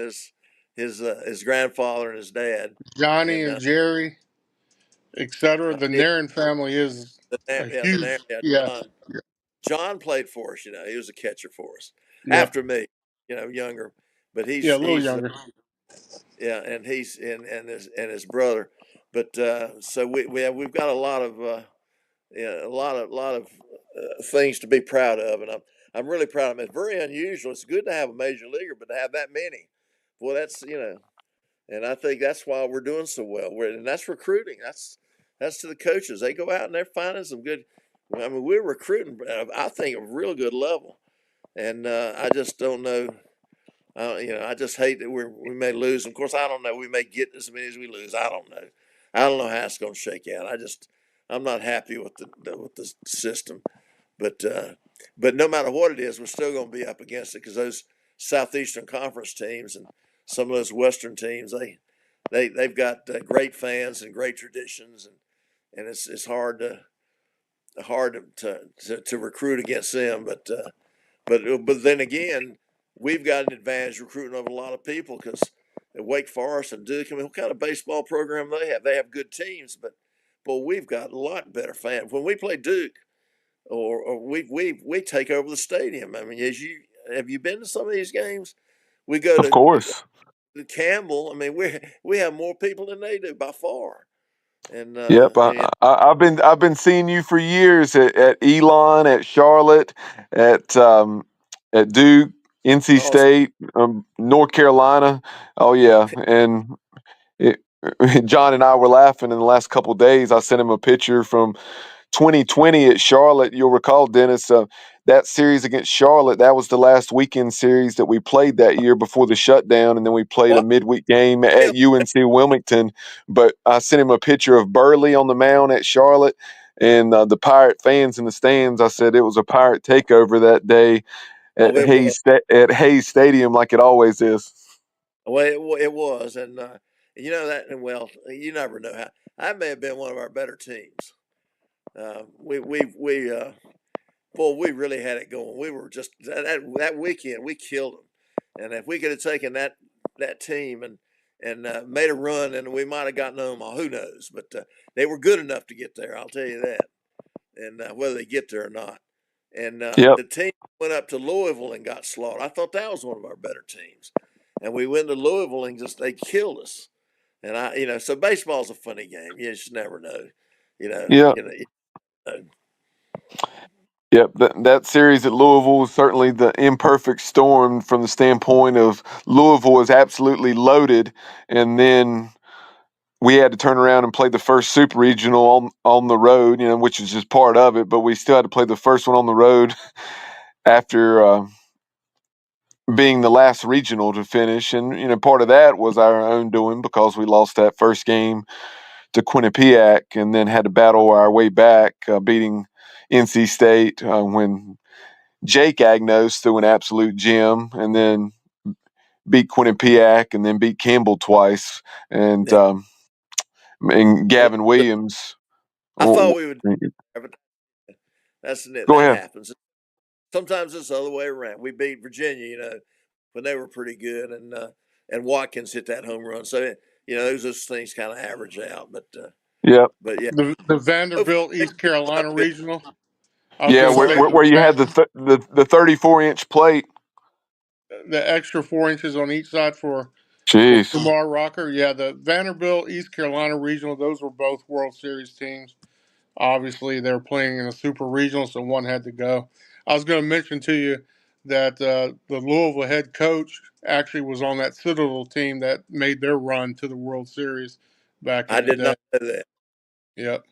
his grandfather and his dad. Johnny And and Jerry, etc. The it, Nairn family is a huge, yeah, John played for us. He was a catcher for us yeah, after me. Younger, but yeah, a little he's younger. yeah, and he's and his brother. But so we've got a lot of things to be proud of, and I'm really proud of them. It's very unusual. It's good to have a major leaguer, but to have that many, boy, that's and I think that's why we're doing so well. And that's recruiting. That's to the coaches. They go out and they're finding some good. I mean, we're recruiting. I think a real good level, and I just don't know. I just hate that we may lose. Of course, I don't know. We may get as many as we lose. I don't know. I don't know how it's going to shake out. I'm not happy with the system. But no matter what it is, we're still going to be up against it because those Southeastern Conference teams and some of those Western teams, they've got great fans and great traditions, and it's hard to recruit against them. But then again, we've got an advantage recruiting over a lot of people because at Wake Forest and Duke, I mean, what kind of baseball program they have? They have good teams, but we've got a lot better fans. When we play Duke, or we take over the stadium. I mean, have you been to some of these games? We go Of to course. Campbell. I mean, we have more people than they do by far. And Yep, and I've been seeing you for years at Elon, at Charlotte, at at Duke, NC also, State, North Carolina. Oh yeah, and it, John and I were laughing in the last couple of days. I sent him a picture from 2020 at Charlotte. You'll recall, Dennis, that series against Charlotte, that was the last weekend series that we played that year before the shutdown. And then we played a what? midweek game at UNC Wilmington. But I sent him a picture of Burley on the mound at Charlotte and the Pirate fans in the stands. I said it was a Pirate takeover that day Oh, at it was. At Hayes Stadium, like it always is. Well, it was, and you know that, and well, you never know how. I may have been one of our better teams. We boy, we really had it going. We were just that weekend we killed them, and if we could have taken that team and made a run, and we might have gotten Omaha. Who knows? But they were good enough to get there. I'll tell you that. And whether they get there or not, and Yep. the team went up to Louisville and got slaughtered. I thought that was one of our better teams, and we went to Louisville and just they killed us. And so baseball's a funny game. You just never know. You know, Yeah. you know. Yep, that series at Louisville was certainly the imperfect storm from the standpoint of Louisville is absolutely loaded, and then we had to turn around and play the first super regional on the road, which is just part of it. But we still had to play the first one on the road after being the last regional to finish, and part of that was our own doing because we lost that first game to Quinnipiac, and then had to battle our way back, beating NC State when Jake Agnos threw an absolute gem, and then beat Quinnipiac, and then beat Campbell twice, and Yeah. Gavin Williams. I thought we would, but that's it. Go That ahead. happens. Sometimes it's the other way around. We beat Virginia, when they were pretty good, and Watkins hit that home run. So those things kind of average out. Yep. But yeah, The Vanderbilt East Carolina regional. I was Yeah, going to say where you had the 34-inch plate. the extra 4 inches on each side for Jeez. Kumar Rocker. Yeah, the Vanderbilt East Carolina regional. Those were both World Series teams. Obviously, they're playing in a super regional, so one had to go. I was going to mention to you that the Louisville head coach actually was on that Citadel team that made their run to the World Series back I in the did day. not know that. Yep.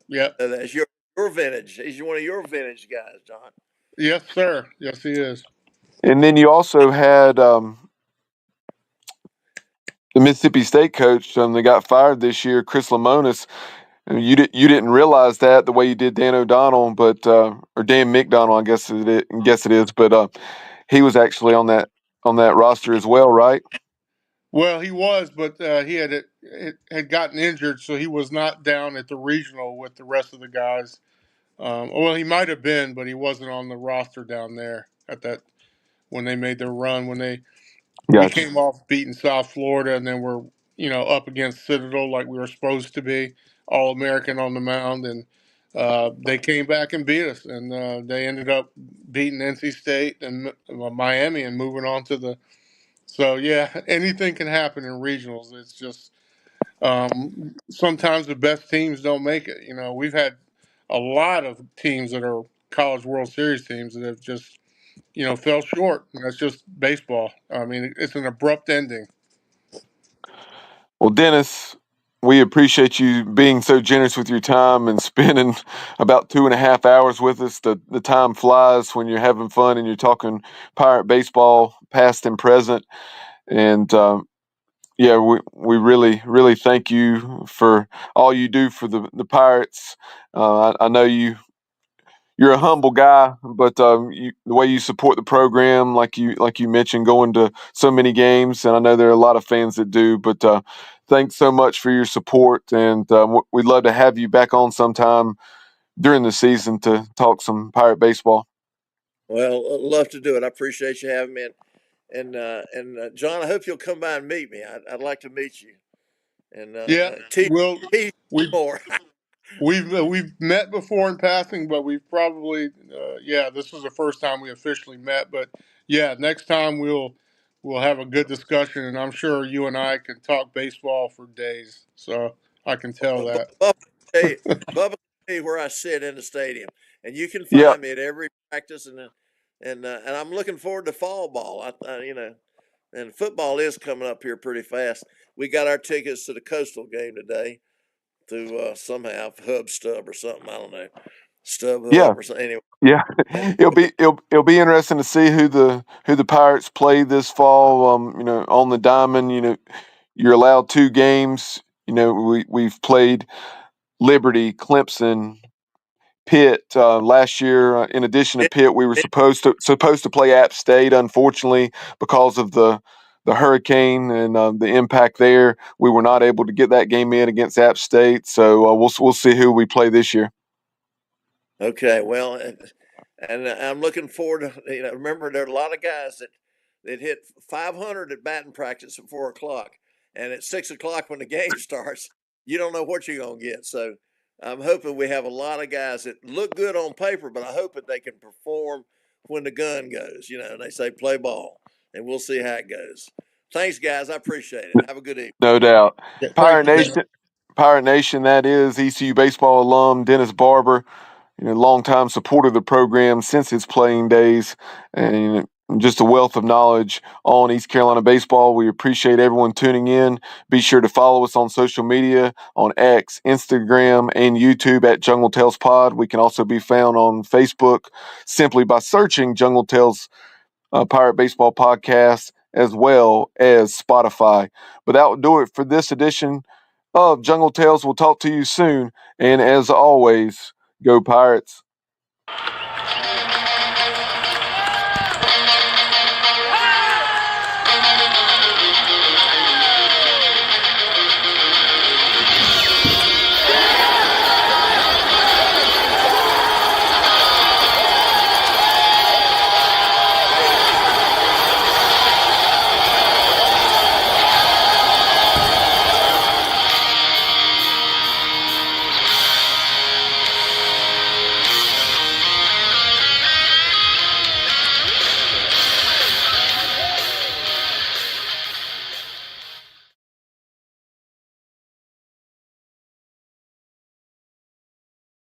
Yep. That's your vintage. He's one of your vintage guys, John. Yes, sir. Yes, he is. And then you also had the Mississippi State coach. They got fired this year, Chris Lamonis. And you didn't realize that the way you did Dan O'Donnell, but or Dan McDonald, I guess it is, but he was actually on that roster as well, right? Well, he was, but he had gotten injured, so he was not down at the regional with the rest of the guys. Well, he might have been, but he wasn't on the roster down there at that when they made their run. We Gotcha. came off beating South Florida, and then we're up against Citadel like we were supposed to be, All American on the mound, and they came back and beat us, and they ended up beating NC State and Miami and moving on to the. So yeah, anything can happen in regionals. It's just sometimes the best teams don't make it. We've had a lot of teams that are College World Series teams that have just fell short. And that's just baseball. I mean, it's an abrupt ending. Well, Dennis, we appreciate you being so generous with your time and spending about 2.5 hours with us. The time flies when you're having fun and you're talking Pirate baseball, past and present. And yeah, we really, really thank you for all you do for the Pirates. I know you're a humble guy, but the way you support the program, like you mentioned, going to so many games, and I know there are a lot of fans that do. But thanks so much for your support, and we'd love to have you back on sometime during the season to talk some Pirate baseball. Well, I'd love to do it. I appreciate you having me, and John, I hope you'll come by and meet me. I'd like to meet you and Yeah, teach well, teach we more. we've met before in passing, but we've probably this was the first time we officially met. But yeah, next time we'll have a good discussion, and I'm sure you and I can talk baseball for days. So I can tell Well, that. Bubba, tell you where I sit in the stadium, and you can Yeah, find me at every practice, and I'm looking forward to fall ball. And football is coming up here pretty fast. We got our tickets to the Coastal game today through somehow Hub Stub or something. I don't know, Stub yeah, Hub or something. Anyway, yeah. and It'll be interesting to see who the Pirates play this fall. On the diamond, you're allowed 2 games. We've played Liberty, Clemson, Pitt last year. In addition to it, Pitt, we were it, supposed to play App State. Unfortunately, because of the hurricane and the impact there, we were not able to get that game in against App State. So we'll see who we play this year. Okay, well, and I'm looking forward to remember there are a lot of guys that hit 500 at batting practice at 4 o'clock, and at 6 o'clock when the game starts, you don't know what you're gonna get. So I'm hoping we have a lot of guys that look good on paper, but I hope that they can perform when the gun goes. They say play ball, and we'll see how it goes. Thanks, guys. I appreciate it. Have a good evening. No doubt. Yeah, thank Pirate you, Dan. Nation, Pirate Nation. That is ECU baseball alum Dennis Barbour. Longtime supporter of the program since its playing days, and just a wealth of knowledge on East Carolina baseball. We appreciate everyone tuning in. Be sure to follow us on social media on X, Instagram, and YouTube at Jungle Tales Pod. We can also be found on Facebook simply by searching Jungle Tales Pirate Baseball Podcast, as well as Spotify. But that will do it for this edition of Jungle Tales. We'll talk to you soon. And as always, go Pirates.